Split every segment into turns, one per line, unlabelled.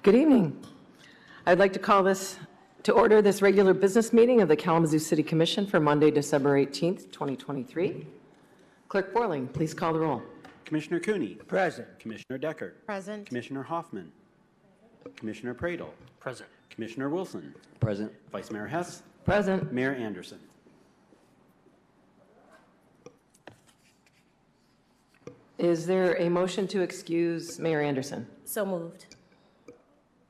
Good evening. I'd like to call this to order this regular business meeting of the Kalamazoo City Commission for Monday, December 18th, 2023. Clerk Borling, please call the roll.
Commissioner Cooney.
Present.
Commissioner Decker.
Present.
Commissioner Hoffman. Commissioner Pradel.
Present.
Commissioner Wilson.
Present.
Vice Mayor Hess.
Present.
Mayor Anderson.
Is there a motion to excuse Mayor Anderson?
So moved.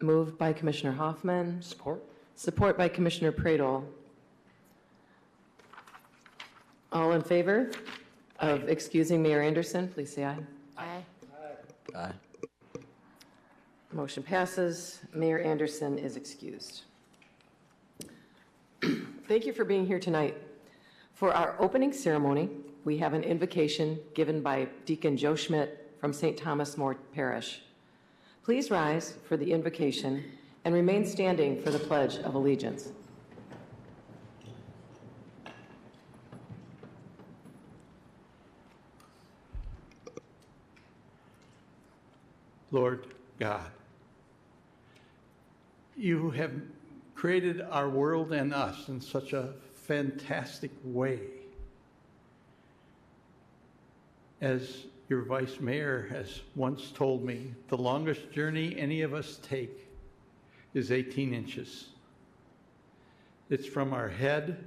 Moved by Commissioner Hoffman.
Support.
Support by Commissioner Pradel. All in favor of excusing Mayor Anderson, please say aye.
Aye.
Aye.
Motion passes. Mayor Anderson is excused. Thank you for being here tonight. For our opening ceremony, we have an invocation given by Deacon Joe Schmidt from St. Thomas More Parish. Please rise for the invocation and remain standing for the Pledge of Allegiance.
Lord God, you have created our world and us in such a fantastic way. As your vice mayor has once told me, the longest journey any of us take is 18 inches. It's from our head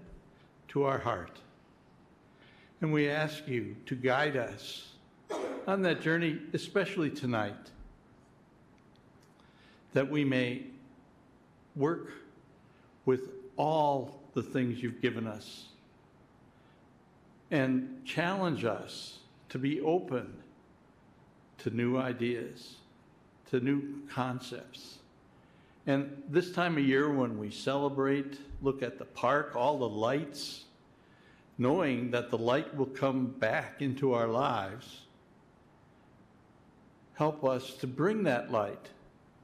to our heart. And we ask you to guide us on that journey, especially tonight, that we may work with all the things you've given us and challenge us to be open to new ideas, to new concepts. And this time of year when we celebrate, look at the park, all the lights, knowing that the light will come back into our lives, help us to bring that light,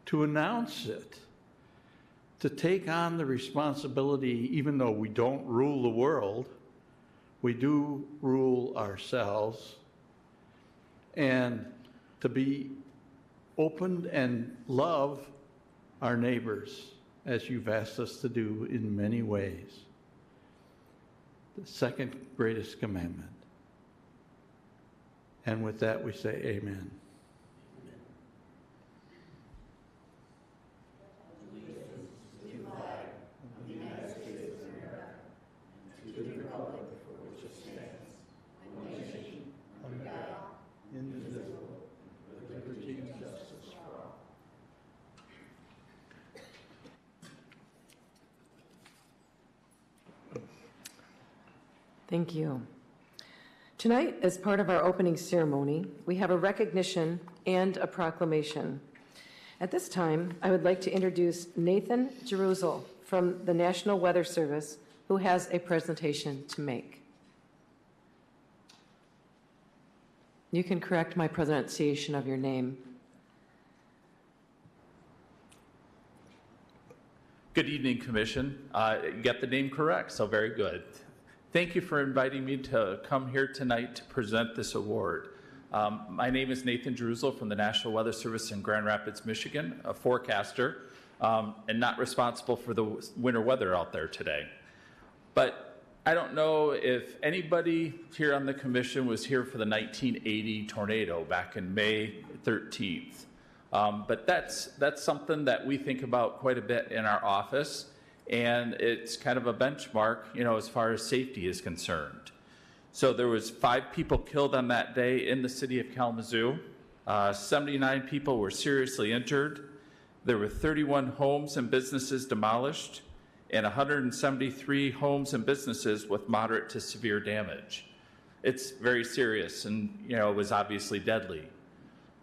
to announce it, to take on the responsibility, even though we don't rule the world, we do rule ourselves, and to be open and love our neighbors as you've asked us to do in many ways. The second greatest commandment. And with that we say amen.
Thank you. Tonight, as part of our opening ceremony, we have a recognition and a proclamation. At this time, I would like to introduce Nathan Jeruzel from the National Weather Service, who has a presentation to make. You can correct my pronunciation of your name.
Good evening, Commission. You got the name correct, so very good. Thank you for inviting me to come here tonight to present this award. My name is Nathan Jeruzel from the National Weather Service in Grand Rapids, Michigan, a forecaster, and not responsible for the winter weather out there today. But I don't know if anybody here on the Commission was here for the 1980 tornado back in May 13th. But that's something that we think about quite a bit in our office. And it's kind of a benchmark, you know, as far as safety is concerned. So there was 5 people killed on that day in the city of Kalamazoo. 79 people were seriously injured. There were 31 homes and businesses demolished, and 173 homes and businesses with moderate to severe damage. It's very serious, and you know, it was obviously deadly.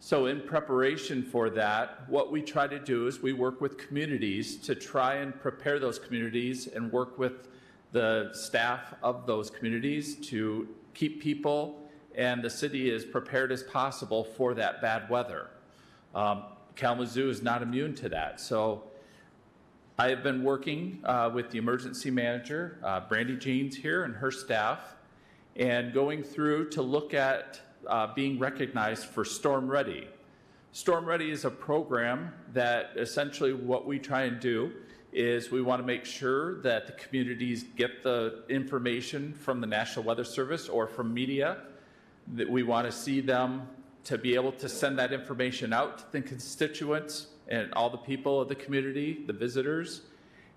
So in preparation for that, what we try to do is we work with communities to try and prepare those communities and work with the staff of those communities to keep people and the city as prepared as possible for that bad weather. Kalamazoo is not immune to that. So I have been working with the emergency manager, Brandy Jeans here, and her staff, and going through to look at being recognized for Storm Ready, Storm Ready is a program that essentially what we try and do is we want to make sure that the communities get the information from the National Weather Service or from media, that we want to see them to be able to send that information out to the constituents and all the people of the community, the visitors,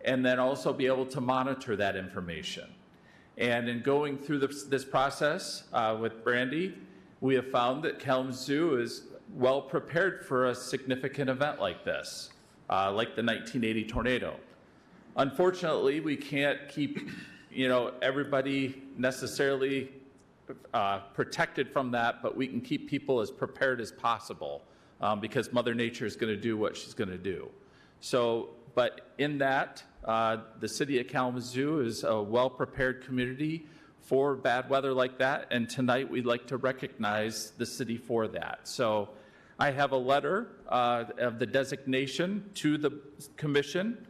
and then also be able to monitor that information. And in going through this process with Brandy, we have found that Kalamazoo is well prepared for a significant event like this, like the 1980 tornado. Unfortunately, we can't keep, everybody necessarily protected from that, but we can keep people as prepared as possible because Mother Nature is going to do what she's going to do. So, but in that, the city of Kalamazoo is a well-prepared community for bad weather like that, and tonight we'd like to recognize the city for that. So I have a letter of the designation to the commission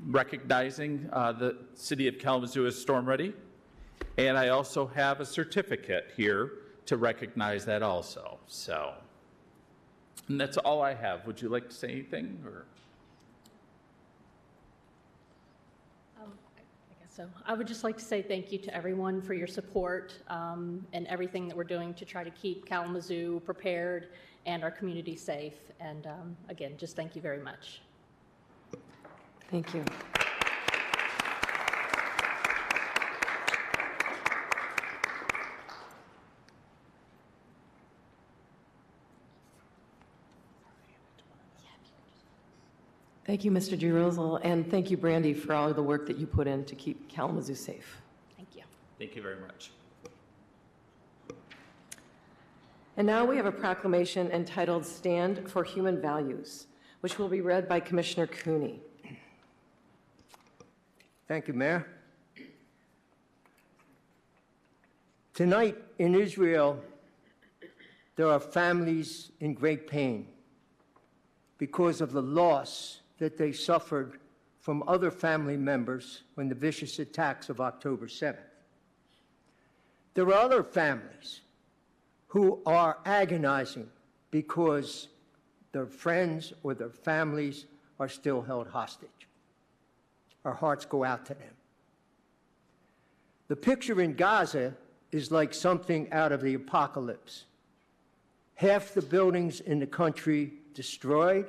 recognizing the city of Kalamazoo as storm ready, and I also have a certificate here to recognize that also. So, and that's all I have. Would you like to say anything, or?
So I would just like to say thank you to everyone for your support and everything that we're doing to try to keep Kalamazoo prepared and our community safe. And again, just thank you very much.
Thank you. Thank you, Mr. Girozel, and thank you, Brandy, for all of the work that you put in to keep Kalamazoo safe.
Thank you.
Thank you very much.
And now we have a proclamation entitled Stand for Human Values, which will be read by Commissioner Cooney.
Thank you, Mayor. Tonight in Israel, there are families in great pain because of the loss that they suffered from other family members when the vicious attacks of October 7th. There are other families who are agonizing because their friends or their families are still held hostage. Our hearts go out to them. The picture in Gaza is like something out of the apocalypse. Half the buildings in the country destroyed,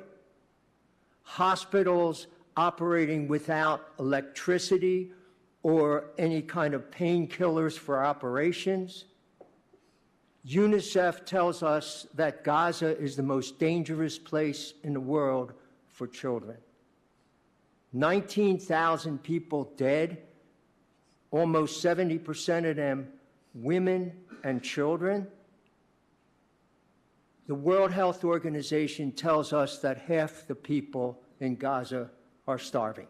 hospitals operating without electricity or any kind of painkillers for operations. UNICEF tells us that Gaza is the most dangerous place in the world for children. 19,000 people dead, almost 70% of them women and children. The World Health Organization tells us that half the people in Gaza are starving.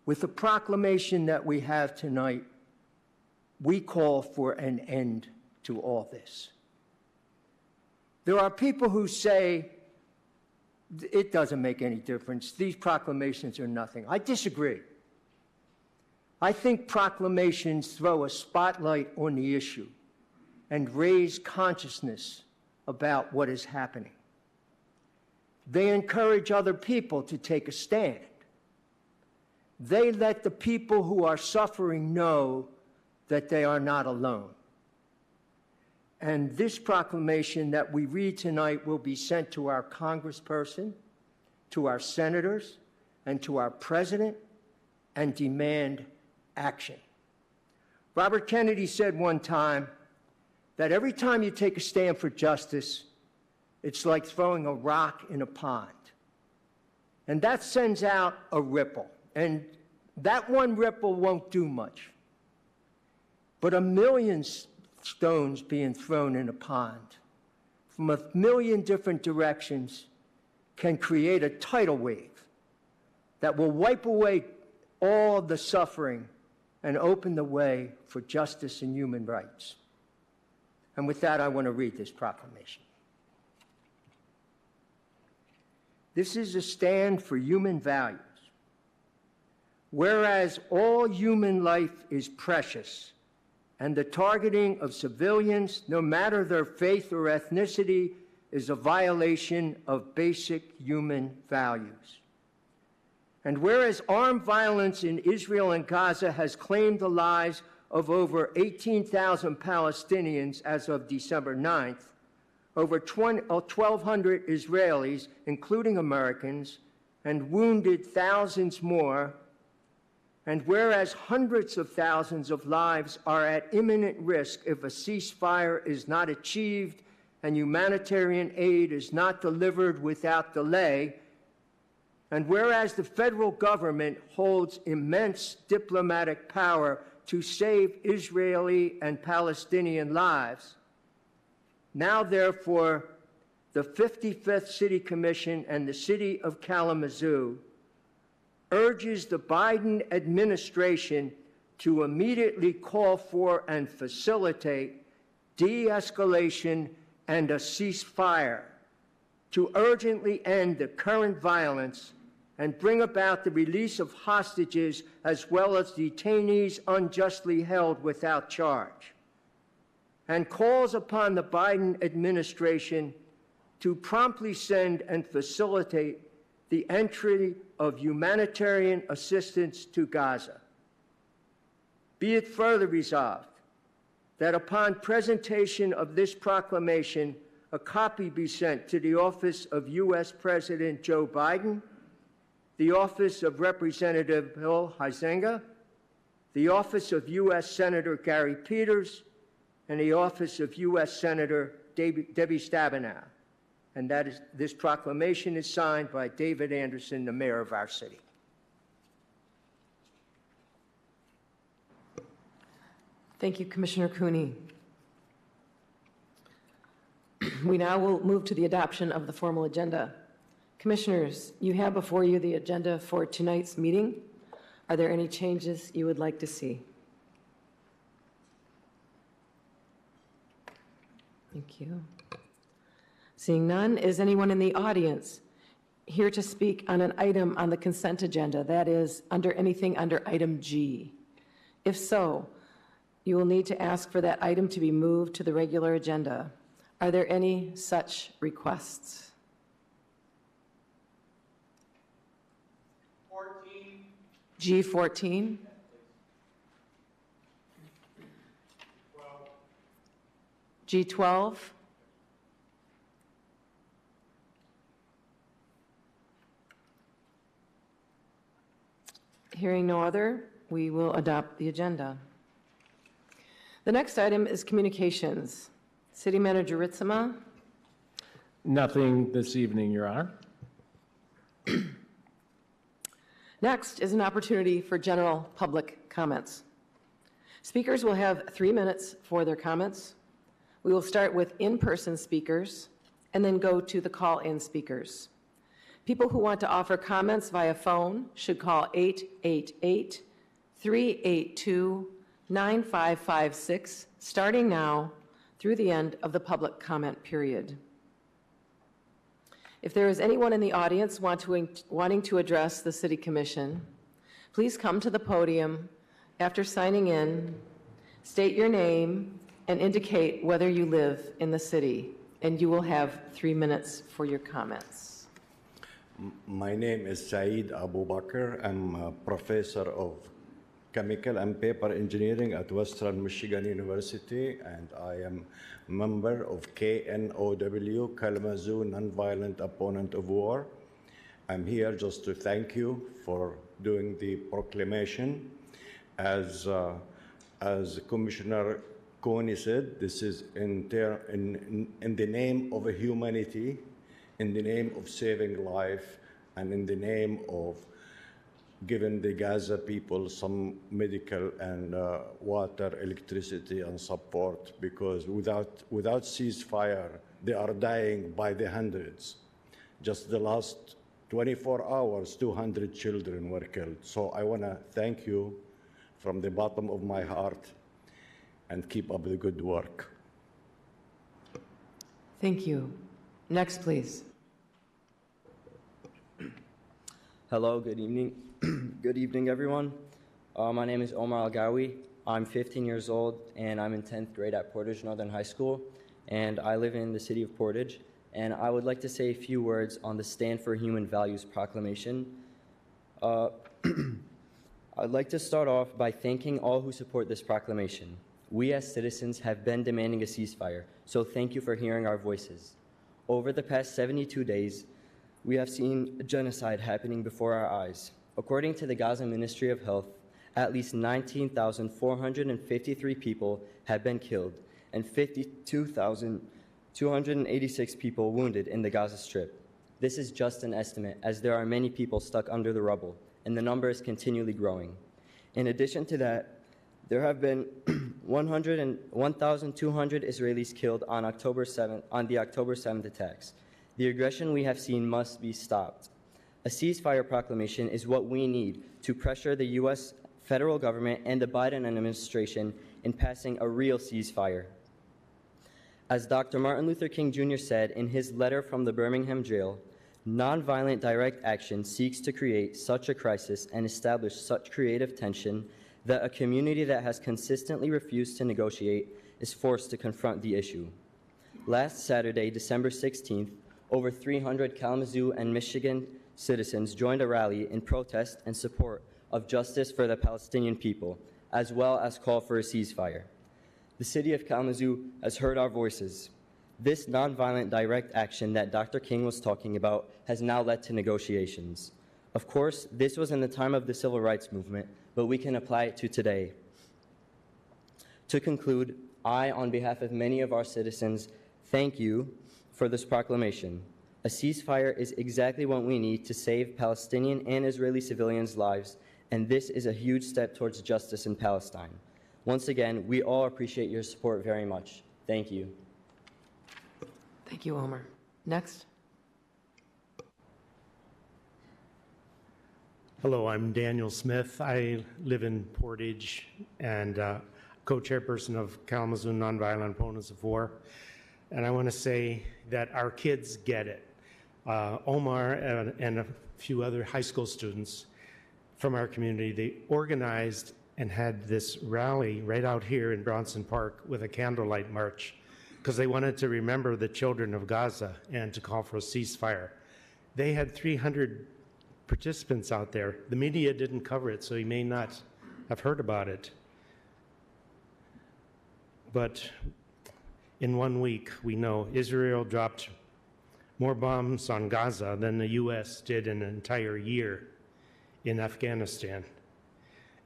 With the proclamation that we have tonight, we call for an end to all this. There are people who say, it doesn't make any difference. These proclamations are nothing. I disagree. I think proclamations throw a spotlight on the issue and raise consciousness about what is happening. They encourage other people to take a stand. They let the people who are suffering know that they are not alone. And this proclamation that we read tonight will be sent to our congressperson, to our senators, and to our president, and demand action. Robert Kennedy said one time that every time you take a stand for justice, it's like throwing a rock in a pond. And that sends out a ripple. And that one ripple won't do much. But a million stones being thrown in a pond from a million different directions can create a tidal wave that will wipe away all the suffering and open the way for justice and human rights. And with that, I want to read this proclamation. This is a stand for human values. Whereas all human life is precious, and the targeting of civilians, no matter their faith or ethnicity, is a violation of basic human values. And whereas armed violence in Israel and Gaza has claimed the lives of over 18,000 Palestinians as of December 9th, over 1,200 Israelis, including Americans, and wounded thousands more, and whereas hundreds of thousands of lives are at imminent risk if a ceasefire is not achieved and humanitarian aid is not delivered without delay, and whereas the federal government holds immense diplomatic power to save Israeli and Palestinian lives, now therefore the 55th City Commission and the City of Kalamazoo urges the Biden administration to immediately call for and facilitate de-escalation and a ceasefire, to urgently end the current violence and bring about the release of hostages as well as detainees unjustly held without charge, and calls upon the Biden administration to promptly send and facilitate the entry of humanitarian assistance to Gaza. Be it further resolved that upon presentation of this proclamation, a copy be sent to the office of U.S. President Joe Biden, the office of Representative Bill Huizenga, the office of U.S. Senator Gary Peters, and the office of U.S. Senator Debbie Stabenow. And this proclamation is signed by David Anderson, the mayor of our city.
Thank you, Commissioner Cooney. We now will move to the adoption of the formal agenda. Commissioners, you have before you the agenda for tonight's meeting. Are there any changes you would like to see? Thank you. Seeing none, is anyone in the audience here to speak on an item on the consent agenda, that is, under anything under item G? If so, you will need to ask for that item to be moved to the regular agenda. Are there any such requests?
14.
G14?
12.
G12? Hearing no other, we will adopt the agenda. The next item is communications. City Manager Ritzema.
Nothing this evening, Your Honor.
Next is an opportunity for general public comments. Speakers will have 3 minutes for their comments. We will start with in-person speakers and then go to the call-in speakers. People who want to offer comments via phone should call 888-382-9556, starting now through the end of the public comment period. If there is anyone in the audience wanting to address the City Commission, please come to the podium after signing in, state your name, and indicate whether you live in the city, and you will have 3 minutes for your comments.
My name is Saeed Abu Bakr. I'm a professor of chemical and paper engineering at Western Michigan University, and I am a member of KNOW, Kalamazoo Nonviolent Opponent of War. I'm here just to thank you for doing the proclamation. As Commissioner Cooney said, this is in the name of humanity, in the name of saving life, and in the name of giving the Gaza people some medical and water, electricity, and support, because without ceasefire, they are dying by the hundreds. Just the last 24 hours, 200 children were killed. So I want to thank you from the bottom of my heart, and keep up the good work.
Thank you. Next, please.
Hello, good evening. Good evening, everyone. My name is Omar Al-Gawi. I'm 15 years old, and I'm in 10th grade at Portage Northern High School, and I live in the city of Portage. and I would like to say a few words on the Stand for Human Values proclamation. I'd like to start off by thanking all who support this proclamation. We as citizens have been demanding a ceasefire, so thank you for hearing our voices. Over the past 72 days, we have seen genocide happening before our eyes. According to the Gaza Ministry of Health, at least 19,453 people have been killed and 52,286 people wounded in the Gaza Strip. This is just an estimate, as there are many people stuck under the rubble, and the number is continually growing. In addition to that, there have been 1,200 Israelis killed on the October 7th attacks. The aggression we have seen must be stopped. A ceasefire proclamation is what we need to pressure the U.S. federal government and the Biden administration in passing a real ceasefire. As Dr. Martin Luther King Jr. said in his letter from the Birmingham jail, nonviolent direct action seeks to create such a crisis and establish such creative tension that a community that has consistently refused to negotiate is forced to confront the issue. Last Saturday, December 16th, over 300 Kalamazoo and Michigan citizens joined a rally in protest and support of justice for the Palestinian people, as well as call for a ceasefire. The city of Kalamazoo has heard our voices. This nonviolent direct action that Dr. King was talking about has now led to negotiations. Of course, this was in the time of the civil rights movement, but we can apply it to today. To conclude, I, on behalf of many of our citizens, thank you for this proclamation. A ceasefire is exactly what we need to save Palestinian and Israeli civilians' lives, and this is a huge step towards justice in Palestine. Once again, we all appreciate your support very much. Thank you.
Thank you, Omar. Next.
Hello, I'm Daniel Smith. I live in Portage and co-chairperson of Kalamazoo Nonviolent Opponents of War. And I want to say that our kids get it. Omar and a few other high school students from our community, they organized and had this rally right out here in Bronson Park with a candlelight march because they wanted to remember the children of Gaza and to call for a ceasefire. They had 300 participants out there. The media didn't cover it, so you may not have heard about it. But in 1 week, we know Israel dropped more bombs on Gaza than the U.S. did in an entire year in Afghanistan.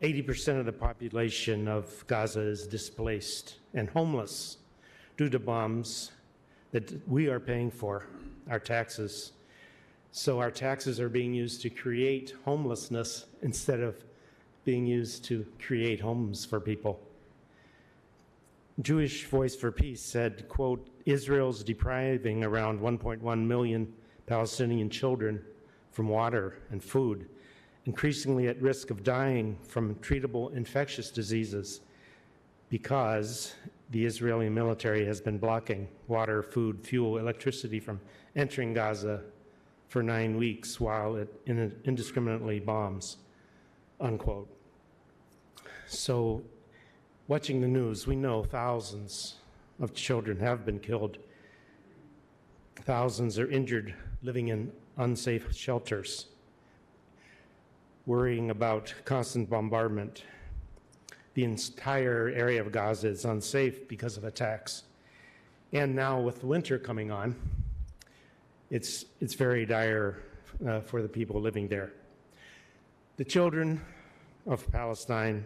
80% of the population of Gaza is displaced and homeless due to bombs that we are paying for, our taxes. So our taxes are being used to create homelessness instead of being used to create homes for people. Jewish Voice for Peace said, quote, Israel's depriving around 1.1 million Palestinian children from water and food, increasingly at risk of dying from treatable infectious diseases because the Israeli military has been blocking water, food, fuel, electricity from entering Gaza for 9 weeks while it indiscriminately bombs, unquote. So watching the news, we know thousands of children have been killed. Thousands are injured, living in unsafe shelters, worrying about constant bombardment. The entire area of Gaza is unsafe because of attacks. And now with winter coming on, it's very dire for the people living there. The children of Palestine,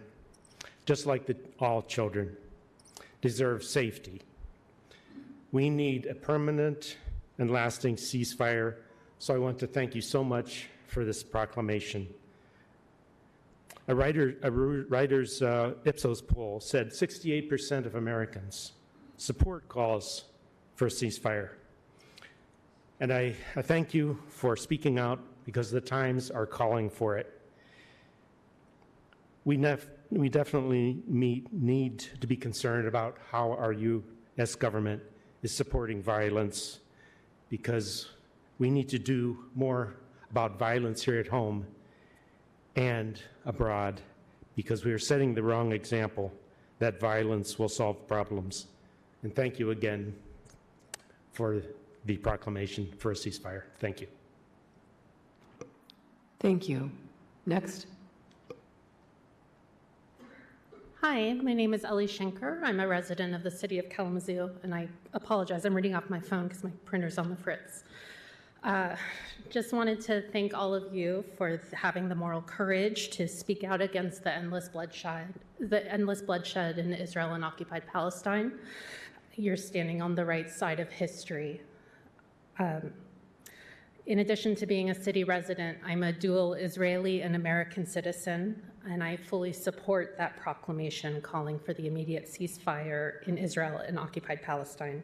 just like all children, deserve safety. We need a permanent and lasting ceasefire, so I want to thank you so much for this proclamation. A Reuters Ipsos poll said 68% of Americans support calls for a ceasefire. And I thank you for speaking out because the times are calling for it. We definitely need to be concerned about how our U.S. government is supporting violence, because we need to do more about violence here at home and abroad, because we are setting the wrong example that violence will solve problems. And thank you again for the proclamation for a ceasefire. Thank you.
Thank you. Next.
Hi, my name is Ellie Schenker. I'm a resident of the city of Kalamazoo, and I apologize. I'm reading off my phone because my printer's on the fritz. Just wanted to thank all of you for having the moral courage to speak out against the endless bloodshed in Israel and occupied Palestine. You're standing on the right side of history. In addition to being a city resident, I'm a dual Israeli and American citizen, and I fully support that proclamation calling for the immediate ceasefire in Israel and occupied Palestine.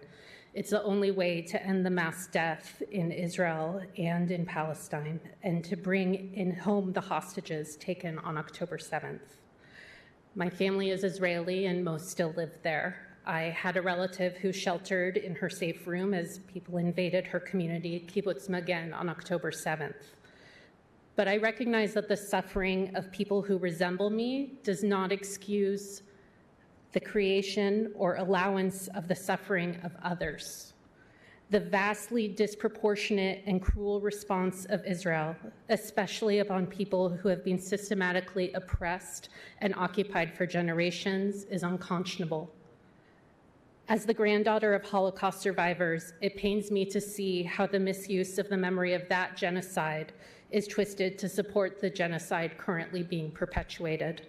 It's the only way to end the mass death in Israel and in Palestine and to bring in home the hostages taken on October 7th. My family is Israeli and most still live there. I had a relative who sheltered in her safe room as people invaded her community, Kibbutz Magen, on October 7th. But I recognize that the suffering of people who resemble me does not excuse the creation or allowance of the suffering of others. The vastly disproportionate and cruel response of Israel, especially upon people who have been systematically oppressed and occupied for generations, is unconscionable. As the granddaughter of Holocaust survivors, it pains me to see how the misuse of the memory of that genocide is twisted to support the genocide currently being perpetuated.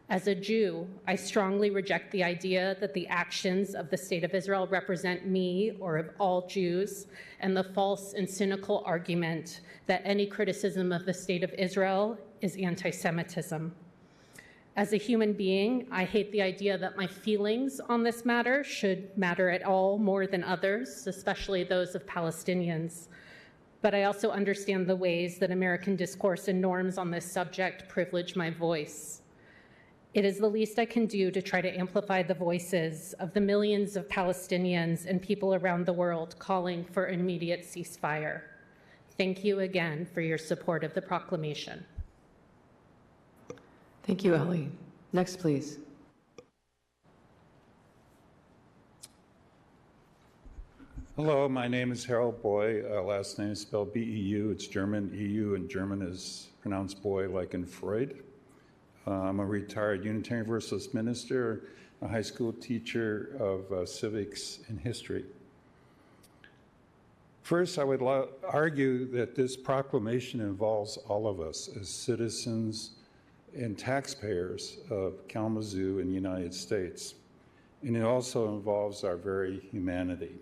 As a Jew, I strongly reject the idea that the actions of the State of Israel represent me or of all Jews, and the false and cynical argument that any criticism of the State of Israel is anti-Semitism. As a human being, I hate the idea that my feelings on this matter should matter at all more than others, especially those of Palestinians. But I also understand the ways that American discourse and norms on this subject privilege my voice. It is the least I can do to try to amplify the voices of the millions of Palestinians and people around the world calling for an immediate ceasefire. Thank you again for your support of the proclamation.
Thank you, Ellie. Next, please.
Hello, my name is Harold Boy. Last name is spelled B-E-U. It's German. EU in German is pronounced boy like in Freud. I'm a retired Unitarian Universalist minister, a high school teacher of civics and history. First, I would argue that this proclamation involves all of us as citizens and taxpayers of Kalamazoo and the United States. And it also involves our very humanity.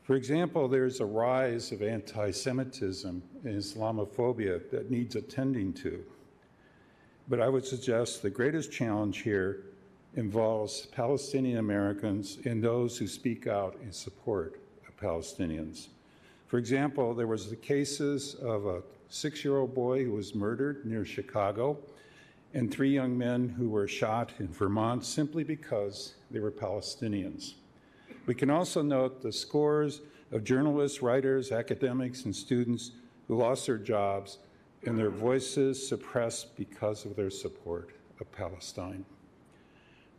For example, there's a rise of anti-Semitism and Islamophobia that needs attending to. But I would suggest the greatest challenge here involves Palestinian Americans and those who speak out in support of Palestinians. For example, there was the cases of a 6-year-old boy who was murdered near Chicago and 3 young men who were shot in Vermont simply because they were Palestinians. We can also note the scores of journalists, writers, academics, and students who lost their jobs and their voices suppressed because of their support of Palestine.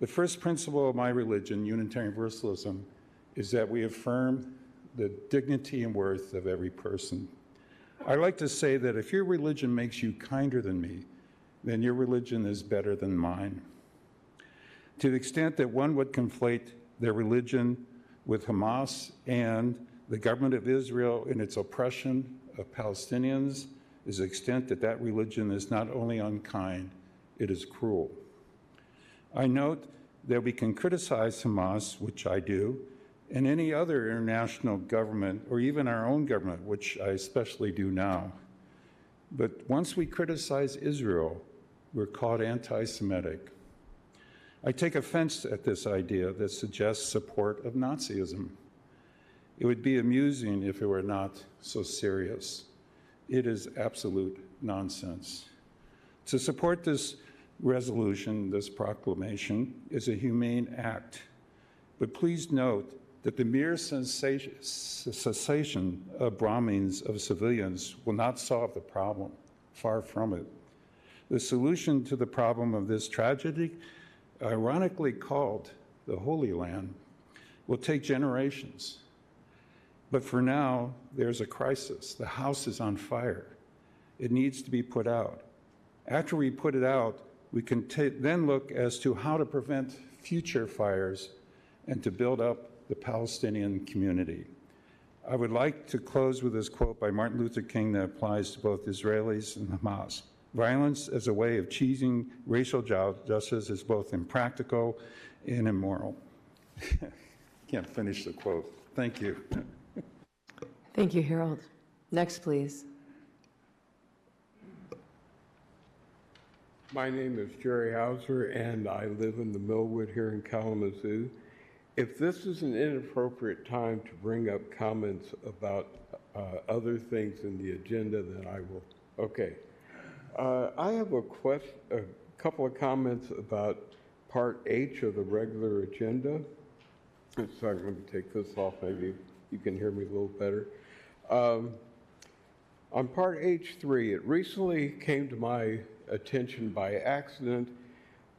The first principle of my religion, Unitarian Universalism, is that we affirm the dignity and worth of every person. I like to say that if your religion makes you kinder than me, then your religion is better than mine. To the extent that one would conflate their religion with Hamas and the government of Israel in its oppression of Palestinians, is the extent that that religion is not only unkind, it is cruel. I note that we can criticize Hamas, which I do, and any other international government, or even our own government, which I especially do now. But once we criticize Israel, we're called anti-Semitic. I take offense at this idea that suggests support of Nazism. It would be amusing if it were not so serious. It is absolute nonsense. To support this resolution, this proclamation, is a humane act. But please note that the mere cessation of bombings of civilians will not solve the problem. Far from it. The solution to the problem of this tragedy, ironically called the Holy Land, will take generations.
But for now, there's a crisis. The house is on fire. It needs to be put out. After we put it out, we can then look as to how to prevent future fires and to build up the Palestinian community. I would like to close with this quote by Martin Luther King that applies to both Israelis and Hamas. Violence as a way of achieving racial justice is both impractical and immoral. Can't finish the quote. Thank you.
Thank you, Harold. Next, please.
My name is Jerry Hauser, and I live in the Millwood here in Kalamazoo. If this is an inappropriate time to bring up comments about other things in the agenda, then I will. Okay. I have a couple of comments about Part H of the regular agenda. Sorry, let me take this off. Maybe you can hear me a little better. On Part H3, it recently came to my attention by accident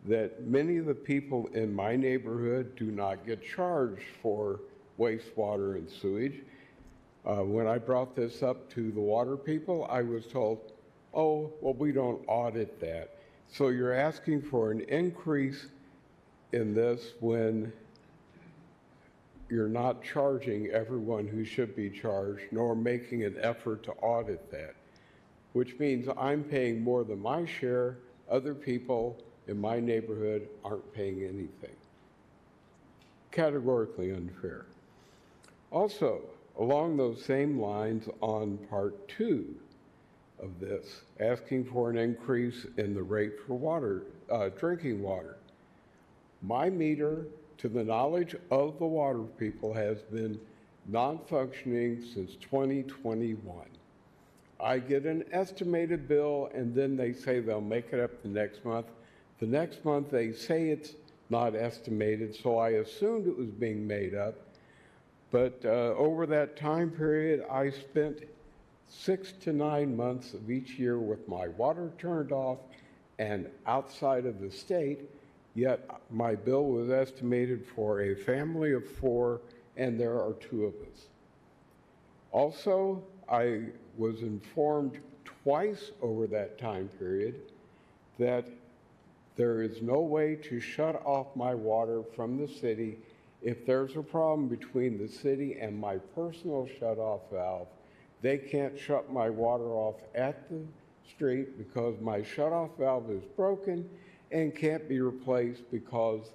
that many of the people in my neighborhood do not get charged for wastewater and sewage. When I brought this up to the water people, I was told, oh, well, we don't audit that. So you're asking for an increase in this when you're not charging everyone who should be charged, nor making an effort to audit that, which means I'm paying more than my share. Other people in my neighborhood aren't paying anything. Categorically unfair. Also, along those same lines on Part 2 of this, asking for an increase in the rate for water, drinking water. My meter, to the knowledge of the water people, has been non-functioning since 2021. I get an estimated bill, and then they say they'll make it up the next month. The next month, they say it's not estimated, so I assumed it was being made up. But over that time period, I spent 6 to 9 months of each year with my water turned off and outside of the state, yet my bill was estimated for a family of 4, and there are 2 of us. Also, I was informed twice over that time period that there is no way to shut off my water from the city if there's a problem between the city and my personal shut-off valve. They can't shut my water off at the street because my shut-off valve is broken and can't be replaced because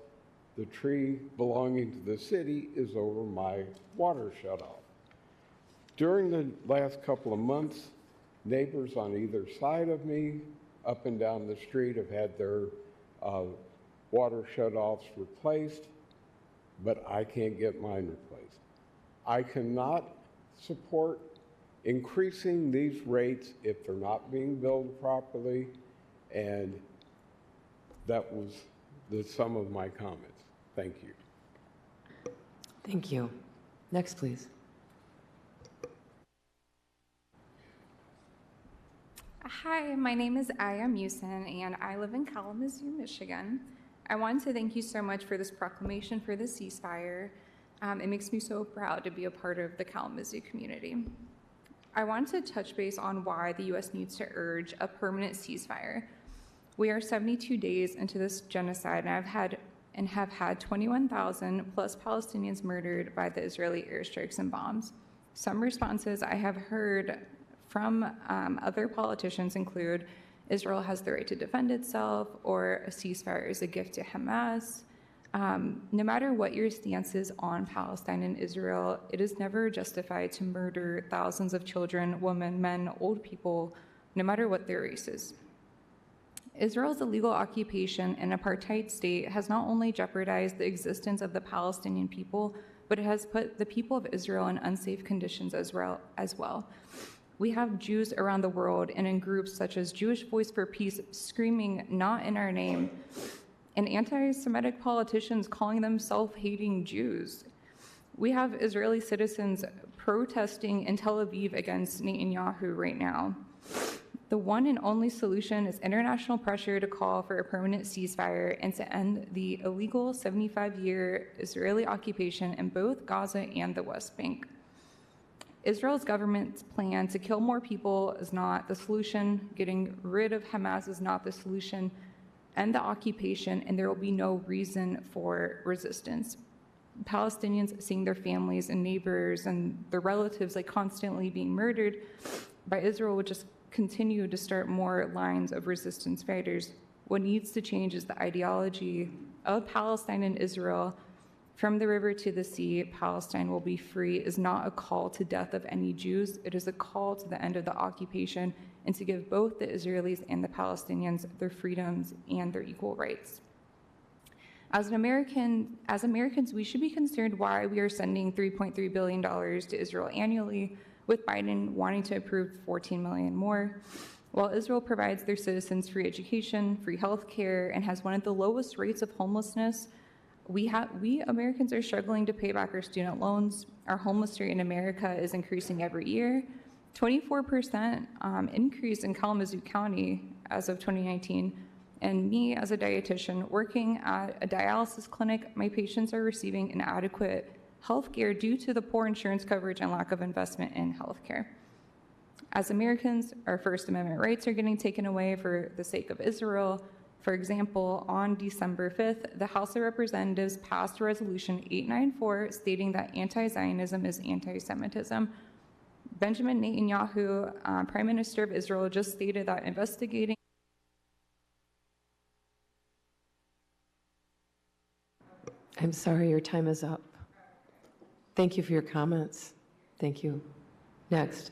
the tree belonging to the city is over my water shut-off. During the last couple of months, neighbors on either side of me, up and down the street, have had their water shut-offs replaced, but I can't get mine replaced. I cannot support increasing these rates if they're not being billed properly, and that was the sum of my comments. Thank you.
Thank you. Next, please.
Hi, my name is Aya Musin, and I live in Kalamazoo, Michigan. I want to thank you so much for this proclamation for the ceasefire. It makes me so proud to be a part of the Kalamazoo community. I want to touch base on why the U.S. needs to urge a permanent ceasefire. We are 72 days into this genocide, and have had 21,000 plus Palestinians murdered by the Israeli airstrikes and bombs. Some responses I have heard from other politicians include Israel has the right to defend itself, or a ceasefire is a gift to Hamas. No matter what your stance is on Palestine and Israel, it is never justified to murder thousands of children, women, men, old people, no matter what their race is. Israel's illegal occupation and apartheid state has not only jeopardized the existence of the Palestinian people, but it has put the people of Israel in unsafe conditions as well. We have Jews around the world and in groups such as Jewish Voice for Peace screaming, "Not in our name," and anti-Semitic politicians calling them self-hating Jews. We have Israeli citizens protesting in Tel Aviv against Netanyahu right now. The one and only solution is international pressure to call for a permanent ceasefire and to end the illegal 75-year Israeli occupation in both Gaza and the West Bank. Israel's government's plan to kill more people is not the solution. Getting rid of Hamas is not the solution. End the occupation, and there will be no reason for resistance. Palestinians seeing their families and neighbors and their relatives like constantly being murdered by Israel would just continue to start more lines of resistance fighters. What needs to change is the ideology of Palestine and Israel. From the river to the sea, Palestine will be free is not a call to death of any Jews. It is a call to the end of the occupation and to give both the Israelis and the Palestinians their freedoms and their equal rights. As Americans, we should be concerned why we are sending $3.3 billion to Israel annually, with Biden wanting to approve $14 million more. While Israel provides their citizens free education, free health care, and has one of the lowest rates of homelessness, we Americans are struggling to pay back our student loans. Our homeless rate in America is increasing every year. 24% increase in Kalamazoo County as of 2019. And me, as a dietitian working at a dialysis clinic, my patients are receiving inadequate health care due to the poor insurance coverage and lack of investment in health care. As Americans, our First Amendment rights are getting taken away for the sake of Israel. For example, on December 5th, the House of Representatives passed Resolution 894 stating that anti-Zionism is anti-Semitism. Benjamin Netanyahu, Prime Minister of Israel, just stated that investigating
I'm sorry, your time is up. Thank you for your comments. Thank you. Next.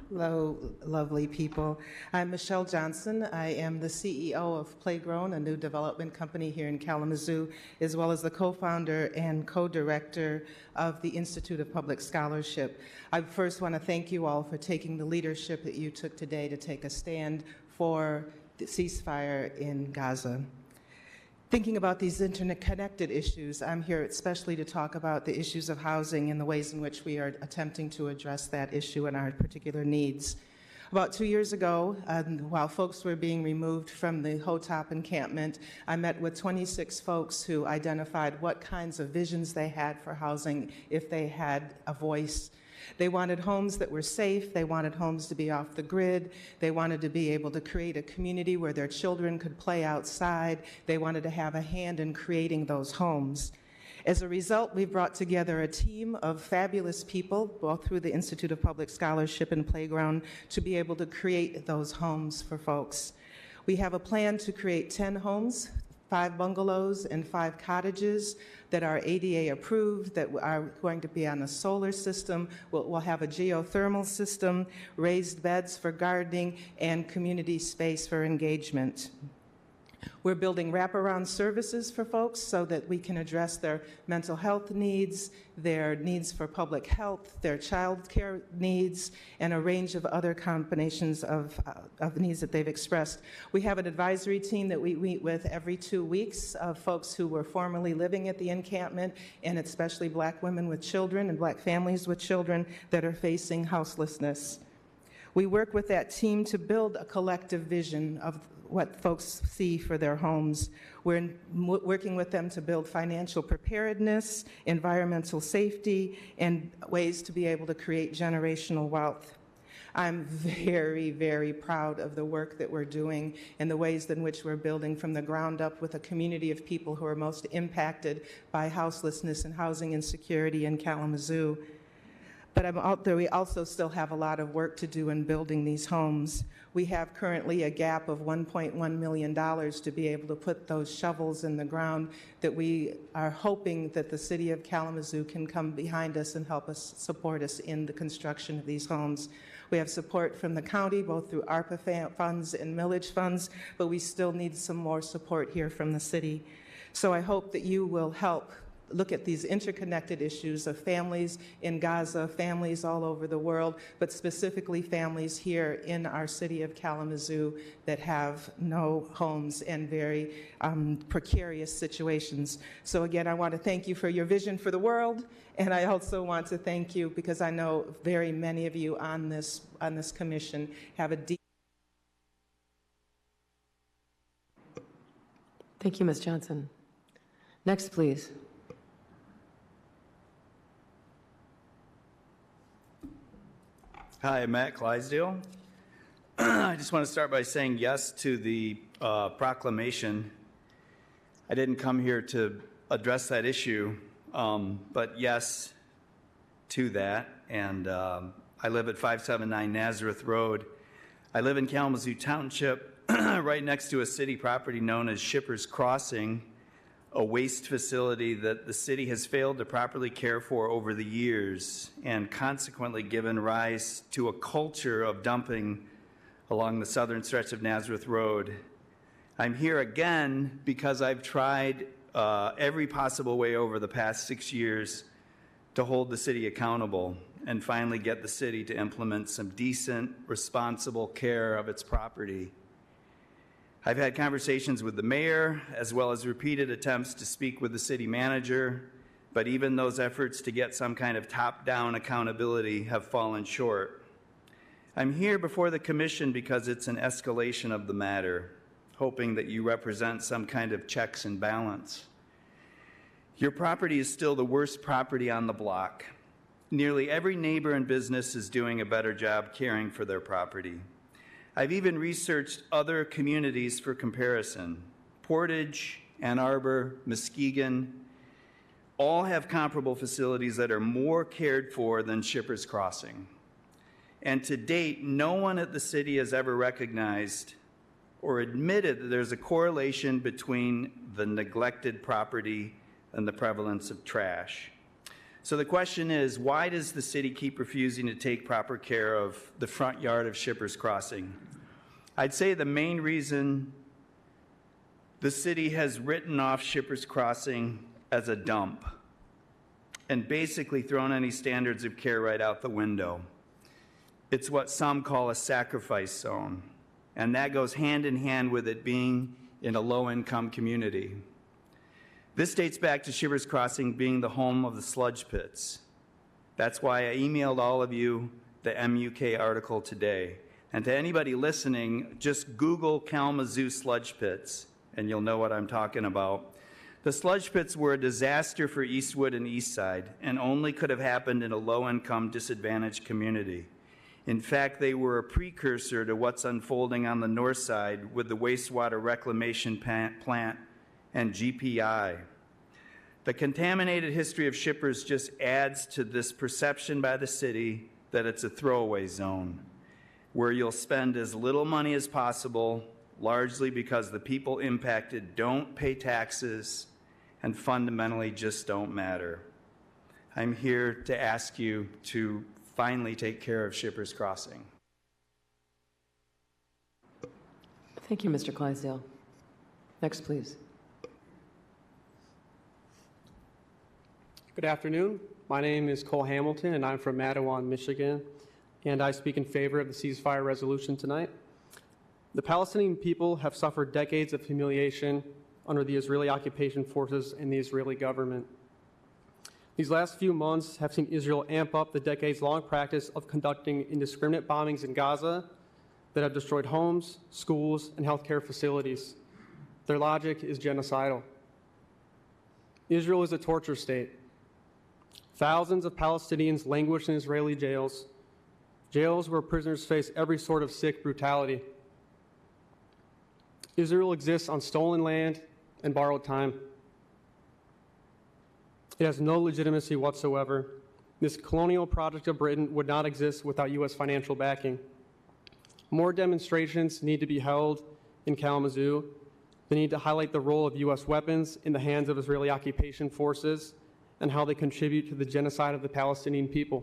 Hello, lovely people. I'm Michelle Johnson. I am the CEO of Playgrown, a new development company here in Kalamazoo, as well as the co-founder and co-director of the Institute of Public Scholarship. I first want to thank you all for taking the leadership that you took today to take a stand for the ceasefire in Gaza. Thinking about these interconnected issues, I'm here especially to talk about the issues of housing and the ways in which we are attempting to address that issue and our particular needs. About 2 years ago, while folks were being removed from the Hotop encampment, I met with 26 folks who identified what kinds of visions they had for housing if they had a voice. They wanted homes that were safe. They wanted homes to be off the grid. They wanted to be able to create a community where their children could play outside. They wanted to have a hand in creating those homes. As a result, we brought together a team of fabulous people, both through the Institute of Public Scholarship and Playground, to be able to create those homes for folks. We have a plan to create 10 homes, 5 bungalows and 5 cottages that are ADA approved, that are going to be on a solar system. We'll have a geothermal system, raised beds for gardening, and community space for engagement. We're building wraparound services for folks so that we can address their mental health needs, their needs for public health, their child care needs, and a range of other combinations of needs that they've expressed. We have an advisory team that we meet with every 2 weeks of folks who were formerly living at the encampment, and especially Black women with children and Black families with children that are facing houselessness. We work with that team to build a collective vision of what folks see for their homes. We're working with them to build financial preparedness, environmental safety, and ways to be able to create generational wealth. I'm very, very proud of the work that we're doing and the ways in which we're building from the ground up with a community of people who are most impacted by houselessness and housing insecurity in Kalamazoo. But I'm out there, we also still have a lot of work to do in building these homes. We have currently a gap of $1.1 million to be able to put those shovels in the ground that we are hoping that the city of Kalamazoo can come behind us and help us, support us in the construction of these homes. We have support from the county, both through ARPA funds and millage funds, but we still need some more support here from the city. So I hope that you will help look at these interconnected issues of families in Gaza, families all over the world, but specifically families here in our city of Kalamazoo that have no homes and very precarious situations. So again, I want to thank you for your vision for the world, and I also want to thank you because I know very many of you on this commission have a deep.
Thank you, Ms. Johnson. Next, please.
Hi, I'm Matt Clydesdale. I just want to start by saying yes to the proclamation. I didn't come here to address that issue, but yes to that. And I live at 579 Nazareth Road. I live in Kalamazoo Township, right next to a city property known as Shippers Crossing, a waste facility that the city has failed to properly care for over the years and consequently given rise to a culture of dumping along the southern stretch of Nazareth Road. I'm here again because I've tried every possible way over the past 6 years to hold the city accountable and finally get the city to implement some decent, responsible care of its property. I've had conversations with the mayor, as well as repeated attempts to speak with the city manager, but even those efforts to get some kind of top-down accountability have fallen short. I'm here before the commission because it's an escalation of the matter, hoping that you represent some kind of checks and balance. Your property is still the worst property on the block. Nearly every neighbor and business is doing a better job caring for their property. I've even researched other communities for comparison. Portage, Ann Arbor, Muskegon, all have comparable facilities that are more cared for than Shippers Crossing. And to date, no one at the city has ever recognized or admitted that there's a correlation between the neglected property and the prevalence of trash. So the question is, why does the city keep refusing to take proper care of the front yard of Shippers Crossing? I'd say the main reason the city has written off Shippers Crossing as a dump and basically thrown any standards of care right out the window. It's what some call a sacrifice zone, and that goes hand in hand with it being in a low-income community. This dates back to Shippers Crossing being the home of the sludge pits. That's why I emailed all of you the MUK article today. And to anybody listening, just Google Kalamazoo sludge pits, and you'll know what I'm talking about. The sludge pits were a disaster for Eastwood and Eastside, and only could have happened in a low-income, disadvantaged community. In fact, they were a precursor to what's unfolding on the north side with the wastewater reclamation plant and GPI. The contaminated history of Shippers just adds to this perception by the city that it's a throwaway zone, where you'll spend as little money as possible, largely because the people impacted don't pay taxes and fundamentally just don't matter. I'm here to ask you to finally take care of Shippers Crossing.
Thank you, Mr. Clydesdale. Next, please.
Good afternoon. My name is Cole Hamilton, and I'm from Mattawan, Michigan, and I speak in favor of the ceasefire resolution tonight. The Palestinian people have suffered decades of humiliation under the Israeli occupation forces and the Israeli government. These last few months have seen Israel amp up the decades-long practice of conducting indiscriminate bombings in Gaza that have destroyed homes, schools, and healthcare facilities. Their logic is genocidal. Israel is a torture state. Thousands of Palestinians languish in Israeli jails, jails where prisoners face every sort of sick brutality. Israel exists on stolen land and borrowed time. It has no legitimacy whatsoever. This colonial project of Britain would not exist without U.S. financial backing. More demonstrations need to be held in Kalamazoo. They need to highlight the role of U.S. weapons in the hands of Israeli occupation forces and how they contribute to the genocide of the Palestinian people.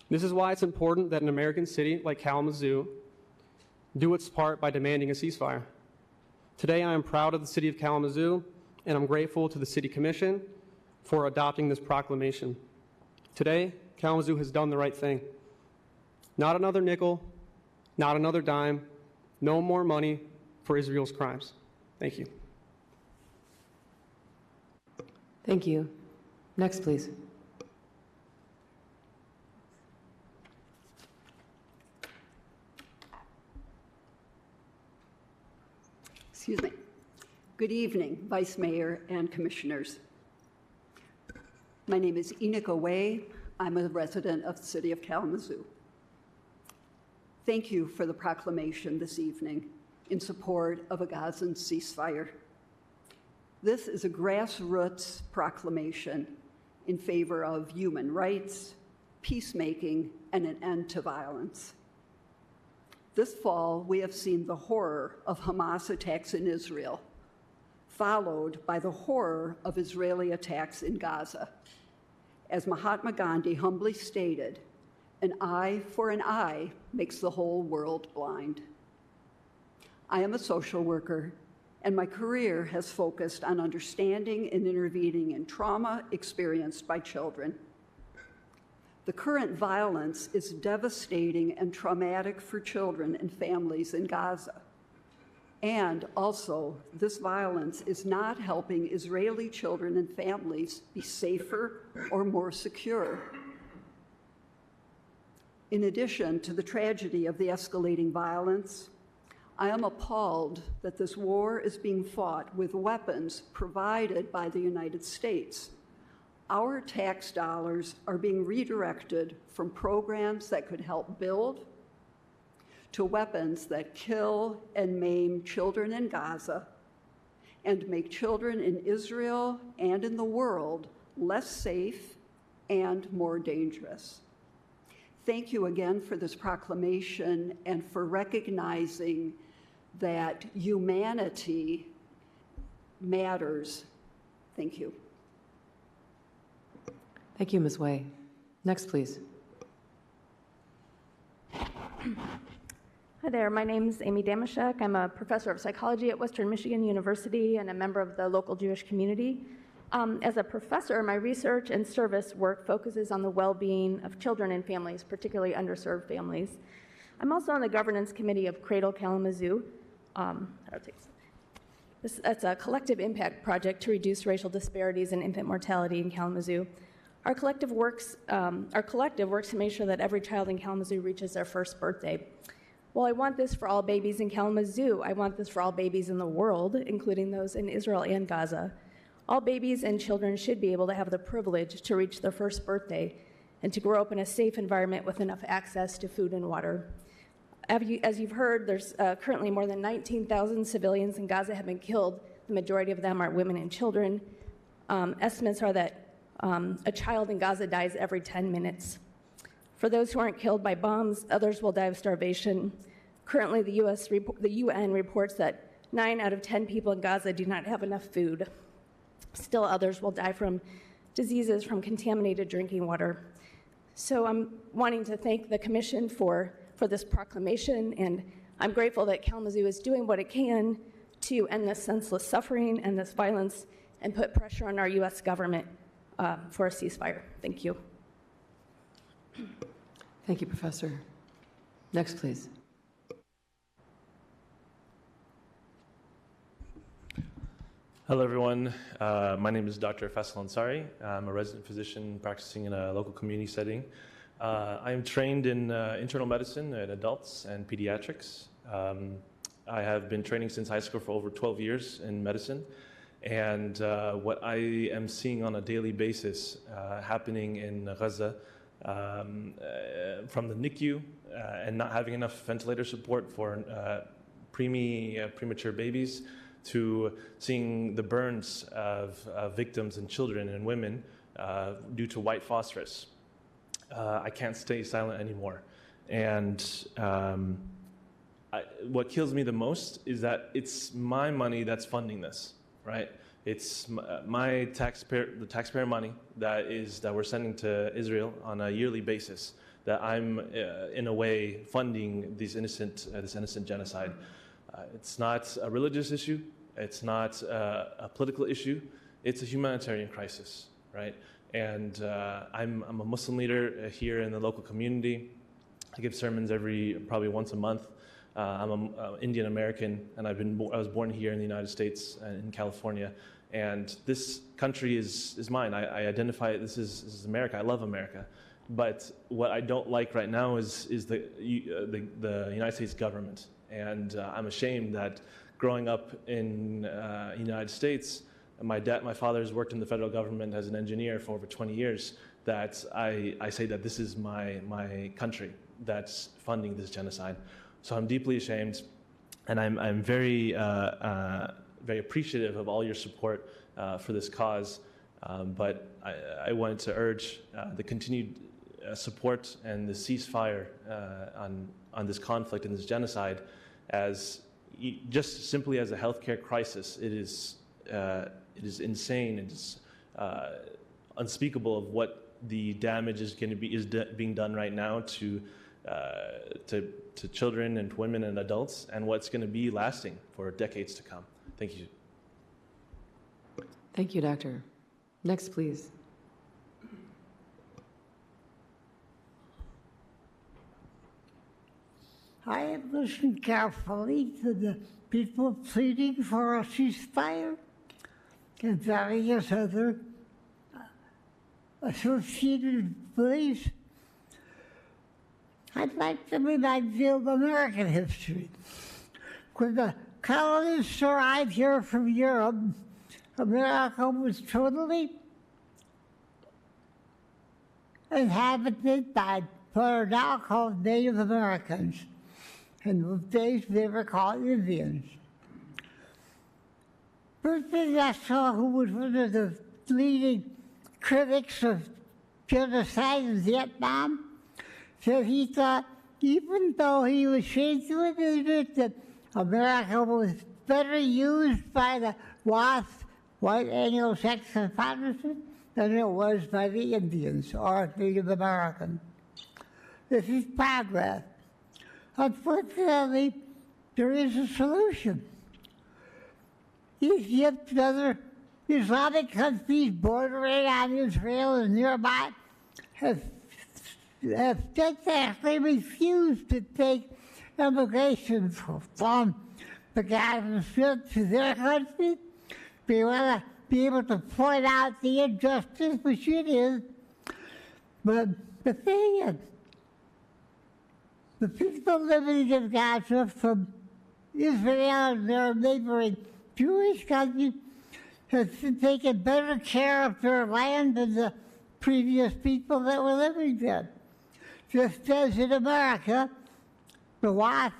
This is why it's important that an American city like Kalamazoo do its part by demanding a ceasefire. Today, I am proud of the city of Kalamazoo, and I'm grateful to the City Commission for adopting this proclamation. Today, Kalamazoo has done the right thing. Not another nickel, not another dime, no more money for Israel's crimes. Thank you.
Thank you. Next, please.
Excuse me. Good evening, Vice Mayor and Commissioners. My name is Enoch Away. I'm a resident of the city of Kalamazoo. Thank you for the proclamation this evening in support of a Gazan ceasefire. This is a grassroots proclamation in favor of human rights, peacemaking, and an end to violence. This fall, we have seen the horror of Hamas attacks in Israel, followed by the horror of Israeli attacks in Gaza. As Mahatma Gandhi humbly stated, an eye for an eye makes the whole world blind. I am a social worker, and my career has focused on understanding and intervening in trauma experienced by children. The current violence is devastating and traumatic for children and families in Gaza. And also, this violence is not helping Israeli children and families be safer or more secure. In addition to the tragedy of the escalating violence, I am appalled that this war is being fought with weapons provided by the United States. Our tax dollars are being redirected from programs that could help build to weapons that kill and maim children in Gaza and make children in Israel and in the world less safe and more dangerous. Thank you again for this proclamation and for recognizing that humanity matters. Thank you.
Thank you, Ms. Way. Next, please.
Hi there, my name is Amy Damashek. I'm a professor of psychology at Western Michigan University and a member of the local Jewish community. As a professor, my research and service work focuses on the well-being of children and families, particularly underserved families. I'm also on the governance committee of Cradle Kalamazoo. It's a collective impact project to reduce racial disparities and infant mortality in Kalamazoo. Our collective works to make sure that every child in Kalamazoo reaches their first birthday. Well, I want this for all babies in Kalamazoo. I want this for all babies in the world, including those in Israel and Gaza. All babies and children should be able to have the privilege to reach their first birthday and to grow up in a safe environment with enough access to food and water. As you've heard, there's currently more than 19,000 civilians in Gaza have been killed. The majority of them are women and children. Estimates are that a child in Gaza dies every 10 minutes. For those who aren't killed by bombs, others will die of starvation. Currently, the UN reports that 9 out of 10 people in Gaza do not have enough food. Still, others will die from diseases from contaminated drinking water. So I'm wanting to thank the Commission for this proclamation, and I'm grateful that Kalamazoo is doing what it can to end this senseless suffering and this violence and put pressure on our U.S. government for a ceasefire. Thank you.
Thank you, Professor. Next, please.
Hello, everyone. My name is Dr. Faisal Ansari. I'm a resident physician practicing in a local community setting. I am trained in internal medicine in adults and pediatrics. I have been training since high school for over 12 years in medicine. And what I am seeing on a daily basis happening in Gaza from the NICU and not having enough ventilator support for premature babies to seeing the burns of victims and children and women due to white phosphorus. I can't stay silent anymore. And what kills me the most is that it's my money that's funding this, right? It's the taxpayer money that we're sending to Israel on a yearly basis that I'm in a way funding this innocent genocide. It's not a religious issue. It's not a political issue. It's a humanitarian crisis, right? And I'm a Muslim leader here in the local community. I give sermons probably once a month. I'm an Indian American, and I was born here in the United States in California. And this country is mine. I identify it. This is America. I love America. But what I don't like right now is the United States government. And I'm ashamed that growing up in the United States, my father has worked in the federal government as an engineer for over 20 years, that I say that this is my country that's funding this genocide. So I'm deeply ashamed, and I'm very, very appreciative of all your support for this cause. But I wanted to urge the continued support and the ceasefire on this conflict and this genocide, as just simply as a healthcare crisis. It is insane. It is unspeakable of what the damage is going to be being done right now to children and women and adults, and what's going to be lasting for decades to come. Thank you.
Thank you, Doctor. Next, please.
I have listened carefully to the people pleading for a ceasefire and various other associated beliefs. I'd like to remind you of American history. When the colonists arrived here from Europe, America was totally inhabited by what are now called Native Americans. In those days, they were called Indians. Bertrand Russell, who was one of the leading critics of genocide in Vietnam, said he thought, even though he was ashamed to admit that America was better used by the WASP, white Anglo-Saxon Protestants, than it was by the Indians or Native Americans. This is progress. Unfortunately, there is a solution. Egypt and other Islamic countries bordering on Israel and nearby have steadfastly refused to take immigration from the Gaza Strip to their country. They want to be able to point out the injustice, which it is. But the thing is, the people living in Gaza from Israel and their neighboring Jewish countries have taken better care of their land than the previous people that were living there. Just as in America, the WASP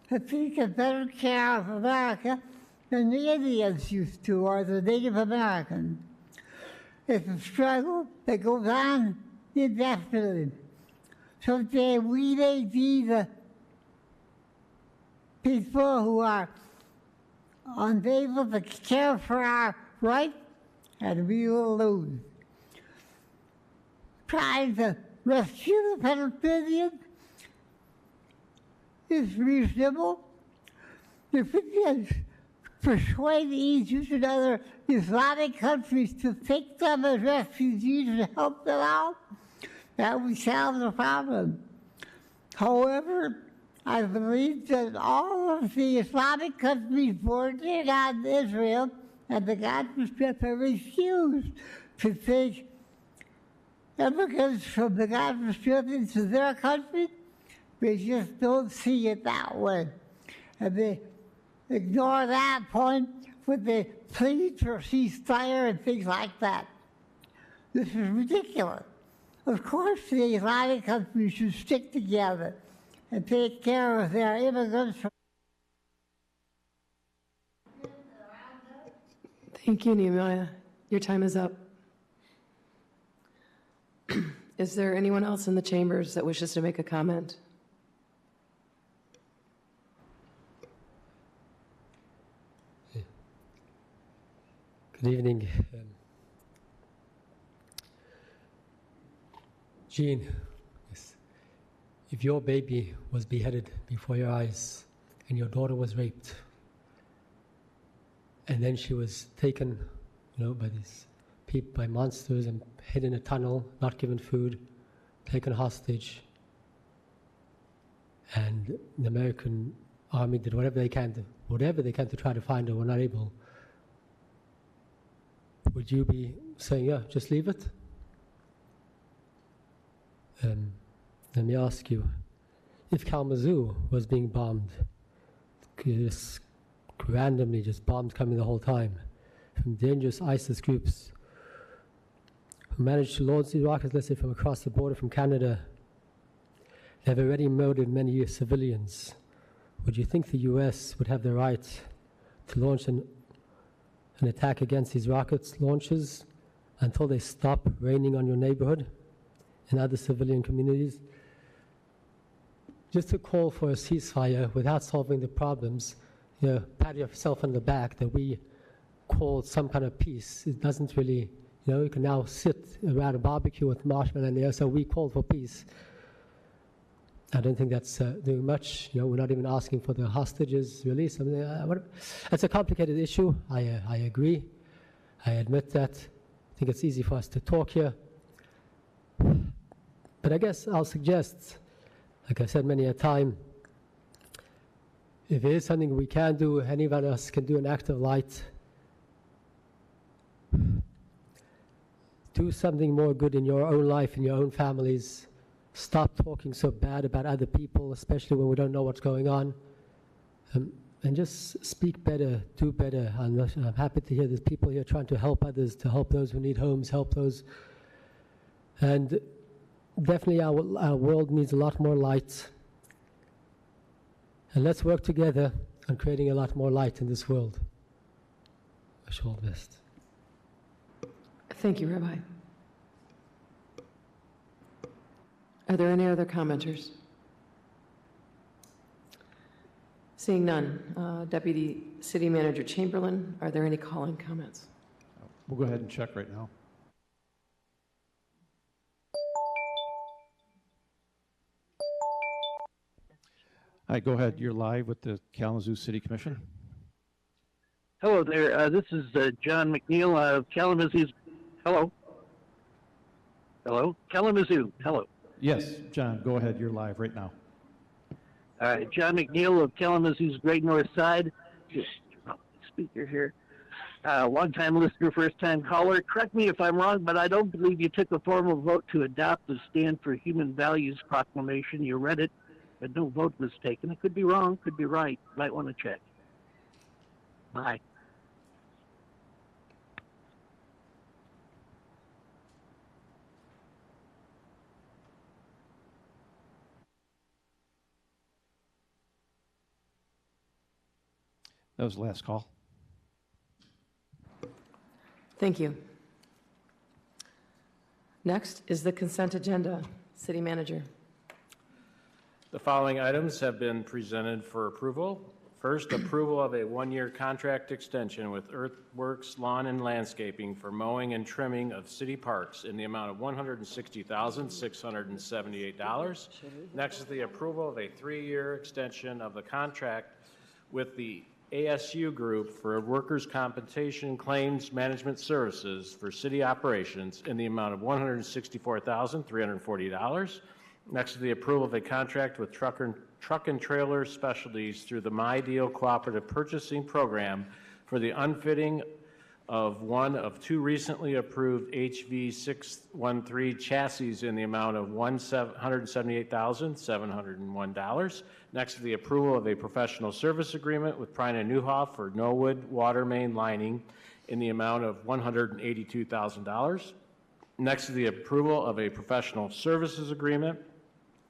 have taken better care of America than the Indians used to, or the Native Americans. It's a struggle that goes on indefinitely. Someday we may be the people who are unable to care for our rights, and we will lose. Trying to rescue the Palestinians is reasonable. If we can persuade Egypt and other Islamic countries to take them as refugees and help them out, that would solve the problem. However, I believe that all of the Islamic countries bordering on Israel and the Gaza Strip have refused to take immigrants from the Gaza Strip into their country. They just don't see it that way. And they ignore that point when they plead for ceasefire and things like that. This is ridiculous. Of course, the Islamic countries should stick together and take care of their immigrants.
Thank you, Nehemiah. Your time is up. Is there anyone else in the chambers that wishes to make a comment?
Good evening. Jean, yes. If your baby was beheaded before your eyes and your daughter was raped, and then she was taken, by these people, by monsters, and hid in a tunnel, not given food, taken hostage, and the American army did whatever they can to try to find her, were not able, would you be saying, yeah, just leave it? Let me ask you, if Kalamazoo was being bombed, this randomly just bombs coming the whole time from dangerous ISIS groups who managed to launch these rockets, let's say, from across the border from Canada. They've already murdered many civilians. Would you think the US would have the right to launch an attack against these rockets launches until they stop raining on your neighborhood and other civilian communities? Just to call for a ceasefire without solving the problems, pat yourself on the back that we called some kind of peace. It doesn't really, you can now sit around a barbecue with marshmallow in the air, so we called for peace. I don't think that's doing much. We're not even asking for the hostages released. I mean, it's a complicated issue. I agree. I admit that. I think it's easy for us to talk here. But I guess I'll suggest, like I said many a time, if there is something we can do, any of us can do an act of light. Do something more good in your own life, in your own families. Stop talking so bad about other people, especially when we don't know what's going on. And just speak better, do better. I'm happy to hear there's people here trying to help others, to help those who need homes, help those. And definitely our world needs a lot more light. And let's work together on creating a lot more light in this world. Wish you all the best.
Thank you, Rabbi. Are there any other commenters? Seeing none, Deputy City Manager Chamberlain, are there any call-in comments?
We'll go ahead and check right now. All right, go ahead. You're live with the Kalamazoo City Commission.
Hello there. This is John McNeil of Kalamazoo. Hello. Hello. Kalamazoo. Hello.
Yes, John, go ahead. You're live right now.
John McNeil of Kalamazoo's Great North Side. Just speaker here. Long-time listener, first-time caller. Correct me if I'm wrong, but I don't believe you took a formal vote to adopt the Stand for Human Values proclamation. You read it, but no vote was taken. It could be wrong, could be right. Might want to check. Bye.
That was the last call.
Thank you. Next is the consent agenda. City Manager.
The following items have been presented for approval. First, approval of a one-year contract extension with Earthworks Lawn and Landscaping for mowing and trimming of city parks in the amount of $160,678. Next is the approval of a 3-year extension of the contract with the ASU Group for workers' compensation claims management services for city operations in the amount of $164,340. Next is the approval of a contract with Truck and Trailer Specialties through the My Deal Cooperative Purchasing Program for the unfitting of one of 2 recently approved HV613 chassis in the amount of $178,701. Next is the approval of a professional service agreement with Prina Newhoff for Norwood water main lining in the amount of $182,000. Next is the approval of a professional services agreement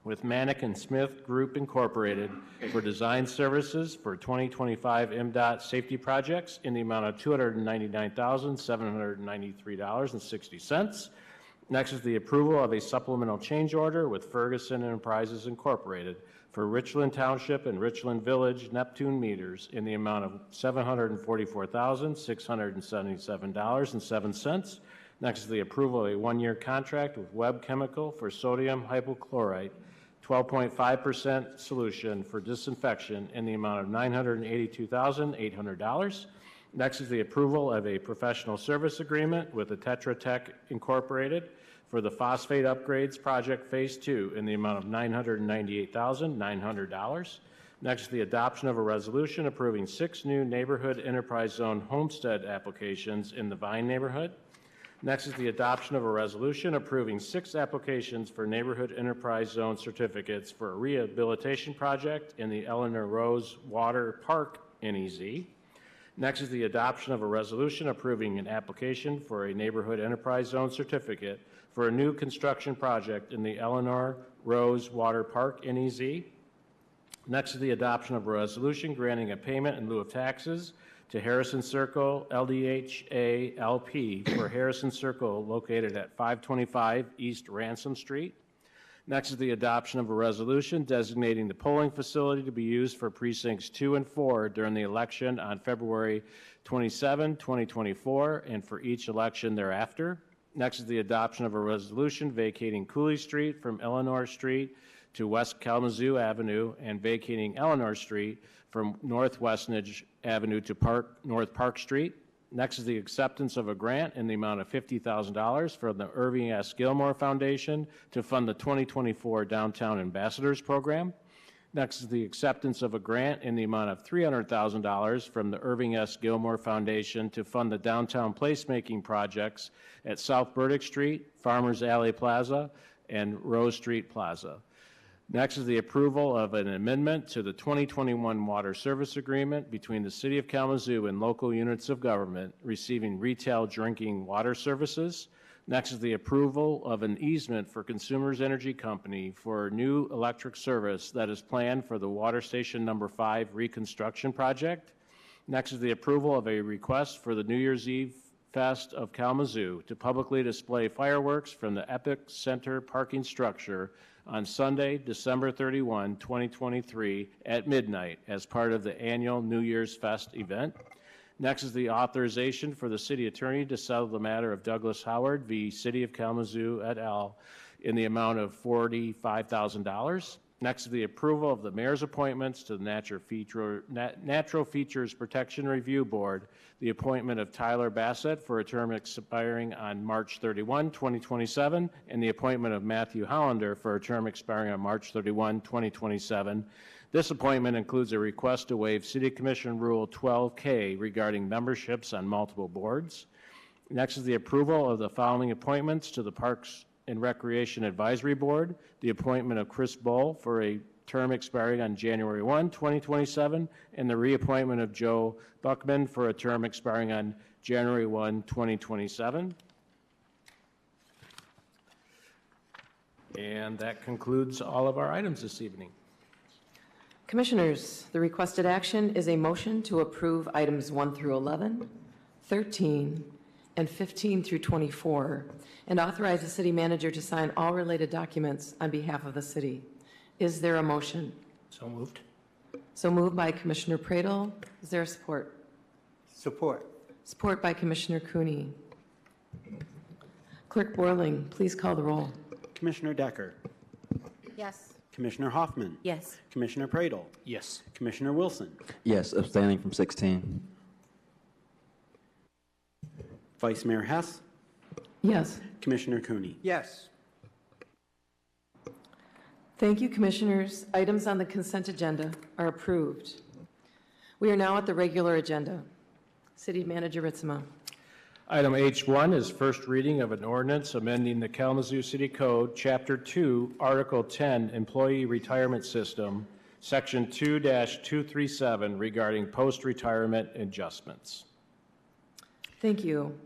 with Manick and Smith Group Incorporated for design services for 2025 MDOT safety projects in the amount of $299,793.60. Next is the approval of a supplemental change order with Ferguson Enterprises Incorporated for Richland Township and Richland Village Neptune meters in the amount of $744,677.07. Next is the approval of a 1-year contract with Webb Chemical for sodium hypochlorite 12.5% solution for disinfection in the amount of $982,800. Next is the approval of a professional service agreement with the Tetra Tech Incorporated for the phosphate upgrades project phase 2 in the amount of $998,900. Next is the adoption of a resolution approving 6 new neighborhood enterprise zone homestead applications in the Vine neighborhood. Next is the adoption of a resolution approving 6 applications for neighborhood enterprise zone certificates for a rehabilitation project in the Eleanor Rose Water Park NEZ. Next is the adoption of a resolution approving an application for a Neighborhood Enterprise Zone certificate for a new construction project in the Eleanor Rose Water Park, NEZ. Next is the adoption of a resolution granting a payment in lieu of taxes to Harrison Circle LDHA LP for Harrison Circle located at 525 East Ransom Street. Next is the adoption of a resolution designating the polling facility to be used for precincts 2 and 4 during the election on February 27, 2024, and for each election thereafter. Next is the adoption of a resolution vacating Cooley Street from Eleanor Street to West Kalamazoo Avenue and vacating Eleanor Street from North Westnedge Avenue to North Park Street. Next is the acceptance of a grant in the amount of $50,000 from the Irving S. Gilmore Foundation to fund the 2024 Downtown Ambassadors Program. Next is the acceptance of a grant in the amount of $300,000 from the Irving S. Gilmore Foundation to fund the downtown placemaking projects at South Burdick Street, Farmers Alley Plaza, and Rose Street Plaza. Next is the approval of an amendment to the 2021 Water Service Agreement between the City of Kalamazoo and local units of government receiving retail drinking water services. Next is the approval of an easement for Consumers Energy Company for new electric service that is planned for the Water Station Number 5 reconstruction project. Next is the approval of a request for the New Year's Eve Fest of Kalamazoo to publicly display fireworks from the Epic Center parking structure on Sunday, December 31, 2023 at midnight as part of the annual New Year's Fest event. Next is the authorization for the city attorney to settle the matter of Douglas Howard v. City of Kalamazoo et al. In the amount of $45,000. Next is the approval of the mayor's appointments to the Natural Features Protection Review Board, the appointment of Tyler Bassett for a term expiring on March 31, 2027, and the appointment of Matthew Hollander for a term expiring on March 31, 2027. This appointment includes a request to waive City Commission Rule 12K regarding memberships on multiple boards. Next is the approval of the following appointments to the Parks and Recreation Advisory Board, the appointment of Chris Bull for a term expiring on January 1, 2027, and the reappointment of Joe Buckman for a term expiring on January 1, 2027. And that concludes all of our items this evening.
Commissioners, the requested action is a motion to approve items 1 through 11, 13, and 15 through 24, and authorize the city manager to sign all related documents on behalf of the city. Is there a motion?
So moved.
So moved by Commissioner Pradel. Is there support?
Support.
Support by Commissioner Cooney. Clerk Borling, please call the roll.
Commissioner Decker.
Yes.
Commissioner Hoffman.
Yes.
Commissioner Pradel.
Yes.
Commissioner Wilson.
Yes, abstaining from 16.
Vice Mayor Hess.
Yes.
Commissioner Cooney.
Yes.
Thank you, Commissioners. Items on the consent agenda are approved. We are now at the regular agenda. City Manager Ritzema.
Item H1 is first reading of an ordinance amending the Kalamazoo City Code, Chapter 2, Article 10, Employee Retirement System, Section 2-237 regarding post-retirement adjustments.
Thank you.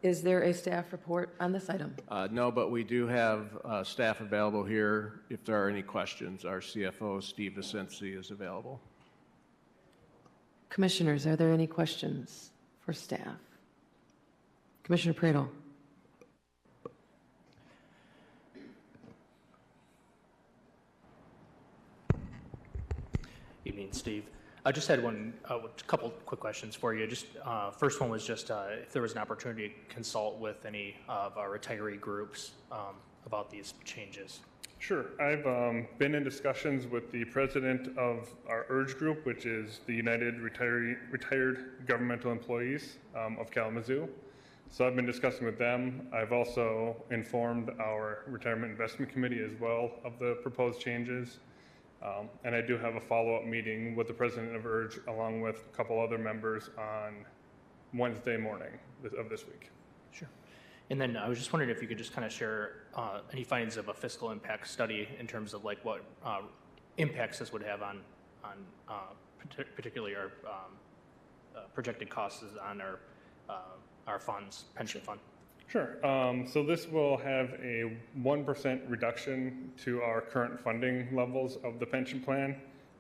Is there a staff report on this item?
No, but we do have staff available here. If there are any questions, our CFO, Steve Vicenzi, is available.
Commissioners, are there any questions for staff? Commissioner Pradel.
Evening, Steve. I just had a couple quick questions for you. Just first one was just if there was an opportunity to consult with any of our retiree groups about these changes.
Sure. I've been in discussions with the president of our URGE group, which is the United Retired Governmental Employees of Kalamazoo. So I've been discussing with them. I've also informed our Retirement Investment Committee as well of the proposed changes. And I do have a follow-up meeting with the president of URGE along with a couple other members on Wednesday morning of this week.
Sure. And then I was just wondering if you could just kind of share any findings of a fiscal impact study in terms of like what impacts this would have on particularly our projected cost is on our funds, pension fund?
Sure. So this will have a 1% reduction to our current funding levels of the pension plan.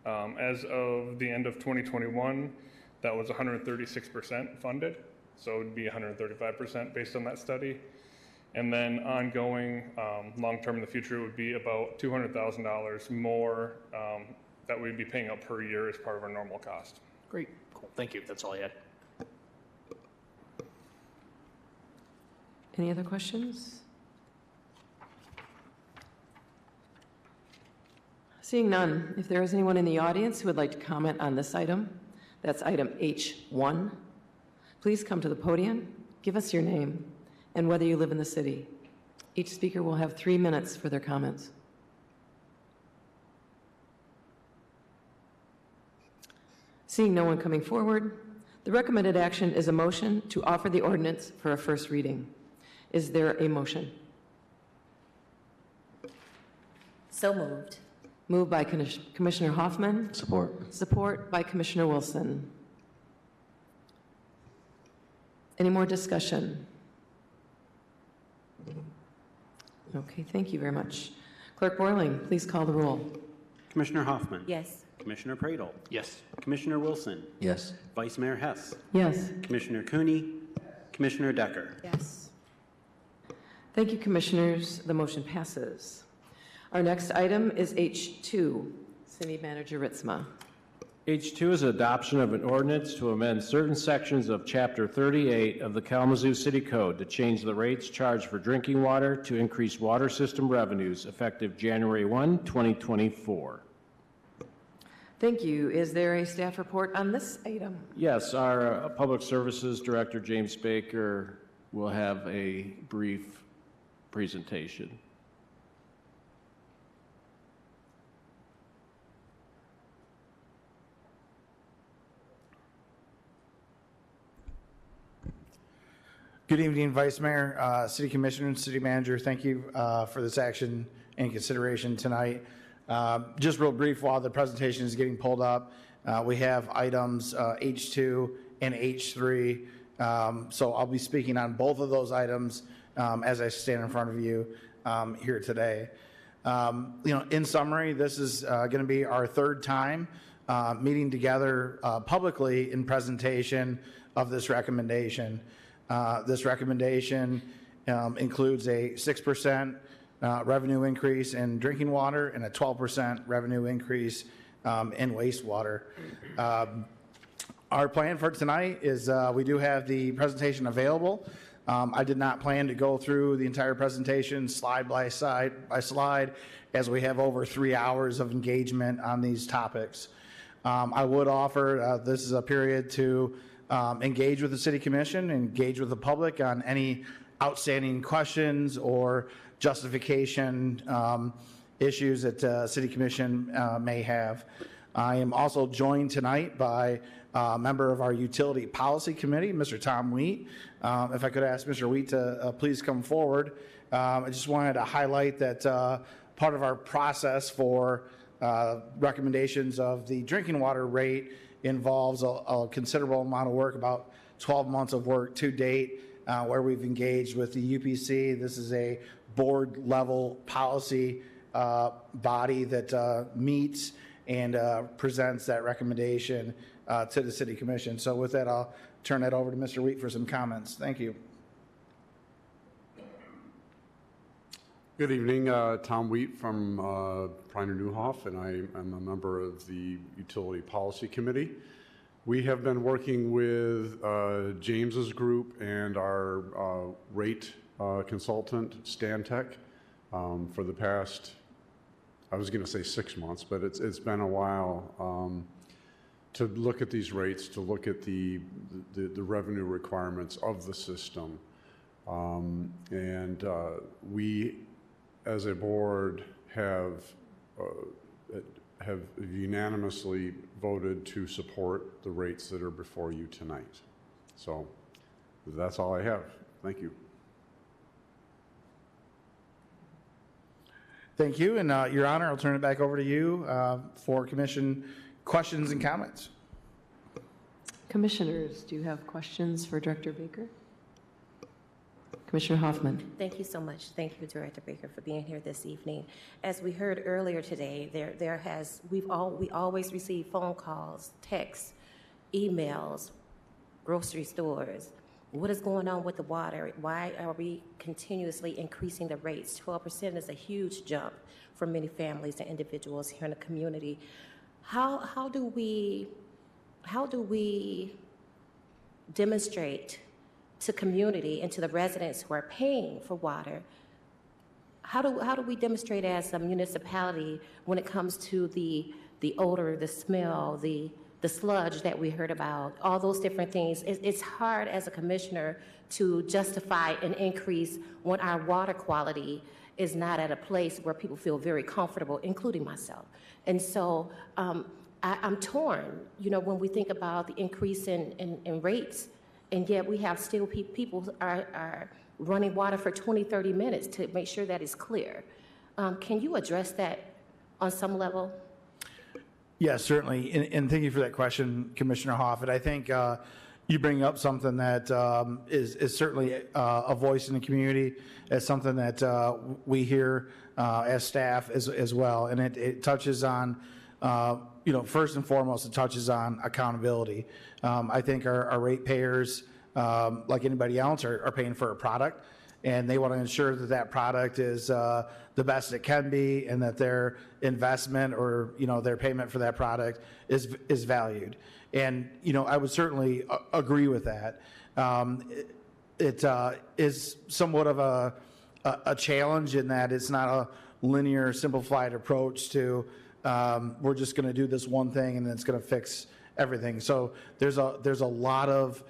As of the end of 2021, that was 136% funded. So it would be 135% based on that study. And then ongoing, long-term in the future, would be about $200,000 more that we'd be paying out per year as part of our normal cost.
Great, cool, thank you, that's all I had.
Any other questions? Seeing none, if there is anyone in the audience who would like to comment on this item, that's item H1, please come to the podium, give us your name, and whether you live in the city. Each speaker will have 3 minutes for their comments. Seeing no one coming forward, the recommended action is a motion to offer the ordinance for a first reading. Is there a motion?
So moved.
Moved by Commissioner Hoffman.
Support.
Support by Commissioner Wilson. Any more discussion? Okay, thank you very much. Clerk Borling, please call the roll.
Commissioner Hoffman.
Yes.
Commissioner Pradle.
Yes.
Commissioner Wilson.
Yes.
Vice Mayor Hess.
Yes.
Commissioner Cooney. Commissioner Decker.
Yes.
Thank you, Commissioners. The motion passes. Our next item is H2. City Manager Ritzma.
H2 is adoption of an ordinance to amend certain sections of Chapter 38 of the Kalamazoo City Code to change the rates charged for drinking water to increase water system revenues effective January 1, 2024.
Thank you. Is there a staff report on this item?
Yes, our Public Services Director, James Baker, will have a brief presentation.
Good evening, Vice Mayor, City Commissioner, and City Manager. Thank you for this action and consideration tonight. Just real brief while the presentation is getting pulled up, we have items H2 and H3. So I'll be speaking on both of those items as I stand in front of you here today. In summary, this is going to be our third time meeting together publicly in presentation of this recommendation. This recommendation includes a 6% revenue increase in drinking water and a 12% revenue increase in wastewater. Our plan for tonight is we do have the presentation available. I did not plan to go through the entire presentation slide by slide as we have over 3 hours of engagement on these topics. I would offer this is a period to engage with the City Commission, engage with the public on any outstanding questions or justification issues that City Commission may have. I am also joined tonight by a member of our Utility Policy Committee, Mr. Tom Wheat. If I could ask Mr. Wheat to please come forward. I just wanted to highlight that part of our process for recommendations of the drinking water rate involves a considerable amount of work, about 12 months of work to date, where we've engaged with the UPC. This is a board-level policy body that meets and presents that recommendation to the City Commission. So with that, I'll turn that over to Mr. Wheat for some comments. Thank you.
Good evening, Tom Wheat from Preiner Newhoff, and I am a member of the Utility Policy Committee. We have been working with James's group and our rate consultant, Stantec, for the past, I was going to say 6 months, but it's been a while to look at these rates, to look at the revenue requirements of the system. We, as a board, have unanimously voted to support the rates that are before you tonight. So that's all I have. Thank you.
Thank you, and Your Honor, I'll turn it back over to you for Commission questions and comments.
Commissioners, do you have questions for Director Baker? Commissioner Hoffman.
Thank you so much. Thank you, Director Baker, for being here this evening. As we heard earlier today, we always receive phone calls, texts, emails, grocery stores. What is going on with the water? Why are we continuously increasing the rates? 12% is a huge jump for many families and individuals here in the community. How do we demonstrate to community and to the residents who are paying for water, how do we demonstrate as a municipality when it comes to the odor, the smell, the sludge that we heard about, all those different things? It's hard as a commissioner to justify an increase when our water quality is not at a place where people feel very comfortable, including myself. And so I'm torn, when we think about the increase in rates, and yet we have still people are running water for 20, 30 minutes to make sure that it's clear. Can you address that on some level?
Yes, certainly. And thank you for that question, Commissioner Hoff. And I think you bring up something that is certainly a voice in the community, as something that we hear as staff as well. And it touches on, first and foremost, it touches on accountability. I think our ratepayers, like anybody else, are paying for a product, and they want to ensure that that product is the best it can be, and that their investment or their payment for that product is valued. And I would certainly agree with that. It is somewhat of a challenge in that it's not a linear, simplified approach to we're just going to do this one thing and then it's going to fix everything. So there's a lot of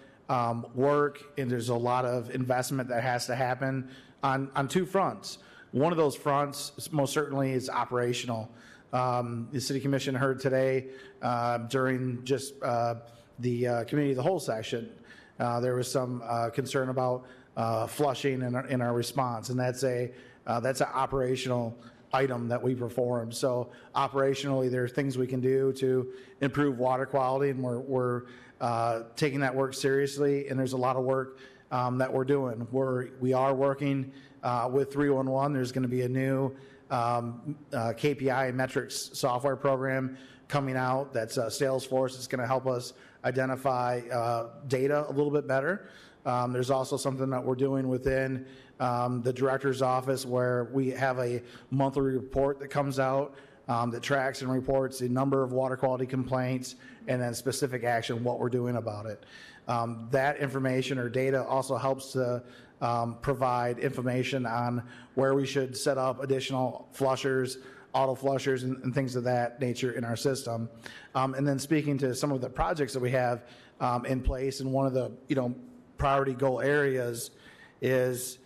work, and there's a lot of investment that has to happen on two fronts. One of those fronts most certainly is operational. The City Commission heard today during just the Committee of the Whole session, there was some concern about flushing in our response, and that's an operational item that we perform. So operationally, there are things we can do to improve water quality, and we're taking that work seriously, and there's a lot of work that we're doing. We are working with 311. There's going to be a new KPI and metrics software program coming out. That's Salesforce. It's going to help us identify data a little bit better. There's also something that we're doing within the director's office, where we have a monthly report that comes out that tracks and reports the number of water quality complaints and then specific action, what we're doing about it. That information or data also helps to provide information on where we should set up additional flushers, auto flushers, and things of that nature in our system. And then speaking to some of the projects that we have in place, and one of the priority goal areas is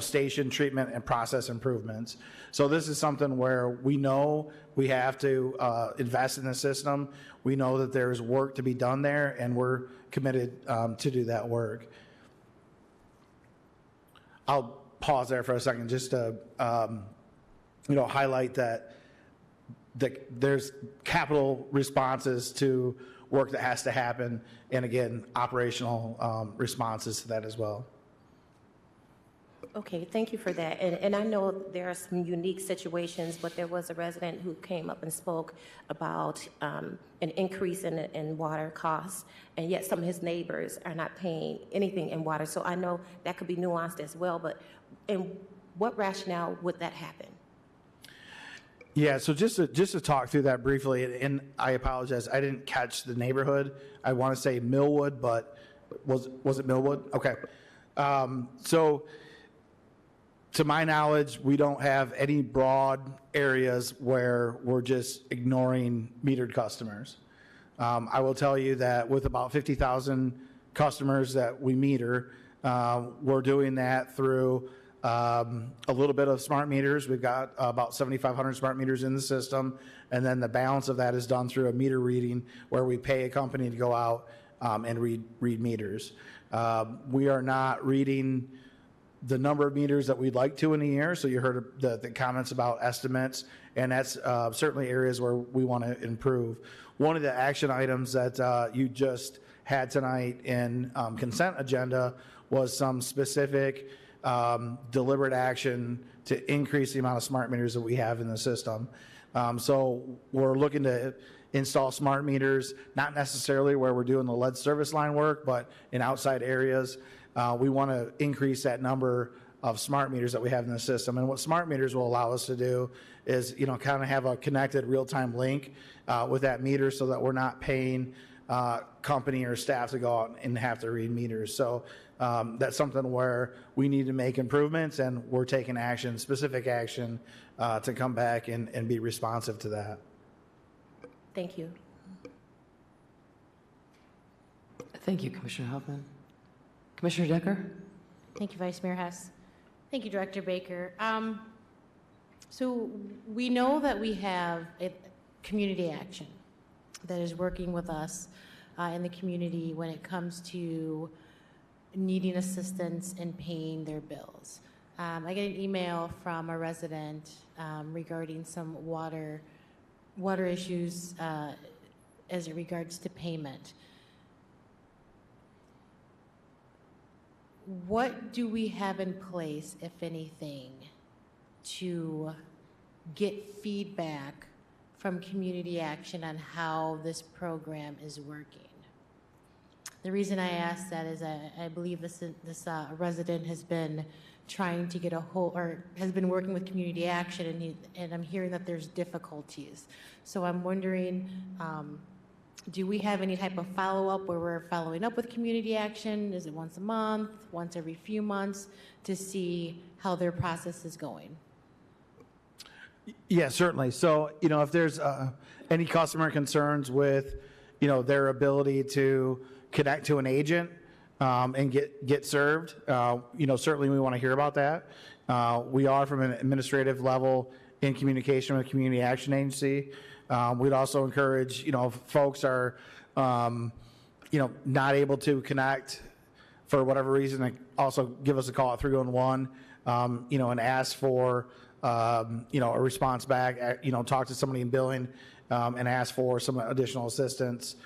station treatment and process improvements. So this is something where we know we have to invest in the system. We know that there's work to be done there, and we're committed to do that work. I'll pause there for a second just to highlight that there's capital responses to work that has to happen, and again, operational responses to that as well.
Okay, thank you for that. And I know there are some unique situations, but there was a resident who came up and spoke about an increase in water costs, and yet some of his neighbors are not paying anything in water. So I know that could be nuanced as well, but in what rationale would that happen?
Yeah, so just to talk through that briefly, and I apologize, I didn't catch the neighborhood. I want to say Millwood, but was it Millwood? Okay. So to my knowledge, we don't have any broad areas where we're just ignoring metered customers. I will tell you that with about 50,000 customers that we meter, we're doing that through a little bit of smart meters. We've got about 7,500 smart meters in the system, and then the balance of that is done through a meter reading, where we pay a company to go out and read meters. We are not reading the number of meters that we'd like to in a year. So you heard the comments about estimates, and that's certainly areas where we want to improve. One of the action items that you just had tonight in consent agenda was some specific deliberate action to increase the amount of smart meters that we have in the system. So we're looking to install smart meters, not necessarily where we're doing the lead service line work, but in outside areas. We want to increase that number of smart meters that we have in the system. And what smart meters will allow us to do is, kind of have a connected real-time link with that meter so that we're not paying company or staff to go out and have to read meters. So that's something where we need to make improvements, and we're taking action, specific action, to come back and be responsive to that.
Thank you.
Thank you, Commissioner Hoffman. Commissioner Decker?
Thank you, Vice Mayor Hess. Thank you, Director Baker. So we know that we have a community action that is working with us in the community when it comes to needing assistance in paying their bills. I get an email from a resident regarding some water issues as it regards to payment. What do we have in place, if anything, to get feedback from community action on how this program is working? The reason I ask that is I believe this resident has been trying to get a hold, or has been working with community action, and I'm hearing that there's difficulties. So I'm wondering, do we have any type of follow-up where we're following up with community action? Is it once a month, once every few months, to see how their process is going?
Yeah, certainly. So, if there's any customer concerns with, their ability to connect to an agent and get served, certainly we want to hear about that. We are, from an administrative level, in communication with Community Action Agency. We'd also encourage, if folks are, not able to connect for whatever reason, also give us a call at 311, and ask for, a response back, talk to somebody in billing and ask for some additional assistance.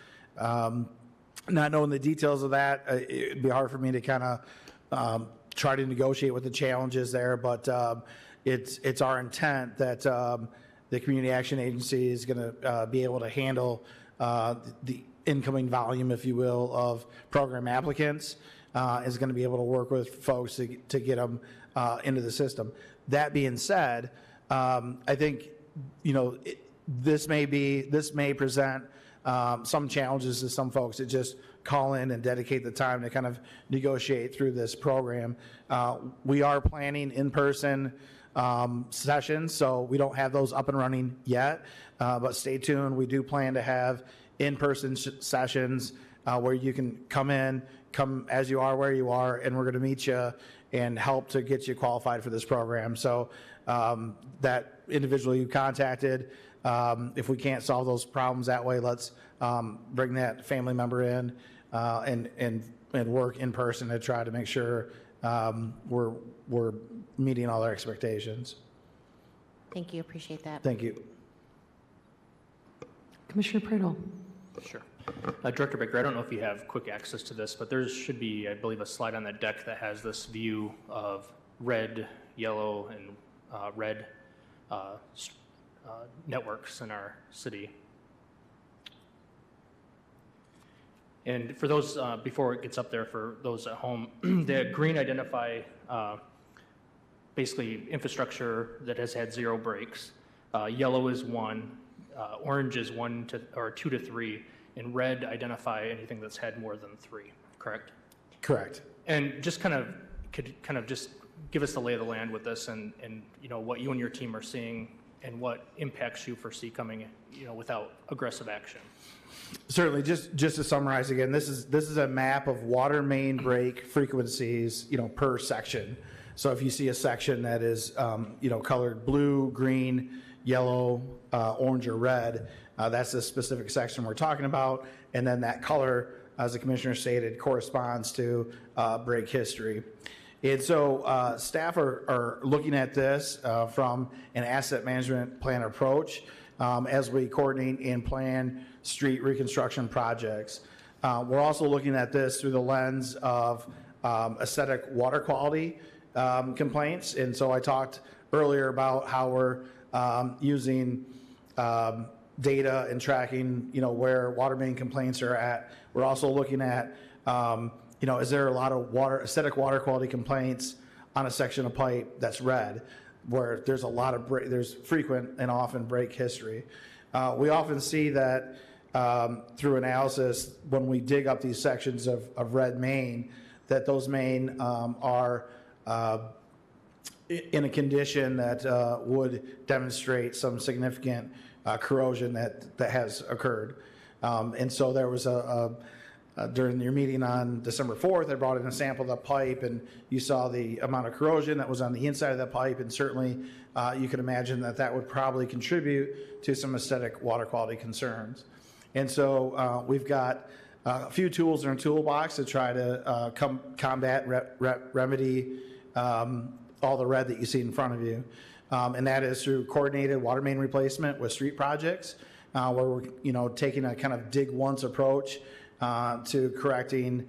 Not knowing the details of that, it'd be hard for me to kind of try to negotiate with the challenges there, but it's our intent that the Community Action Agency is going to be able to handle the incoming volume, if you will, of program applicants, is going to be able to work with folks to get them into the system. That being said, I think, this may present some challenges to some folks that just call in and dedicate the time to kind of negotiate through this program. We are planning in-person sessions, so we don't have those up and running yet, but stay tuned. We do plan to have in-person sessions where you can come as you are, where you are, and we're going to meet you and help to get you qualified for this program. So that individual you contacted, if we can't solve those problems that way, let's bring that family member in and work in person to try to make sure we're meeting all their expectations.
Thank you, appreciate that.
Thank you.
Commissioner Pradel.
Sure. Director Baker, I don't know if you have quick access to this, but there should be, I believe, a slide on the deck that has this view of red, yellow, and red networks in our city. And for those, before it gets up there, for those at home, the green identify basically infrastructure that has had 0 breaks. Yellow is 1, orange is 2 to 3, and red identify anything that's had more than 3, correct?
Correct.
And just could just give us the lay of the land with this, and what you and your team are seeing and what impacts you foresee coming, without aggressive action.
Certainly. Just to summarize again, this is a map of water main break frequencies, per section. So if you see a section that is, colored blue, green, yellow, orange, or red, that's the specific section we're talking about. And then that color, as the commissioner stated, corresponds to break history. And so staff are looking at this from an asset management plan approach as we coordinate and plan street reconstruction projects. We're also looking at this through the lens of aesthetic water quality complaints. And so I talked earlier about how we're using data and tracking, where water main complaints are at. We're also looking at, is there a lot of aesthetic water quality complaints on a section of pipe that's red, where there's a lot of there's frequent and often break history. We often see that through analysis when we dig up these sections of red main, that those main are in a condition that would demonstrate some significant corrosion that has occurred. And so there was during your meeting on December 4th, I brought in a sample of the pipe, and you saw the amount of corrosion that was on the inside of the pipe, and certainly you can imagine that would probably contribute to some aesthetic water quality concerns. And so we've got a few tools in our toolbox to try to combat, remedy all the red that you see in front of you. And that is through coordinated water main replacement with street projects, where we're taking a kind of dig once approach to correcting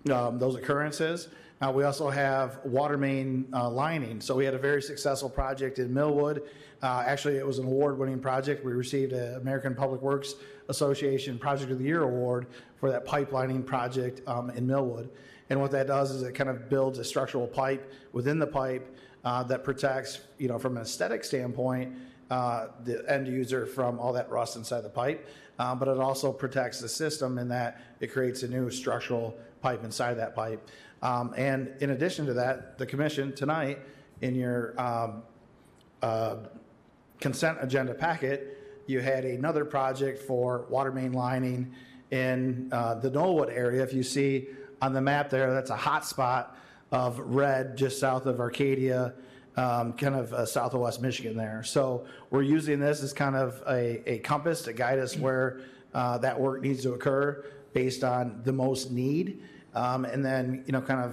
those occurrences. We also have water main lining. So we had a very successful project in Millwood. Actually, it was an award-winning project. We received an American Public Works Association Project of the Year award for that pipelining project in Millwood. And what that does is it kind of builds a structural pipe within the pipe that protects, from an aesthetic standpoint, the end user from all that rust inside the pipe. But it also protects the system in that it creates a new structural pipe inside that pipe. And in addition to that, the commission tonight, in your consent agenda packet, you had another project for water main lining in the Knollwood area. If you see on the map there, that's a hot spot of red just south of Arcadia, kind of south of West Michigan there. So we're using this as kind of a compass to guide us where that work needs to occur based on the most need. And then, kind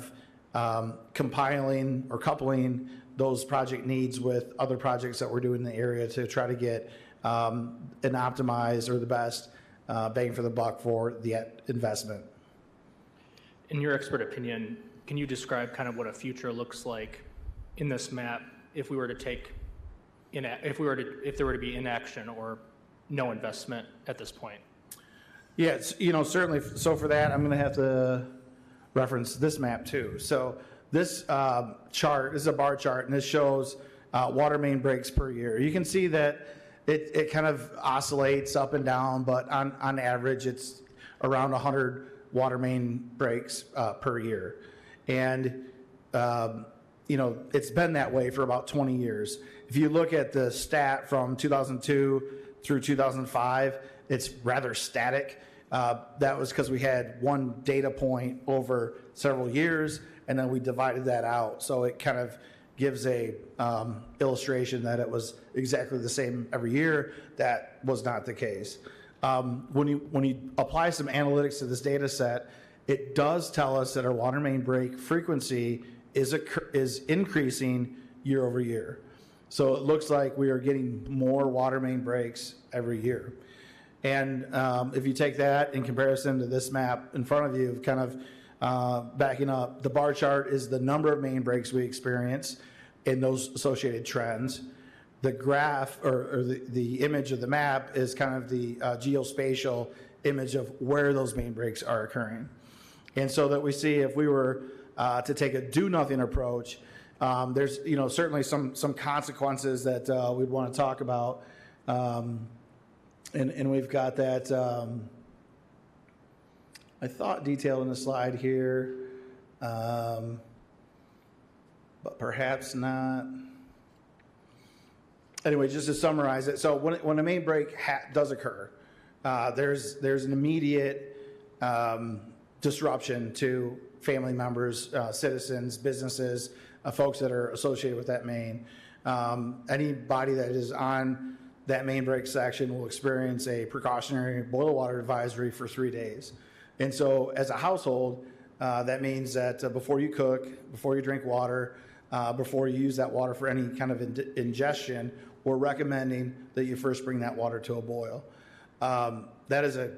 of compiling or coupling those project needs with other projects that we're doing in the area to try to get an optimized or the best bang for the buck for the investment.
In your expert opinion, can you describe kind of what a future looks like in this map if we were to if there were to be inaction or no investment at this point?
Yeah, certainly. So for that, I'm going to have to reference this map too. So this chart, this is a bar chart, and this shows water main breaks per year. You can see that it kind of oscillates up and down, but on average, it's around 100 water main breaks per year. And, it's been that way for about 20 years. If you look at the stat from 2002 through 2005, it's rather static. That was because we had one data point over several years, and then we divided that out. So it kind of gives a illustration that it was exactly the same every year. That was not the case. When you apply some analytics to this data set, it does tell us that our water main break frequency is increasing year over year. So it looks like we are getting more water main breaks every year. And if you take that in comparison to this map in front of you, kind of backing up, the bar chart is the number of main breaks we experience and those associated trends. The graph or the image of the map is kind of the geospatial image of where those main breaks are occurring. And so that we see if we were to take a do-nothing approach, there's certainly some consequences that we'd want to talk about. And we've got that, I thought, detailed in the slide here, but perhaps not. Anyway, just to summarize it, so when a main break does occur, there's an immediate disruption to family members, citizens, businesses, folks that are associated with that main. Anybody that is on that main break section will experience a precautionary boil water advisory for 3 days. And so as a household, That means that before you cook, before you drink water, before you use that water for any kind of ingestion, we're recommending that you first bring that water to a boil. That is a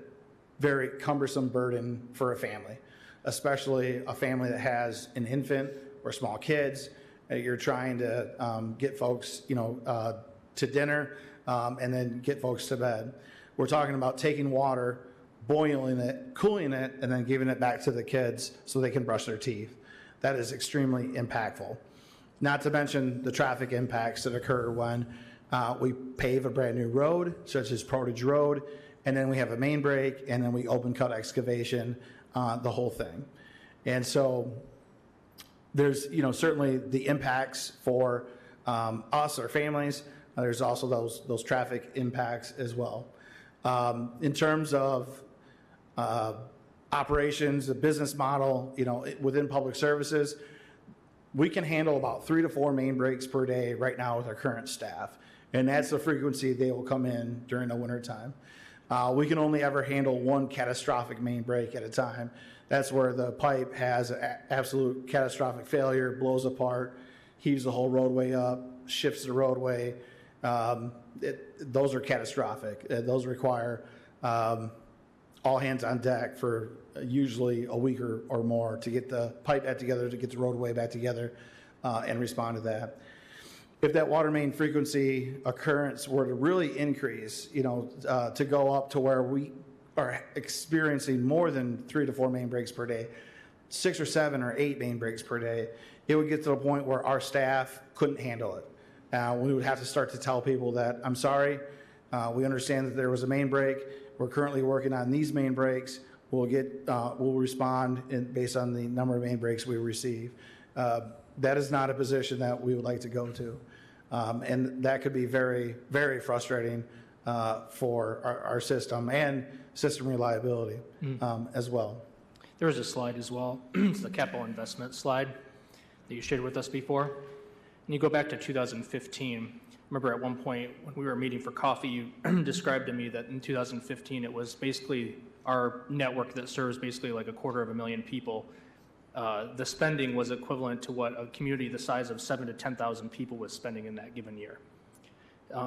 very cumbersome burden for a family, especially a family that has an infant or small kids. You're trying to get folks, to dinner and then get folks to bed. We're talking about taking water, boiling it, cooling it, and then giving it back to the kids so they can brush their teeth. That is extremely impactful. Not to mention the traffic impacts that occur when we pave a brand new road, such as Portage Road, and then we have a main break, and then we open cut excavation, the whole thing. And so there's, certainly the impacts for us, our families. There's also those traffic impacts as well. In terms of operations, the business model, within public services, we can handle about 3 to 4 main breaks per day right now with our current staff. And that's the frequency they will come in during the wintertime. We can only ever handle 1 catastrophic main break at a time. That's where the pipe has absolute catastrophic failure, blows apart, heaves the whole roadway up, shifts the roadway. Those are catastrophic. Those require all hands on deck for usually a week or more to get the pipe back together, to get the roadway back together, and respond to that. If that water main frequency occurrence were to really increase, to go up to where we are experiencing more than 3 to 4 main breaks per day, 6 or 7 or 8 main breaks per day, it would get to the point where our staff couldn't handle it. We would have to start to tell people that, I'm sorry, we understand that there was a main break. We're currently working on these main breaks. We'll respond based on the number of main breaks we receive. That is not a position that we would like to go to. And that could be very, very frustrating for our system and system reliability as well.
There was a slide as well. It's the capital investment slide that you shared with us before. And you go back to 2015. Remember at one point when we were meeting for coffee, you described to me that in 2015 it was basically our network that serves basically like 250,000 people. The spending was equivalent to what a community the size of 7,000 to 10,000 people was spending in that given year.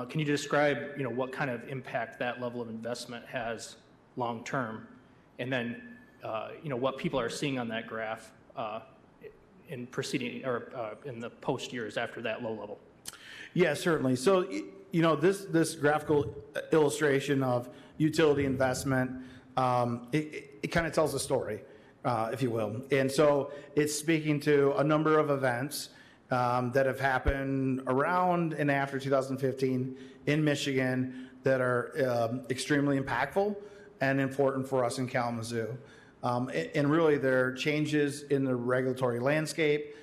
Can you describe, what kind of impact that level of investment has long term, and then, what people are seeing on that graph in preceding or in the post years after that low level?
Yeah, certainly. So, this graphical illustration of utility investment, it kind of tells a story. If you will. And so it's speaking to a number of events that have happened around and after 2015 in Michigan that are extremely impactful and important for us in Kalamazoo. And really, there are changes in the regulatory landscape,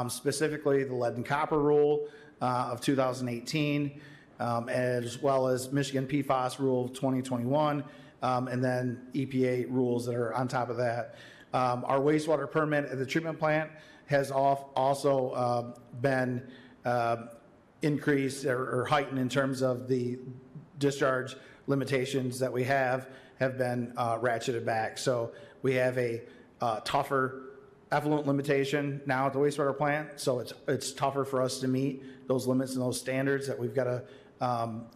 specifically the lead and copper rule of 2018, as well as Michigan PFAS rule of 2021, and then EPA rules that are on top of that. Our wastewater permit at the treatment plant has also been increased or heightened in terms of the discharge limitations that we have been ratcheted back. So we have a tougher effluent limitation now at the wastewater plant. So it's tougher for us to meet those limits and those standards that we've got to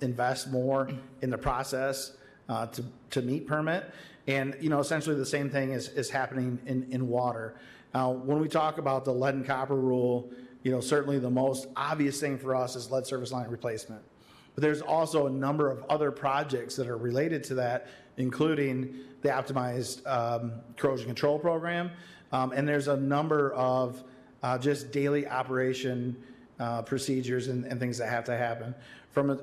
invest more in the process to meet permit. And, essentially the same thing is happening in water. Now, when we talk about the lead and copper rule, certainly the most obvious thing for us is lead service line replacement. But there's also a number of other projects that are related to that, including the optimized corrosion control program. And there's a number of just daily operation procedures and things that have to happen.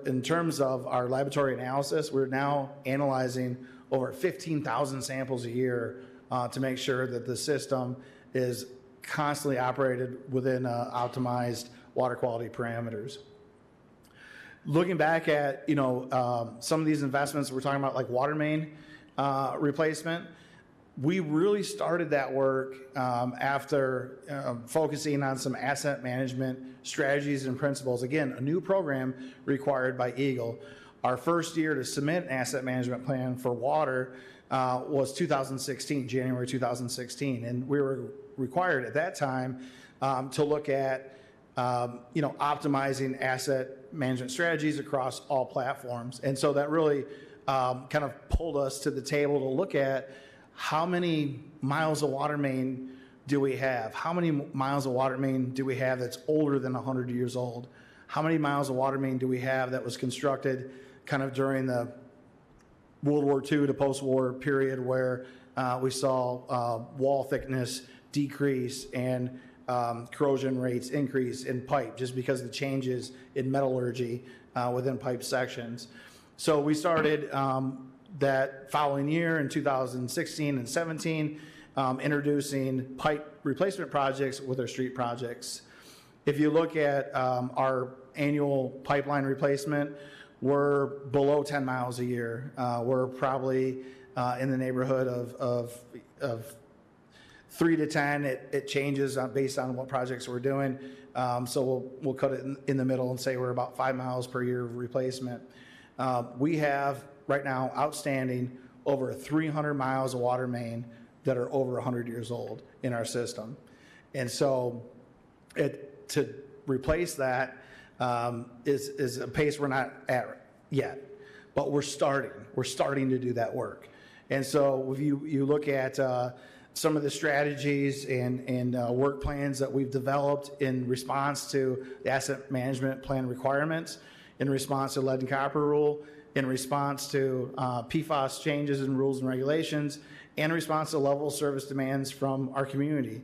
In terms of our laboratory analysis, we're now analyzing over 15,000 samples a year to make sure that the system is constantly operated within optimized water quality parameters. Looking back at some of these investments we're talking about, like water main replacement, we really started that work after focusing on some asset management strategies and principles. Again, a new program required by EGLE. Our first year to submit an asset management plan for water, was 2016, January 2016. And we were required at that time to look at optimizing asset management strategies across all platforms. And so that really kind of pulled us to the table to look at how many miles of water main do we have? How many miles of water main do we have that's older than 100 years old? How many miles of water main do we have that was constructed kind of during the World War II to post-war period where we saw wall thickness decrease and corrosion rates increase in pipe just because of the changes in metallurgy within pipe sections. So we started that following year in 2016 and 17, introducing pipe replacement projects with our street projects. If you look at our annual pipeline replacement, we're below 10 miles a year. We're probably in the neighborhood of 3 to 10. It changes based on what projects we're doing. So we'll cut it in the middle and say we're about 5 miles per year of replacement. We have right now outstanding over 300 miles of water main that are over 100 years old in our system. And so to replace that is a pace we're not at yet, but we're starting to do that work. And so if you look at some of the strategies and work plans that we've developed in response to the asset management plan requirements, in response to lead and copper rule, in response to PFAS changes in rules and regulations, and in response to level of service demands from our community,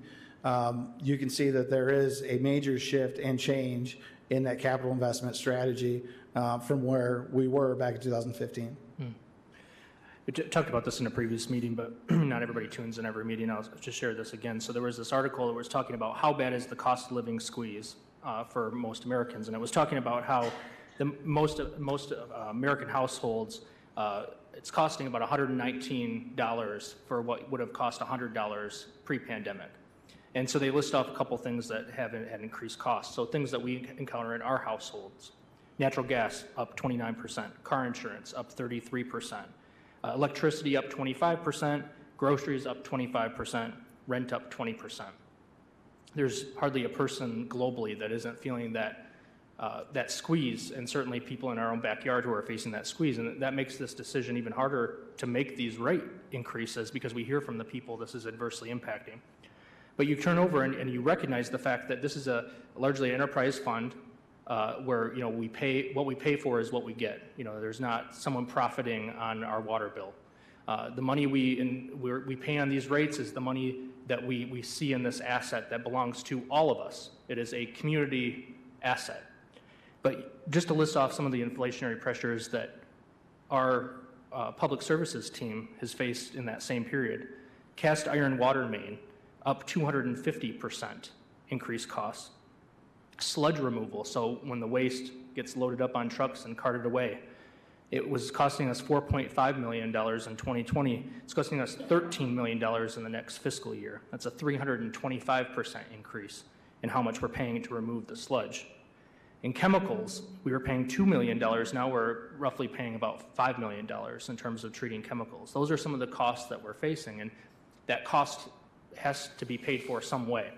you can see that there is a major shift and change in that capital investment strategy from where we were back in 2015.
We talked about this in a previous meeting, but not everybody tunes in every meeting. I'll just share this again. So there was this article that was talking about how bad is the cost of living squeeze for most Americans, and it was talking about how most American households, it's costing about $119 for what would have cost $100 pre-pandemic. And so they list off a couple things that have had increased costs. So things that we encounter in our households: natural gas up 29%, car insurance up 33%, electricity up 25%, groceries up 25%, rent up 20%. There's hardly a person globally that isn't feeling that squeeze, and certainly people in our own backyard who are facing that squeeze. And that makes this decision even harder to make these rate increases because we hear from the people this is adversely impacting. But you turn over and you recognize the fact that this is a largely enterprise fund where we pay what we pay for is what we get. There's not someone profiting on our water bill. The money we pay on these rates is the money that we see in this asset that belongs to all of us. It is a community asset. But just to list off some of the inflationary pressures that our public services team has faced in that same period: cast iron water main up 250% increased costs. Sludge removal, so when the waste gets loaded up on trucks and carted away, it was costing us $4.5 million in 2020. It's costing us $13 million in the next fiscal year. That's a 325% increase in how much we're paying to remove the sludge. In chemicals, we were paying $2 million. Now we're roughly paying about $5 million in terms of treating chemicals. Those are some of the costs that we're facing, and that cost has to be paid for some way.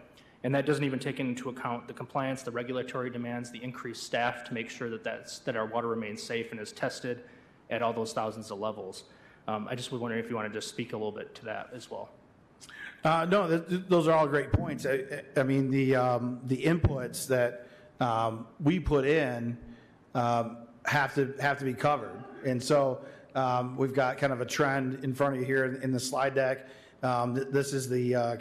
And that doesn't even take into account the compliance, the regulatory demands, the increased staff to make sure that our water remains safe and is tested at all those thousands of levels. I just was wondering if you want to just speak a little bit to that as well.
No, those are all great points. I mean, the inputs that we put in have to be covered. And so we've got kind of a trend in front of you here in the slide deck. This is the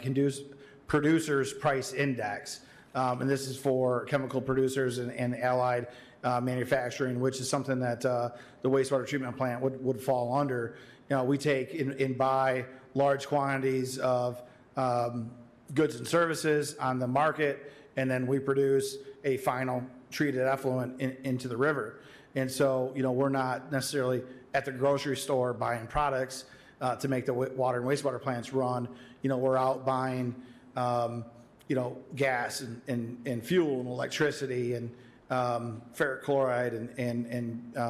Producers Price Index, and this is for chemical producers and allied manufacturing, which is something that the wastewater treatment plant would fall under. We take and buy large quantities of goods and services on the market, and then we produce a final treated effluent into the river. And so, we're not necessarily at the grocery store buying products to make the water and wastewater plants run. We're out buying, gas and fuel and electricity and ferric chloride and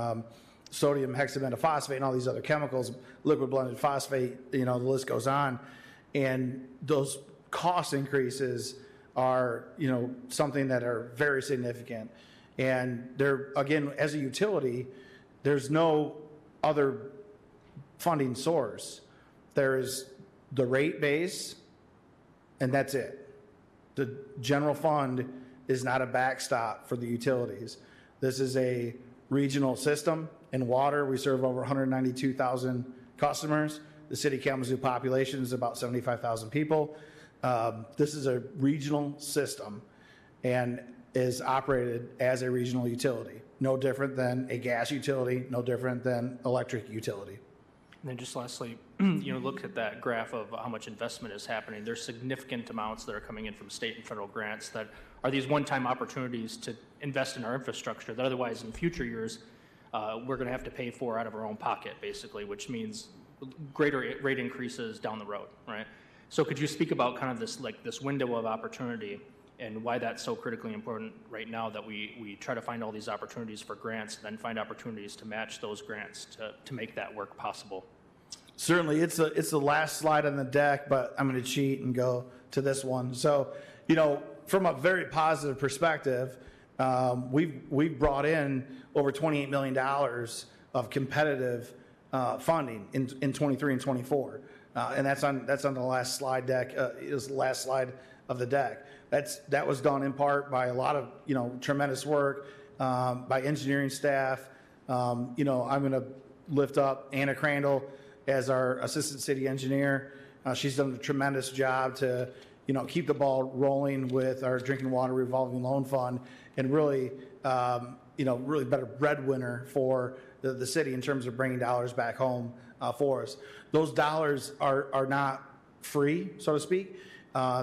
sodium hexametaphosphate and all these other chemicals, liquid blended phosphate, you know, the list goes on. And those cost increases are, you know, something that are very significant. And there, again, as a utility, there's no other funding source. There's the rate base, and that's it. The general fund is not a backstop for the utilities. This is a regional system. In water, we serve over 192,000 customers. The city of Kalamazoo population is about 75,000 people. This is a regional system and is operated as a regional utility. No different than a gas utility, no different than electric utility.
And then just lastly, you know, look at that graph of how much investment is happening. There's significant amounts that are coming in from state and federal grants that are these one-time opportunities to invest in our infrastructure that otherwise in future years we're going to have to pay for out of our own pocket, basically, which means greater rate increases down the road, right? So could you speak about kind of this window of opportunity and why that's so critically important right now that we try to find all these opportunities for grants and then find opportunities to match those grants to make that work possible?
Certainly, it's the last slide on the deck, but I'm going to cheat and go to this one. So, you know, from a very positive perspective, we've brought in over $28 million of competitive funding in 23 and 24, and that's on the last slide deck. Is the last slide of the deck. That was done in part by a lot of, you know, tremendous work by engineering staff. You know, I'm going to lift up Anna Crandall as our assistant city engineer. She's done a tremendous job to, you know, keep the ball rolling with our drinking water revolving loan fund and really, you know, really better breadwinner for the city in terms of bringing dollars back home for us. Those dollars are not free, so to speak.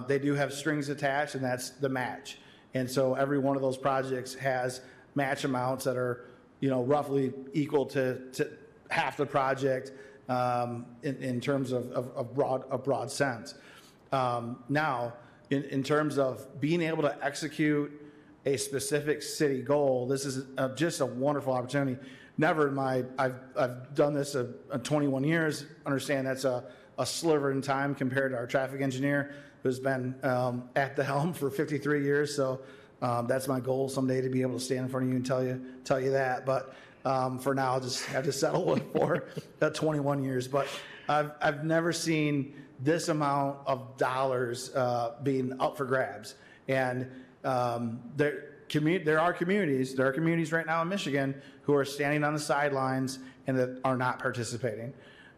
They do have strings attached, and that's the match. And so every one of those projects has match amounts that are, you know, roughly equal to half the project in terms of broad sense. Now, in terms of being able to execute a specific city goal, this is just a wonderful opportunity. Never in my, I've done this 21 years, understand that's a sliver in time compared to our traffic engineer who's been at the helm for 53 years. So that's my goal someday, to be able to stand in front of you and tell you that. But for now, I'll just have to settle for 21 years. But I've never seen this amount of dollars being up for grabs. And there are communities right now in Michigan who are standing on the sidelines and that are not participating.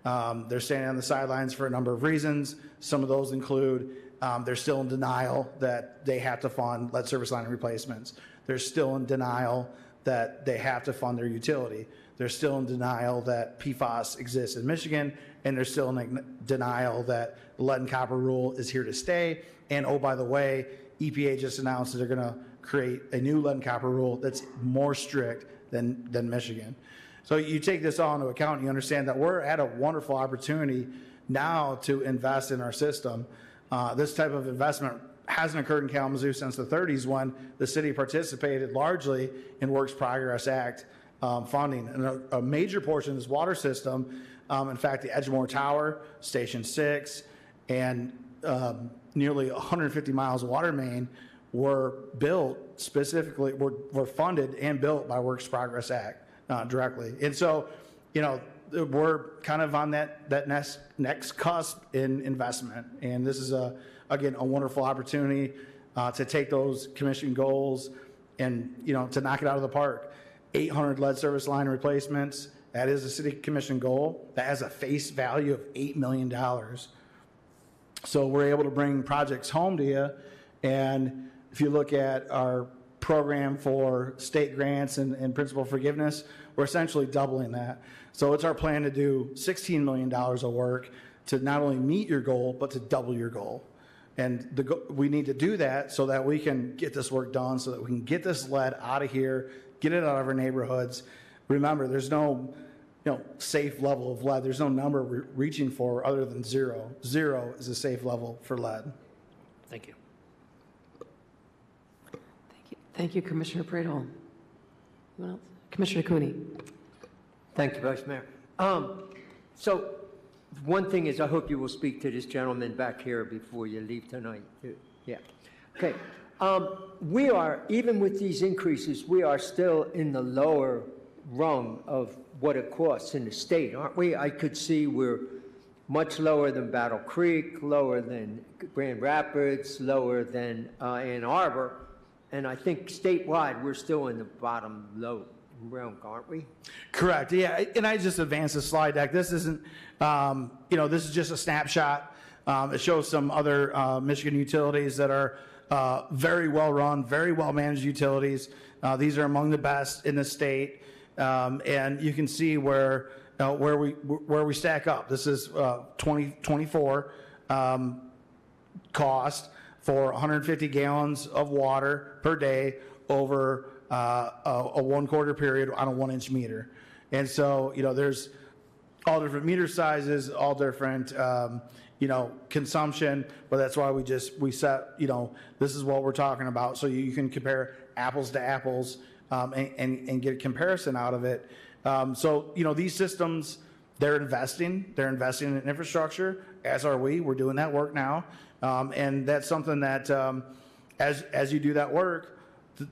They're standing on the sidelines for a number of reasons. Some of those include they're still in denial that they have to fund lead service line replacements. They're still in denial that they have to fund their utility. They're still in denial that PFAS exists in Michigan, and they're still in denial that the lead and copper rule is here to stay. And oh, by the way, EPA just announced that they're going to create a new lead and copper rule that's more strict than Michigan. So you take this all into account, and you understand that we're at a wonderful opportunity now to invest in our system. This type of investment hasn't occurred in Kalamazoo since the 30s, when the city participated largely in Works Progress Act funding. And a major portion of this water system, in fact, the Edgemoor Tower, Station 6, and nearly 150 miles of water main were built specifically, were funded and built by Works Progress Act directly. And so, you know, we're kind of on that next cusp in investment. And this is, again, a wonderful opportunity to take those commission goals and, you know, to knock it out of the park. 800 lead service line replacements, that is a city commission goal. That has a face value of $8 million. So we're able to bring projects home to you. And if you look at our program for state grants and principal forgiveness, we're essentially doubling that. So it's our plan to do $16 million of work to not only meet your goal, but to double your goal. And we need to do that so that we can get this work done, so that we can get this lead out of here, get it out of our neighborhoods. Remember, there's no, you know, safe level of lead. There's no number we're reaching for other than 0. 0 is a safe level for lead.
Thank you.
Thank you, Commissioner Pradel. Anyone else? Commissioner Cooney.
Thank you, Vice Mayor. So one thing is I hope you will speak to this gentleman back here before you leave tonight. Yeah. Okay. We are, even with these increases, we are still in the lower rung of what it costs in the state, aren't we? I could see we're much lower than Battle Creek, lower than Grand Rapids, lower than Ann Arbor, and I think statewide we're still in the bottom low realm, aren't we?
Correct. Yeah, and I just advanced the slide deck. This isn't, this is just a snapshot. It shows some other Michigan utilities that are very well run, very well managed utilities. These are among the best in the state, and you can see where we stack up. This is 2024 cost for 150 gallons of water per day over a 1/4 period on a 1-inch meter. And so, there's all different meter sizes, all different, consumption, but that's why we set, this is what we're talking about. So you can compare apples to apples and get a comparison out of it. These systems, they're investing in infrastructure, as are we. We're doing that work now. And that's something that, as you do that work,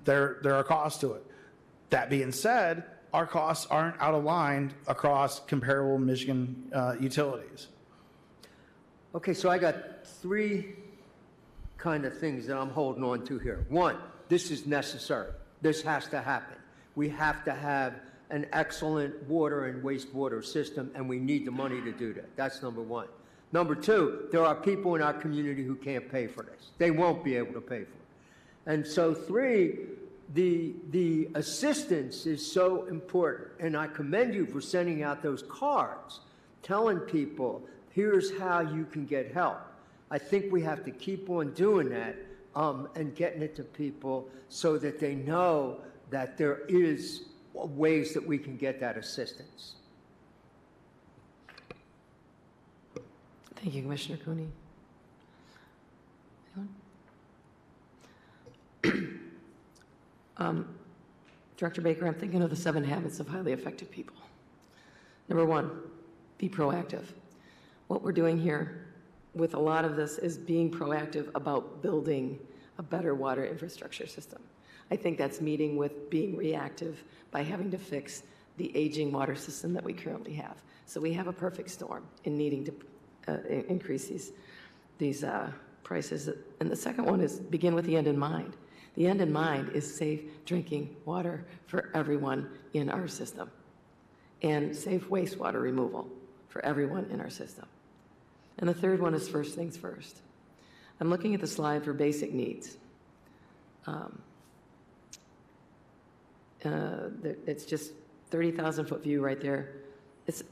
there are costs to it. That being said, our costs aren't out of line across comparable Michigan utilities.
Okay, so I got 3 kind of things that I'm holding on to here. One, this is necessary. This has to happen. We have to have an excellent water and wastewater system, and we need the money to do that. That's number 1. Number 2, there are people in our community who can't pay for this. They won't be able to pay for it. And so 3, the assistance is so important, and I commend you for sending out those cards, telling people, here's how you can get help. I think we have to keep on doing that and getting it to people so that they know that there is ways that we can get that assistance.
Thank you, Commissioner Cooney. Director Baker, I'm thinking of the 7 habits of highly effective people. Number 1, be proactive. What we're doing here with a lot of this is being proactive about building a better water infrastructure system. I think that's meeting with being reactive by having to fix the aging water system that we currently have. So we have a perfect storm in needing to increase these prices. And the second one is begin with the end in mind. The end in mind is safe drinking water for everyone in our system and safe wastewater removal for everyone in our system. And the third one is first things first. I'm looking at the slide for basic needs. It's just 30,000-foot view right there. It's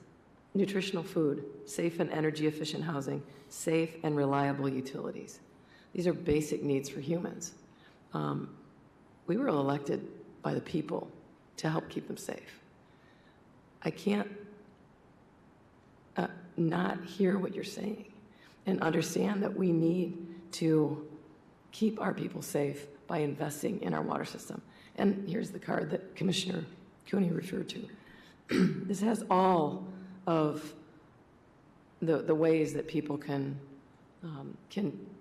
nutritional food, safe and energy efficient housing, safe and reliable utilities. These are basic needs for humans. We were elected by the people to help keep them safe. I can't not hear what you're saying and understand that we need to keep our people safe by investing in our water system. And here's the card that Commissioner Cooney referred to. This has all of the ways that people can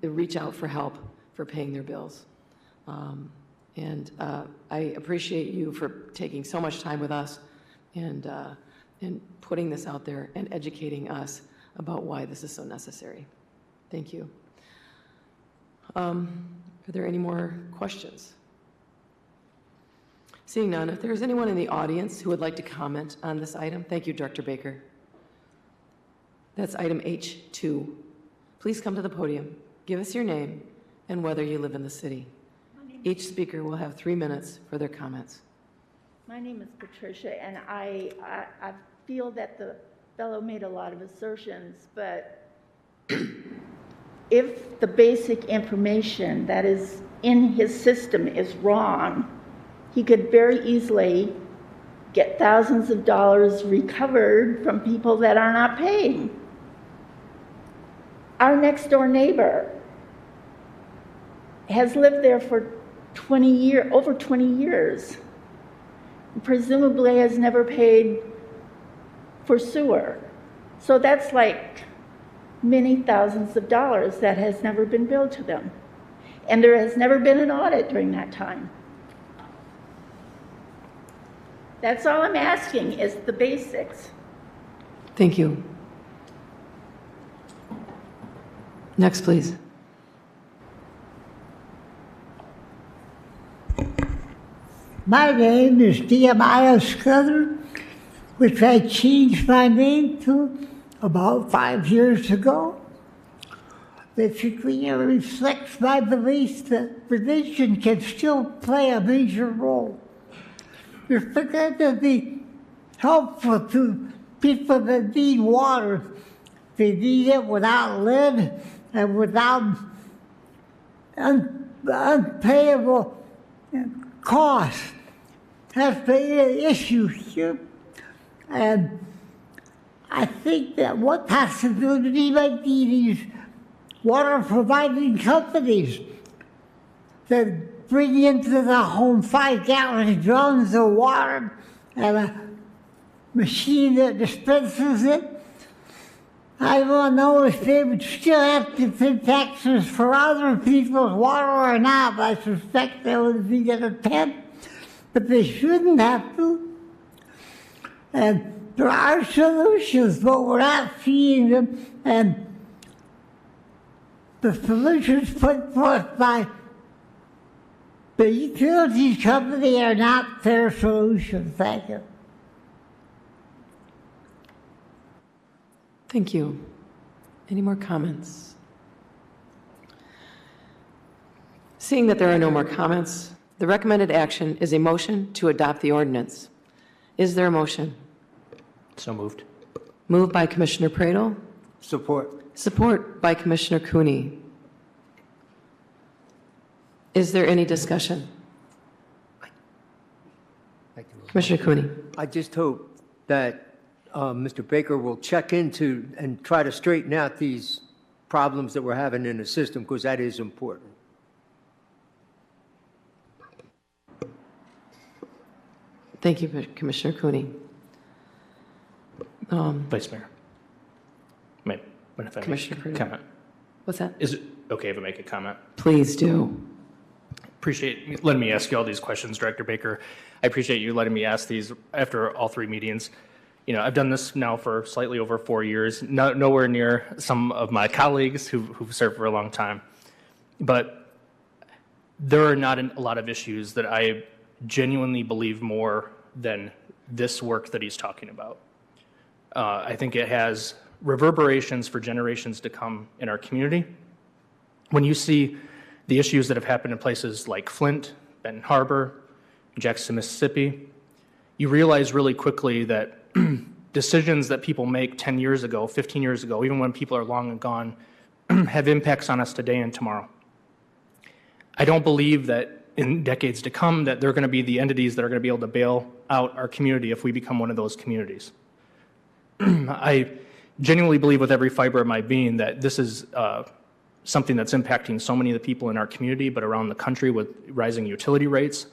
reach out for help for paying their bills. I appreciate you for taking so much time with us and putting this out there and educating us about why this is so necessary. Thank you. Are there any more questions? Seeing none, if there's anyone in the audience who would like to comment on this item, thank you, Director Baker. That's item H2. Please come to the podium, give us your name, and whether you live in the city. Each speaker will have 3 minutes for their comments.
My name is Patricia, and I feel that the fellow made a lot of assertions, but if the basic information that is in his system is wrong, he could very easily get thousands of dollars recovered from people that are not paying. Our next door neighbor has lived there for over 20 years. Presumably has never paid for sewer. So that's like many thousands of dollars that has never been billed to them. And there has never been an audit during that time. That's all I'm asking is the basics.
Thank you. Next, please.
My name is Nehemiah Scudder, which I changed my name to about 5 years ago. Basically, it reflects my belief that religion can still play a major role. If it's going to be helpful to people that need water, they need it without lead and without unpayable costs. That's the issue here. And I think that what possibility might be these water providing companies that bring into the home 5-gallon drums of water and a machine that dispenses it. I want to know if they would still have to pay taxes for other people's water or not. I suspect they would be at a 10, but they shouldn't have to. And there are solutions, but we're not seeing them. And the solutions put forth by the utilities company are not fair solutions. Thank you.
Thank you. Any more comments? Seeing that there are no more comments, the recommended action is a motion to adopt the ordinance. Is there a motion?
So moved.
Moved by Commissioner Pradel.
Support.
Support by Commissioner Cooney. Is there any discussion? Commissioner Cooney.
I just hope that Mr. Baker will check into and try to straighten out these problems that we're having in the system, because that is important.
Thank you, Commissioner Cooney.
Vice Mayor. If I
Commissioner
make a
Pradel.
comment.
What's that?
Is it okay if I make a comment?
Please do.
Appreciate you letting me ask you all these questions, Director Baker. I appreciate you letting me ask these after all 3 meetings. You know, I've done this now for slightly over 4 years, nowhere near some of my colleagues who've served for a long time. But there are not a lot of issues that I genuinely believe more than this work that he's talking about. I think it has reverberations for generations to come in our community. When you see the issues that have happened in places like Flint, Benton Harbor, Jackson, Mississippi, you realize really quickly that decisions that people make 10 years ago, 15 years ago, even when people are long and gone, have impacts on us today and tomorrow. I don't believe that in decades to come that they're going to be the entities that are going to be able to bail out our community if we become one of those communities. I genuinely believe with every fiber of my being that this is something that's impacting so many of the people in our community, but around the country with rising utility rates.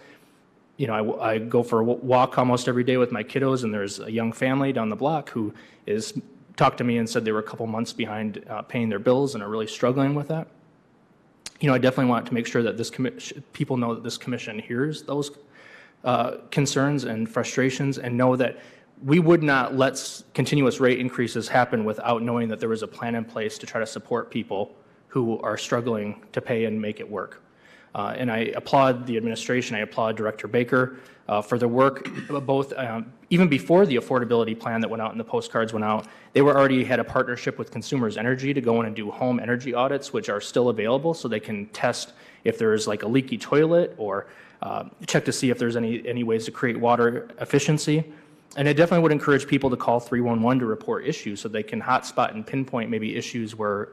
You know, I go for a walk almost every day with my kiddos, and there's a young family down the block who talked to me and said they were a couple months behind paying their bills and are really struggling with that. You know, I definitely want to make sure that people know that this commission hears those concerns and frustrations, and know that we would not let continuous rate increases happen without knowing that there was a plan in place to try to support people who are struggling to pay and make it work. And I applaud the administration, I applaud Director Baker for their work, both even before the affordability plan that went out and the postcards went out. They already had a partnership with Consumers Energy to go in and do home energy audits, which are still available, so they can test if there's like a leaky toilet, or check to see if there's any ways to create water efficiency. And I definitely would encourage people to call 311 to report issues, so they can hotspot and pinpoint maybe issues where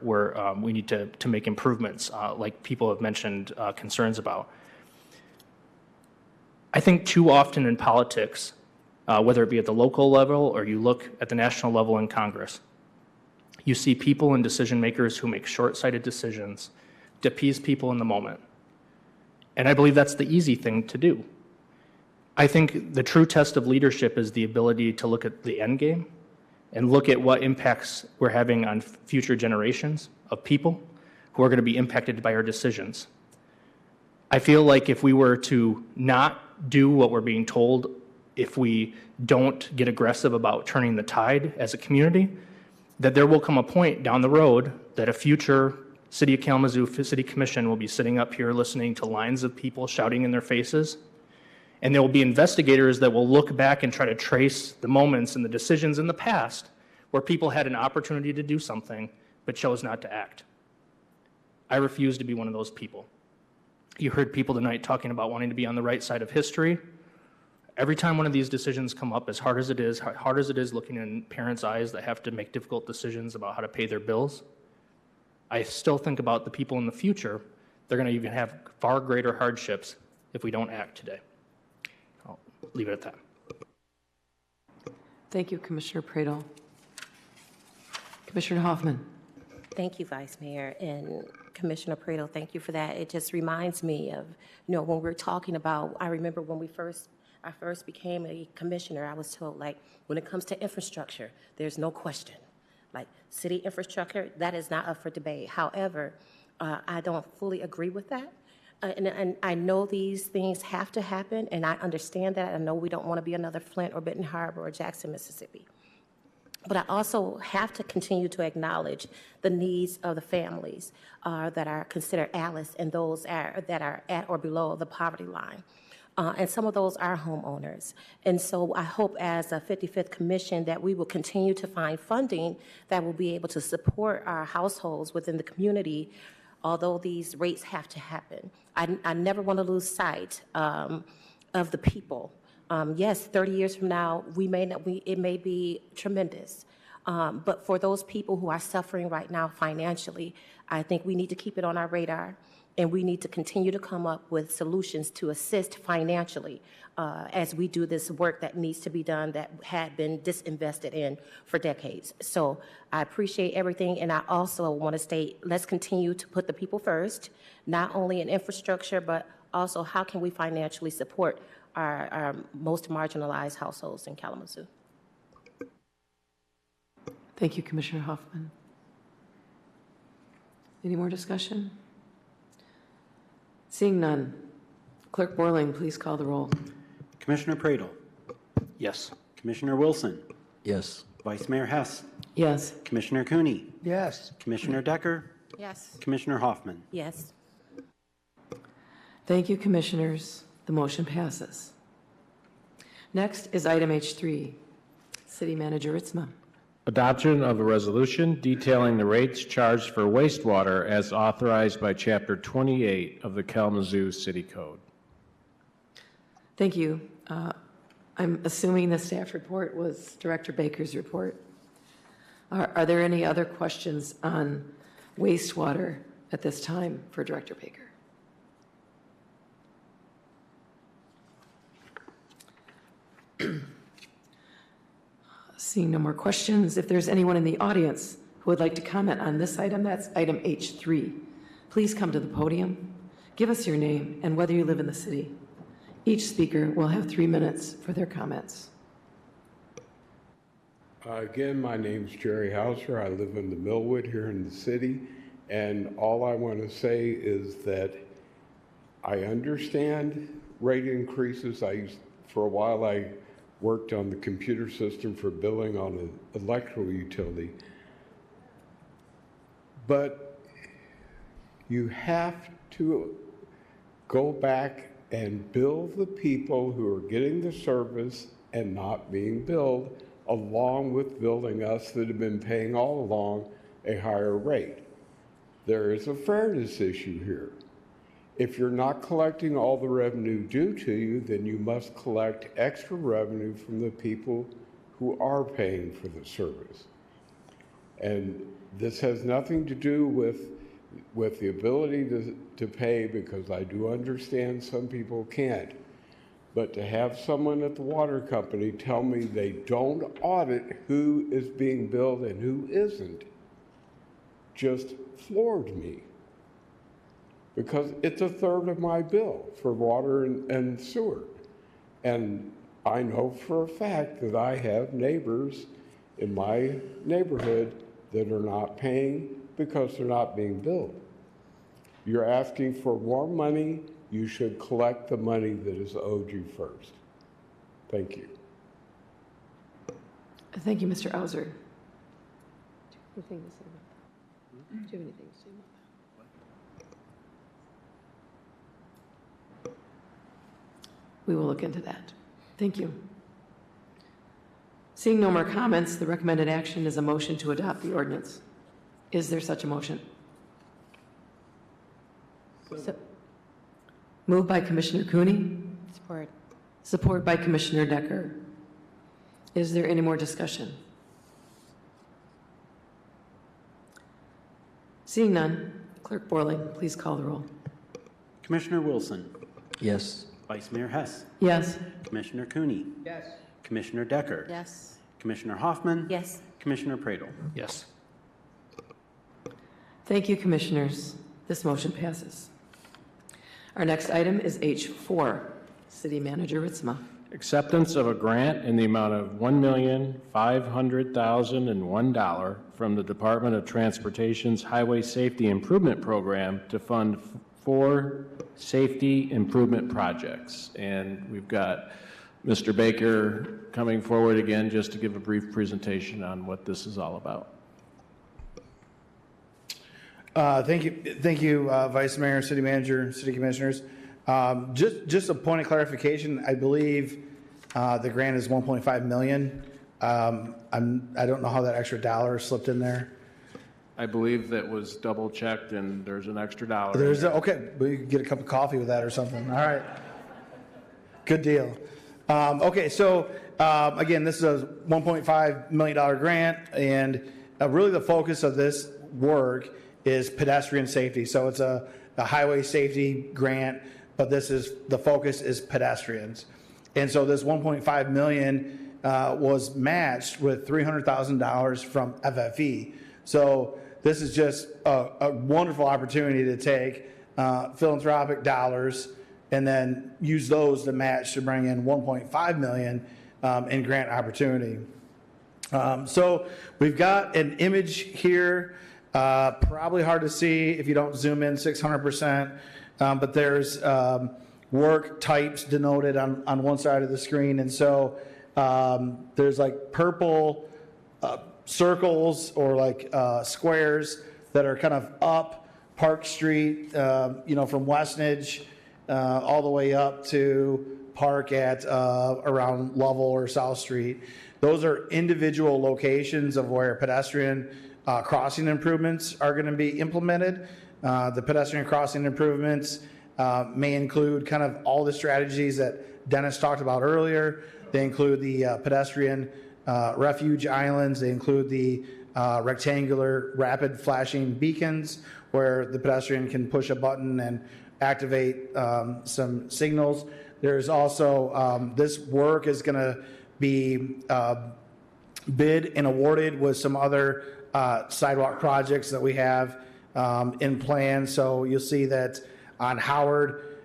we need to make improvements, like people have mentioned concerns about. I think too often in politics, whether it be at the local level or you look at the national level in Congress, you see people and decision makers who make short-sighted decisions to appease people in the moment. And I believe that's the easy thing to do. I think the true test of leadership is the ability to look at the end game and look at what impacts we're having on future generations of people who are going to be impacted by our decisions. I feel like if we were to not do what we're being told, if we don't get aggressive about turning the tide as a community, that there will come a point down the road that a future City of Kalamazoo City Commission will be sitting up here listening to lines of people shouting in their faces. And there will be investigators that will look back and try to trace the moments and the decisions in the past where people had an opportunity to do something but chose not to act. I refuse to be one of those people. You heard people tonight talking about wanting to be on the right side of history. Every time one of these decisions come up, as hard as it is looking in parents' eyes that have to make difficult decisions about how to pay their bills, I still think about the people in the future. They're going to even have far greater hardships if we don't act today. I'll leave it at that.
Thank you, Commissioner Pradel. Commissioner Hoffman.
Thank you, Vice Mayor, and Commissioner Pradel, thank you for that. It just reminds me of, when we're talking about, I remember when I first became a commissioner, I was told, like, when it comes to infrastructure, there's no question. Like, city infrastructure, that is not up for debate. However, I don't fully agree with that. And I know these things have to happen, and I understand that. I know we don't want to be another Flint or Benton Harbor or Jackson, Mississippi. But I also have to continue to acknowledge the needs of the families that are considered ALICE and those that are at or below the poverty line. And some of those are homeowners. And so I hope as a 55th Commission that we will continue to find funding that will be able to support our households within the community, although these rates have to happen. I never want to lose sight of the people. Yes, 30 years from now, it may be tremendous. But for those people who are suffering right now financially, I think we need to keep it on our radar, and we need to continue to come up with solutions to assist financially as we do this work that needs to be done that had been disinvested in for decades. So I appreciate everything, and I also want to state, let's continue to put the people first, not only in infrastructure, but also how can we financially support our most marginalized households in Kalamazoo.
Thank you, Commissioner Hoffman. Any more discussion? Seeing none, Clerk Borling, please call the roll.
Commissioner Pradel.
Yes.
Commissioner Wilson.
Yes.
Vice Mayor Hess.
Yes.
Commissioner Cooney.
Yes.
Commissioner Decker.
Yes.
Commissioner Hoffman.
Yes.
Thank you, Commissioners. The motion passes. Next is item H3. City Manager Ritzma.
Adoption of a resolution detailing the rates charged for wastewater as authorized by Chapter 28 of the Kalamazoo City Code.
Thank you. I'm assuming the staff report was Director Baker's report. Are there any other questions on wastewater at this time for Director Baker? Seeing no more questions, if there's anyone in the audience who would like to comment on this item, that's item H3, please come to the podium, give us your name and whether you live in the city. Each speaker will have 3 minutes for their comments.
Again, my name's Jerry Hauser. I live in the Millwood here in the city, and all I want to say is that I understand rate increases. For a while, I worked on the computer system for billing on an electrical utility. But you have to go back and bill the people who are getting the service and not being billed, along with billing us that have been paying all along a higher rate. There is a fairness issue here. If you're not collecting all the revenue due to you, then you must collect extra revenue from the people who are paying for the service. And this has nothing to do with the ability to pay, because I do understand some people can't. But to have someone at the water company tell me they don't audit who is being billed and who isn't just floored me. Because it's a third of my bill for water and sewer. And I know for a fact that I have neighbors in my neighborhood that are not paying because they're not being billed. You're asking for more money. You should collect the money that is owed you first. Thank you.
Thank you, Mr. Auser. Anything to say about that? Do you have anything to say about that? We will look into that. Thank you. Seeing no more comments, the recommended action is a motion to adopt the ordinance. Is there such a motion? Moved by Commissioner Cooney.
Support.
Support by Commissioner Decker. Is there any more discussion? Seeing none, Clerk Borling, please call the roll.
Commissioner Wilson.
Yes.
Vice Mayor Hess.
Yes.
Commissioner Cooney.
Yes.
Commissioner Decker.
Yes.
Commissioner Hoffman.
Yes.
Commissioner Pradel.
Yes.
Thank you, Commissioners. This motion passes. Our next item is H4. City Manager Ritzma.
Acceptance of a grant in the amount of $1,500,001 from the Department of Transportation's Highway Safety Improvement Program to fund 4 safety improvement projects. And we've got Mr. Baker coming forward again just to give a brief presentation on what this is all about.
Thank you, Vice Mayor, City Manager, City Commissioners. Just a point of clarification, I believe the grant is $1.5 million. I don't know how that extra dollar slipped in there.
I believe that was double checked and there's an extra dollar.
Okay, we could get a cup of coffee with that or something. All right. Good deal. Okay, so again, this is a $1.5 million grant, and really the focus of this work is pedestrian safety. So it's a highway safety grant, but the focus is pedestrians. And so this $1.5 million was matched with $300,000 from FFE. So this is just a wonderful opportunity to take philanthropic dollars and then use those to match to bring in $1.5 million in grant opportunity. So we've got an image here. Probably hard to see if you don't zoom in 600%, but there's work types denoted on one side of the screen. And so there's like purple circles or like squares that are kind of up Park Street, from Westnedge all the way up to Park at around Lovell or South Street. Those are individual locations of where pedestrian crossing improvements are going to be implemented. The pedestrian crossing improvements may include kind of all the strategies that Dennis talked about earlier. They include the pedestrian refuge islands. They include the rectangular rapid flashing beacons where the pedestrian can push a button and activate some signals. There's also, this work is going to be bid and awarded with some other sidewalk projects that we have in plan. So you'll see that on Howard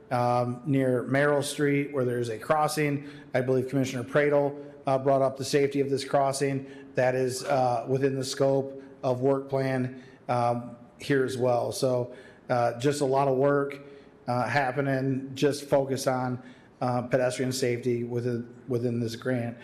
near Merrill Street where there's a crossing. I believe Commissioner Pradel brought up the safety of this crossing. That is within the scope of work plan here as well. So just a lot of work happening, just focus on pedestrian safety within this grant.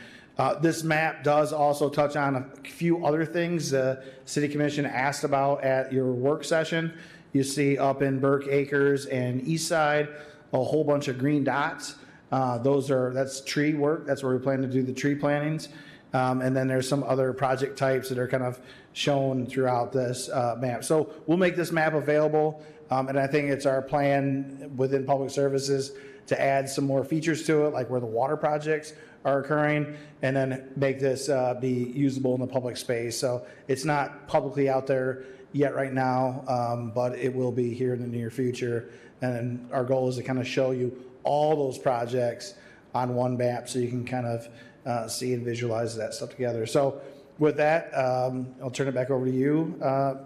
This map does also touch on a few other things the City Commission asked about at your work session. You see up in Burke Acres and East Side, a whole bunch of green dots. That's tree work. That's where we plan to do the tree plantings. And then there's some other project types that are kind of shown throughout this map. So we'll make this map available. And I think it's our plan within Public Services to add some more features to it, like where the water projects are occurring, and then make this be usable in the public space. So it's not publicly out there yet right now, but it will be here in the near future. And our goal is to kind of show you all those projects on one map so you can kind of see and visualize that stuff together. So with that, I'll turn it back over to you,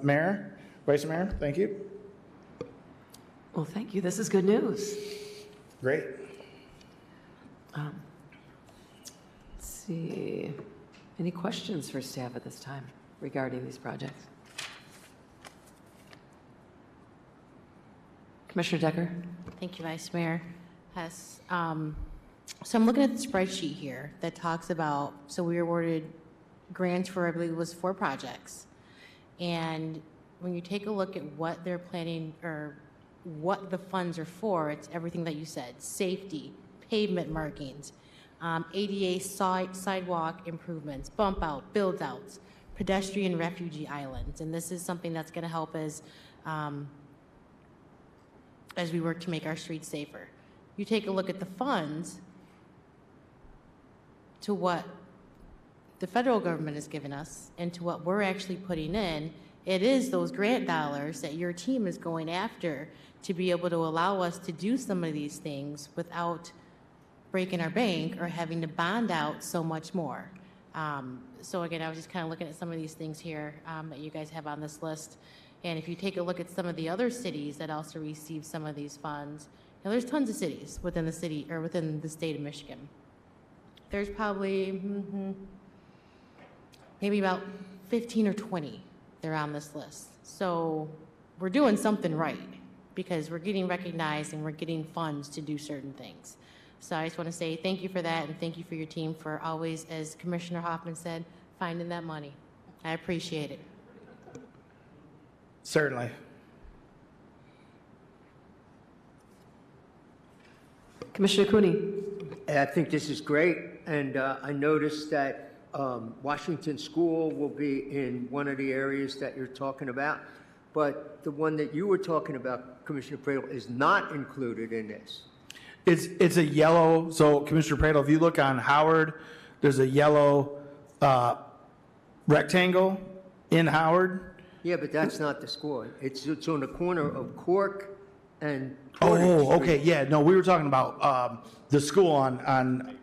Mayor, Vice Mayor. Thank you.
Well, thank you. This is good news.
Great.
Let's see. Any questions for staff at this time regarding these projects? Commissioner Decker?
Thank you, Vice Mayor Hess. So I'm looking at the spreadsheet here that talks about, so we were awarded grants for, I believe it was 4 projects. And when you take a look at what they're planning or what the funds are for, it's everything that you said: safety, pavement markings, ADA sidewalk improvements, bump out, build outs, pedestrian refugee islands. And this is something that's going to help as we work to make our streets safer. You take a look at the funds to what the federal government has given us and to what we're actually putting in, it is those grant dollars that your team is going after to be able to allow us to do some of these things without breaking our bank or having to bond out so much more. So again, I was just kind of looking at some of these things here that you guys have on this list. And if you take a look at some of the other cities that also receive some of these funds, now there's tons of cities within the city or within the state of Michigan. There's probably maybe about 15 or 20 that are on this list. So we're doing something right because we're getting recognized and we're getting funds to do certain things. So I just want to say thank you for that, and thank you for your team for always, as Commissioner Hoffman said, finding that money. I appreciate it.
Certainly.
Commissioner Cooney.
I think this is great, and I noticed that Washington School will be in one of the areas that you're talking about, but the one that you were talking about, Commissioner Pradel, is not included in this.
It's a yellow, so Commissioner Pradel, if you look on Howard, there's a yellow rectangle in Howard.
Yeah, but that's not the school. It's on the corner of Cork and Portage
Oh,
Street.
okay, yeah, no, we were talking about the school on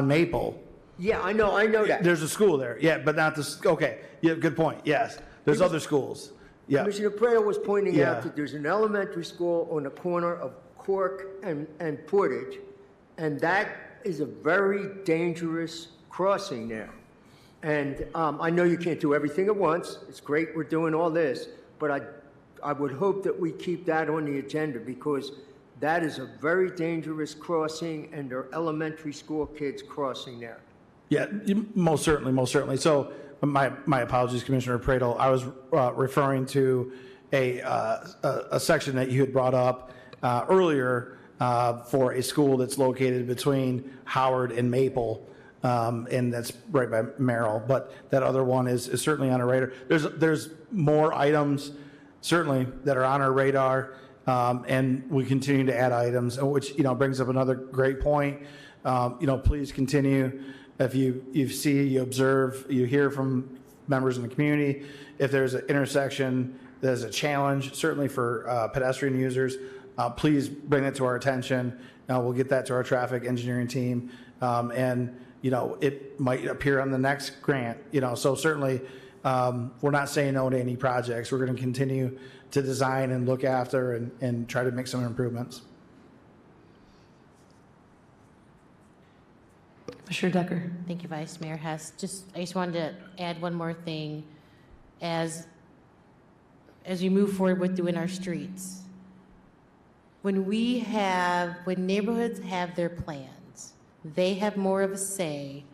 Maple.
Yeah, I know that.
There's a school there, yeah, but not this, okay, yeah, good point, yes. There's other schools, yeah.
Commissioner Pradel was pointing
Yeah.
out that there's an elementary school on the corner of Cork and Portage, and that is a very dangerous crossing there. And I know you can't do everything at once. It's great we're doing all this, but I would hope that we keep that on the agenda because that is a very dangerous crossing, and there are elementary school kids crossing there.
Yeah, most certainly, most certainly. So my apologies, Commissioner Pradel. I was referring to a section that you had brought up earlier for a school that's located between Howard and Maple, and that's right by Merrill. But that other one is certainly on our radar. There's more items certainly that are on our radar, and we continue to add items, which brings up another great point. Please continue. If you see, you observe, you hear from members in the community, if there's an intersection that is a challenge, certainly for pedestrian users, please bring that to our attention. We'll get that to our traffic engineering team, and it might appear on the next grant. So certainly we're not saying no to any projects. We're going to continue to design and look after and try to make some improvements.
Commissioner Decker.
Thank you, Vice Mayor Hess. I just wanted to add one more thing. As we move forward with doing our streets, when neighborhoods have their plans, they have more of a say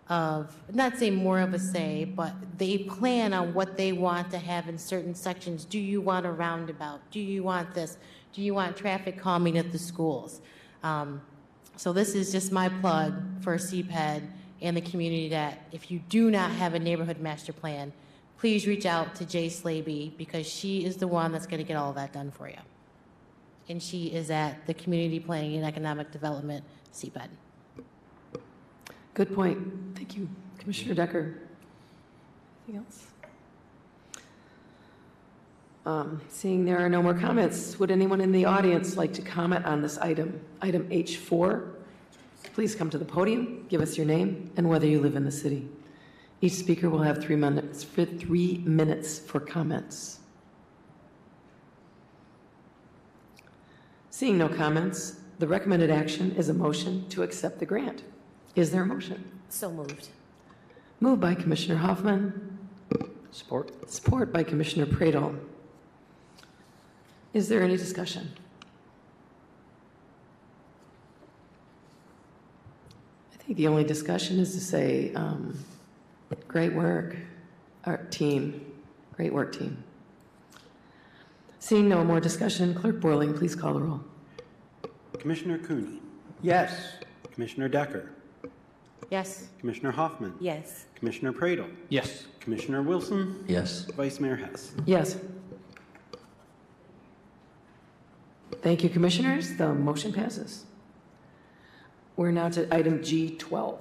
not say more of a say, but they plan on what they want to have in certain sections. Do you want a roundabout? Do you want this? Do you want traffic calming at the schools? So this is just my plug for CPED and the community that if you do not have a neighborhood master plan, please reach out to Jay Slaby because she is the one that's going to get all of that done for you. And she is at the Community Planning and Economic Development, CPED.
Good point. Thank you, Commissioner Decker. Anything else? Seeing there are no more comments, would anyone in the audience like to comment on this item H4? Please come to the podium, give us your name and whether you live in the city. Each speaker will have 3 minutes for comments. Seeing no comments, the recommended action is a motion to accept the grant. Is there a motion?
So moved.
Moved by Commissioner Hoffman.
Support.
Support by Commissioner Pradel. Is there any discussion? I think the only discussion is to say, great work, our team. Great work, team. Seeing no more discussion, Clerk Borling, please call the roll.
Commissioner Cooney,
Yes.
Commissioner Decker,
Yes.
Commissioner Hoffman,
Yes.
Commissioner Pradel,
Yes.
Commissioner Wilson,
Yes.
Vice Mayor Hess.
Yes. Thank you, Commissioners. The motion passes. We're now to item G12.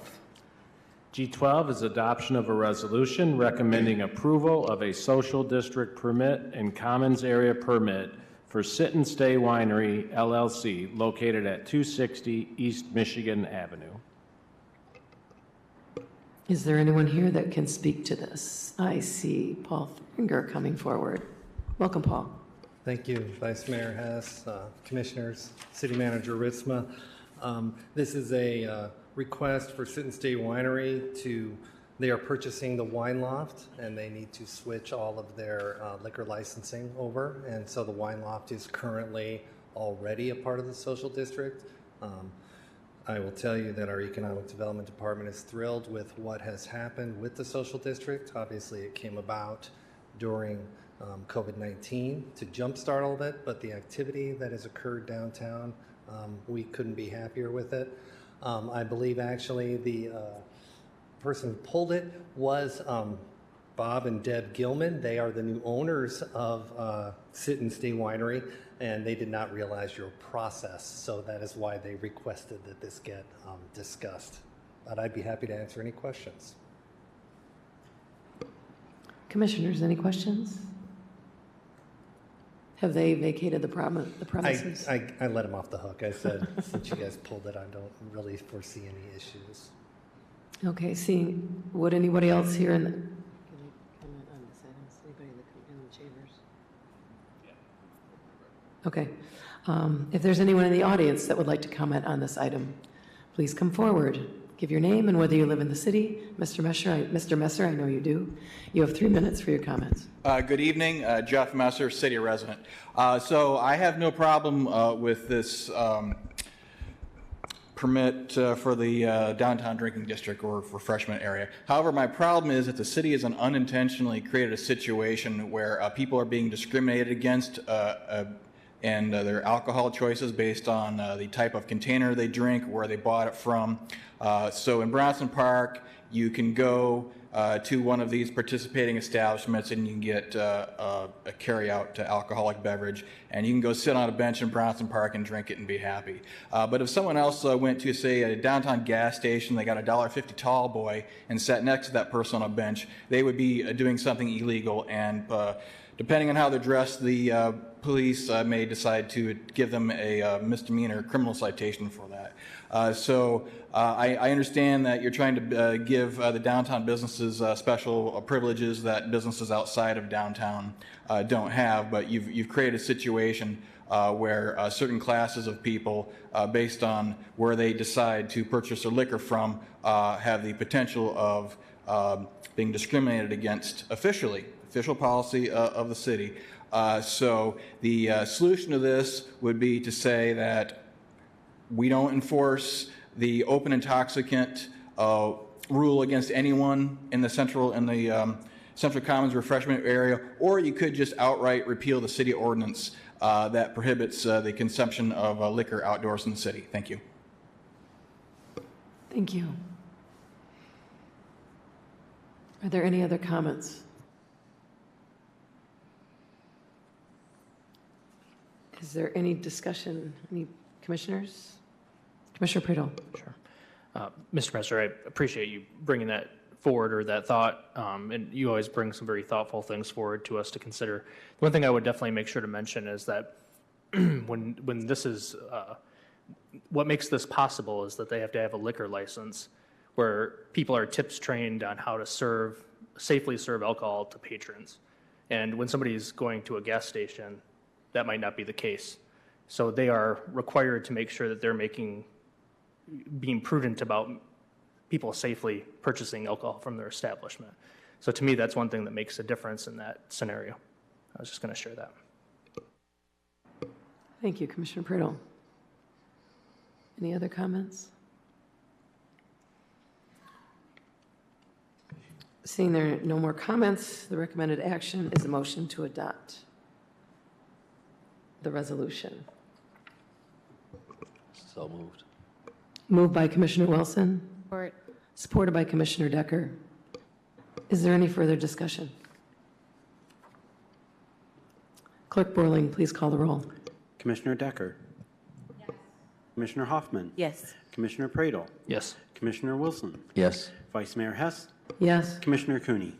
G12 is adoption of a resolution recommending approval of a social district permit and commons area permit for Sit and Stay Winery LLC located at 260 East Michigan Avenue.
Is there anyone here that can speak to this? I see Paul Thuringer coming forward. Welcome, Paul.
Thank you, Vice Mayor Hess, Commissioners, City Manager Ritzma. This is a request for Sit and Stay Winery they are purchasing the wine loft and they need to switch all of their liquor licensing over. And so the wine loft is currently already a part of the social district. I will tell you that our Economic Development Department is thrilled with what has happened with the social district. Obviously, it came about during COVID-19 to jumpstart all of it, but the activity that has occurred downtown, we couldn't be happier with it. I believe actually the person who pulled it was Bob and Deb Gilman. They are the new owners of Sit and Stay Winery, and they did not realize your process, so that is why they requested that this get discussed. But I'd be happy to answer any questions.
Commissioners, any questions? Have they vacated the premises?
I let them off the hook. I said, since you guys pulled it, I don't really foresee any issues.
Okay, would anybody else here in the... Okay. If there's anyone in the audience that would like to comment on this item, please come forward. Give your name and whether you live in the city. Mr. Messer, I know you do. You have 3 minutes for your comments.
Good evening, Jeff Messer, city resident. So I have no problem with this permit for the downtown drinking district or refreshment area. However, my problem is that the city has unintentionally created a situation where people are being discriminated against and their alcohol choices based on the type of container they drink, where they bought it from. So in Bronson Park, you can go to one of these participating establishments and you can get a carry-out alcoholic beverage, and you can go sit on a bench in Bronson Park and drink it and be happy. But if someone else went to, say, a downtown gas station, they got a $1.50 tall boy and sat next to that person on a bench, they would be doing something illegal, and depending on how they're dressed, the police may decide to give them a misdemeanor criminal citation for that. So I understand that you're trying to give the downtown businesses special privileges that businesses outside of downtown don't have, but you've created a situation where certain classes of people, based on where they decide to purchase their liquor from, have the potential of being discriminated against official policy of the city. So the solution to this would be to say that we don't enforce the open intoxicant rule against anyone in the Central Commons refreshment area, or you could just outright repeal the city ordinance that prohibits the consumption of liquor outdoors in the city. Thank you.
Thank you. Are there any other comments? Is there any discussion? Any commissioners? Commissioner Pradel.
Sure. Mr. Messer, I appreciate you bringing that forward, or that thought, and you always bring some very thoughtful things forward to us to consider. The one thing I would definitely make sure to mention is that when this is, what makes this possible is that they have to have a liquor license where people are tips trained on how to safely serve alcohol to patrons. And when somebody's going to a gas station, that might not be the case. So they are required to make sure that they're being prudent about people safely purchasing alcohol from their establishment. So to me, that's one thing that makes a difference in that scenario. I was just going to share that.
Thank you, Commissioner Priddle. Any other comments? Seeing there are no more comments, the recommended action is a motion to adopt the resolution.
So moved.
Moved by Commissioner Wilson,
Support.
supported by Commissioner Decker. Is there any further discussion? Clerk Borling, please call the roll.
Commissioner Decker. Yes. Commissioner Hoffman.
Yes.
Commissioner Pradel.
Yes.
Commissioner Wilson.
Yes.
Vice Mayor Hess.
Yes.
Commissioner Cooney.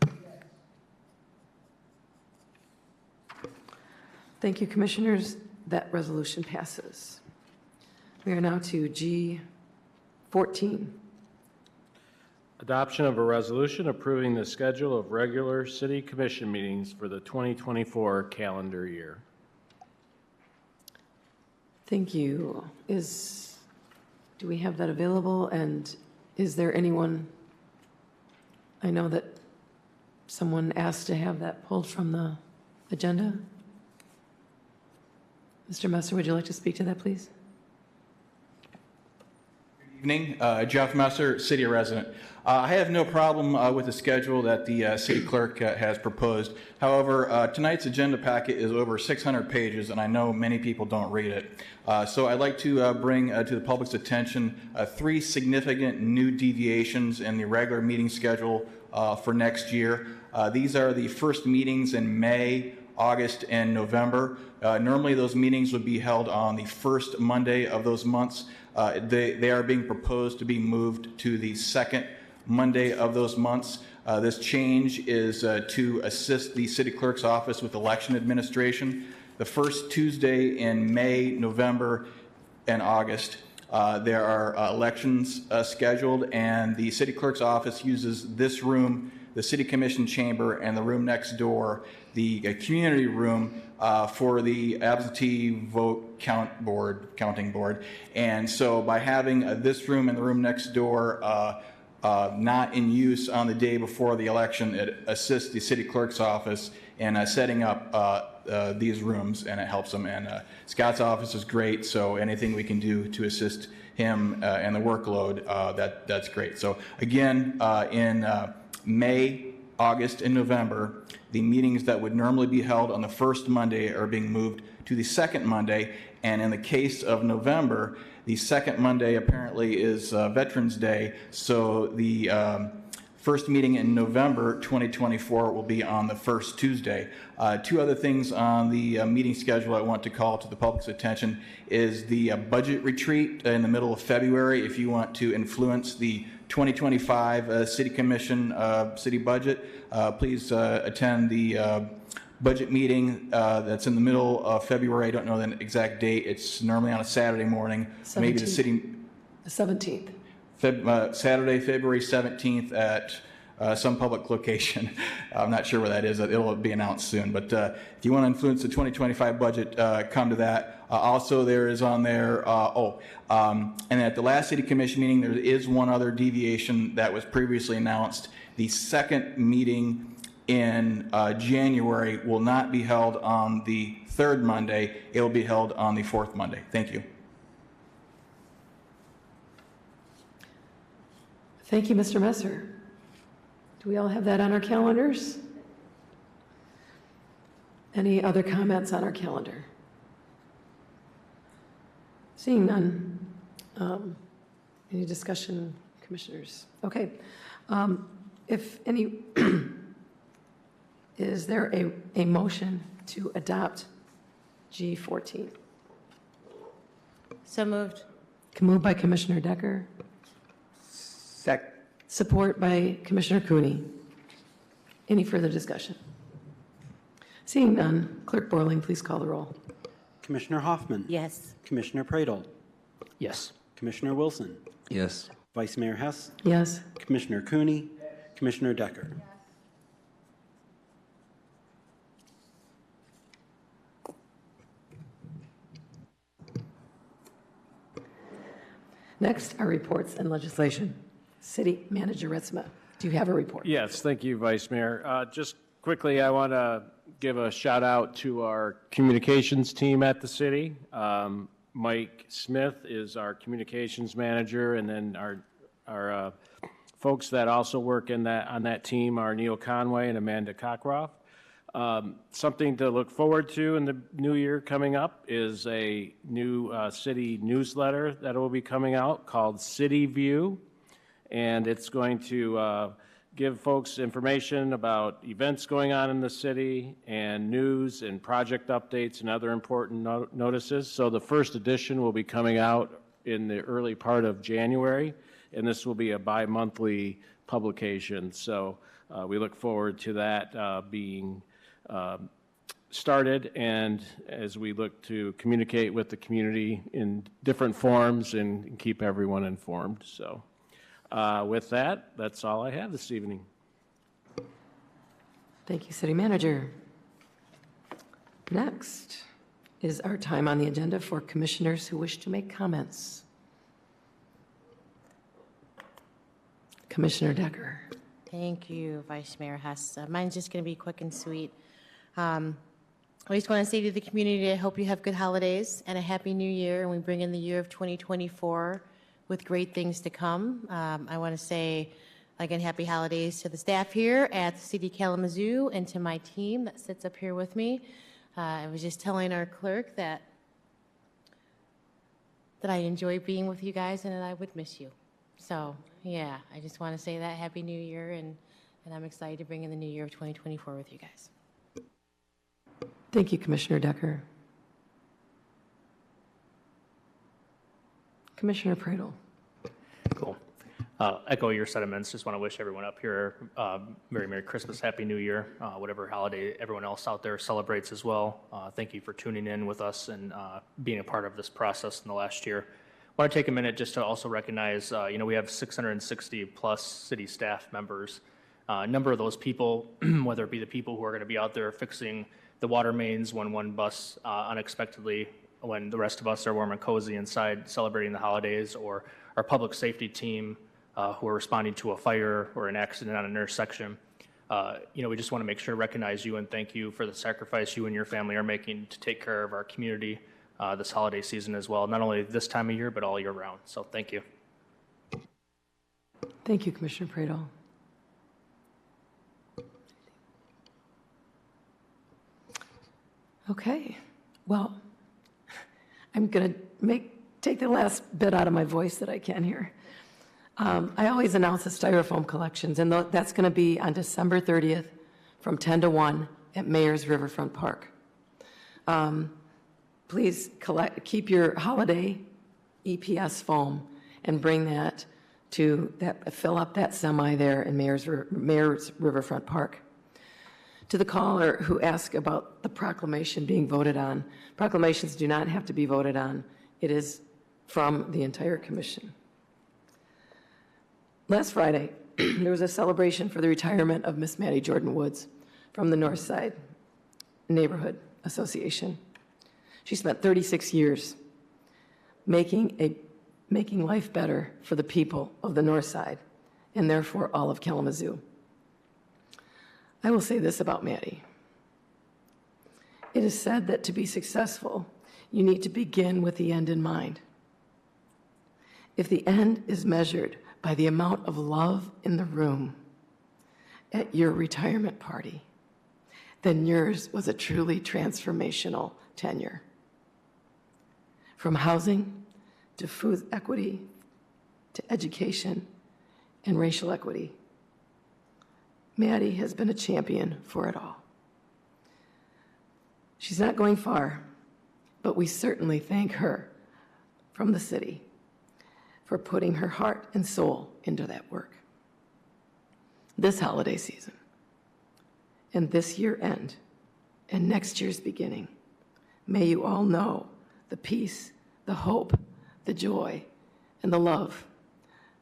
Thank you, Commissioners. That resolution passes. We are now to G14.
Adoption of a resolution approving the schedule of regular city commission meetings for the 2024 calendar year.
Thank you. Do we have that available? And is there anyone, I know that someone asked to have that pulled from the agenda. Mr. Messer, would you like to speak to that, please?
Evening, Jeff Messer, city resident. I have no problem with the schedule that the city clerk has proposed. However, tonight's agenda packet is over 600 pages, and I know many people don't read it. So I'd like to bring to the public's attention 3 significant new deviations in the regular meeting schedule for next year. These are the first meetings in May, August, and November. Normally, those meetings would be held on the first Monday of those months. They are being proposed to be moved to the second Monday of those months. This change is to assist the city clerk's office with election administration. The first Tuesday in May, November, and August, there are elections scheduled, and the city clerk's office uses this room, the city commission chamber, and the room next door, the community room, for the absentee vote counting board. And so by having this room and the room next door not in use on the day before the election, it assists the city clerk's office in setting up these rooms, and it helps them. And Scott's office is great, so anything we can do to assist him and the workload, that's great. So again, in May, August, and November, the meetings that would normally be held on the first Monday are being moved to the second Monday. And in the case of November, the second Monday apparently is Veterans Day. So the first meeting in November 2024 will be on the first Tuesday. 2 other things on the meeting schedule I want to call to the public's attention is the budget retreat in the middle of February. If you want to influence the 2025 City Commission city budget, please attend the budget meeting that's in the middle of February. I don't know the exact date. It's normally on a Saturday morning.
17th.
Maybe the city...
The 17th.
Saturday, February 17th at some public location. I'm not sure where that is. It'll be announced soon. But if you want to influence the 2025 budget, come to that. Also, there is on there, and at the last City Commission meeting, there is one other deviation that was previously announced. The second meeting in January will not be held on the third Monday. It will be held on the fourth Monday. Thank you.
Thank you, Mr. Messer. Do we all have that on our calendars? Any other comments on our calendar? Seeing none. Any discussion, commissioners? Okay. If any, is there a motion to adopt G14?
So moved.
Moved by Commissioner Decker. Support by Commissioner Cooney. Any further discussion? Seeing none, Clerk Borling, please call the roll.
Commissioner Hoffman.
Yes.
Commissioner Pradel.
Yes.
Commissioner Wilson.
Yes.
Vice Mayor Hess.
Yes.
Commissioner Cooney. Commissioner Decker.
Next are reports and legislation. City Manager Ritzma, do you have a report?
Yes, thank you, Vice Mayor. Just quickly, I want to give a shout out to our communications team at the city. Mike Smith is our communications manager, and then our folks that also work on that team are Neil Conway and Amanda Cockroft. Something to look forward to in the new year coming up is a new city newsletter that will be coming out called City View, and it's going to give folks information about events going on in the city and news and project updates and other important notices. So the first edition will be coming out in the early part of January, and this will be a bi-monthly publication. So we look forward to that being started, and as we look to communicate with the community in different forms and keep everyone informed. So with that, that's all I have this evening.
Thank you, City Manager. Next is our time on the agenda for commissioners who wish to make comments. Commissioner Decker.
Thank you, Vice Mayor Hess. Mine's just going to be quick and sweet. I just want to say to the community, I hope you have good holidays and a happy new year, and we bring in the year of 2024 with great things to come. I want to say, again, happy holidays to the staff here at the City of Kalamazoo and to my team that sits up here with me. I was just telling our clerk that I enjoy being with you guys and that I would miss you. So, yeah, I just want to say that Happy New Year, and I'm excited to bring in the new year of 2024 with you guys.
Thank you, Commissioner Decker. Commissioner Pradel.
Cool. Echo your sentiments. Just want to wish everyone up here Merry Christmas, Happy New Year, whatever holiday everyone else out there celebrates as well. Thank you for tuning in with us and being a part of this process in the last year. I want to take a minute just to also recognize, we have 660 plus city staff members. A number of those people, whether it be the people who are going to be out there fixing the water mains when one bus unexpectedly, when the rest of us are warm and cozy inside celebrating the holidays, or our public safety team who are responding to a fire or an accident on an intersection. We just want to make sure to recognize you and thank you for the sacrifice you and your family are making to take care of our community this holiday season as well, not only this time of year, but all year round. So thank you.
Thank you, Commissioner Pradel. Okay, well, I'm going to take the last bit out of my voice that I can here. I always announce the styrofoam collections, and that's going to be on December 30th from 10 to 1 at Mayor's Riverfront Park. Please keep your holiday EPS foam and bring that fill up that semi there in Mayor's Riverfront Park. To the caller who asked about the proclamation being voted on, proclamations do not have to be voted on. It is from the entire commission. Last Friday, there was a celebration for the retirement of Miss Maddie Jordan Woods from the North Side Neighborhood Association. She spent 36 years making life better for the people of the North Side and therefore all of Kalamazoo. I will say this about Maddie. It is said that to be successful, you need to begin with the end in mind. If the end is measured by the amount of love in the room at your retirement party, then yours was a truly transformational tenure. From housing to food equity to education and racial equity, Maddie has been a champion for it all. She's not going far, but we certainly thank her from the city for putting her heart and soul into that work. This holiday season, and this year end, and next year's beginning, may you all know the peace, the hope, the joy, and the love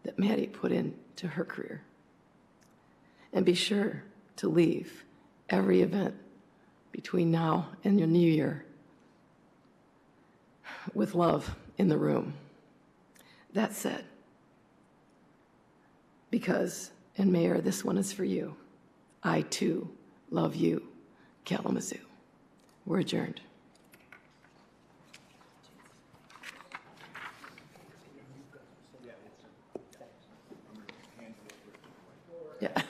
that Maddie put into her career. And be sure to leave every event between now and your new year with love in the room. That said, because, and Mayor, this one is for you, I too love you, Kalamazoo. We're adjourned. Yeah.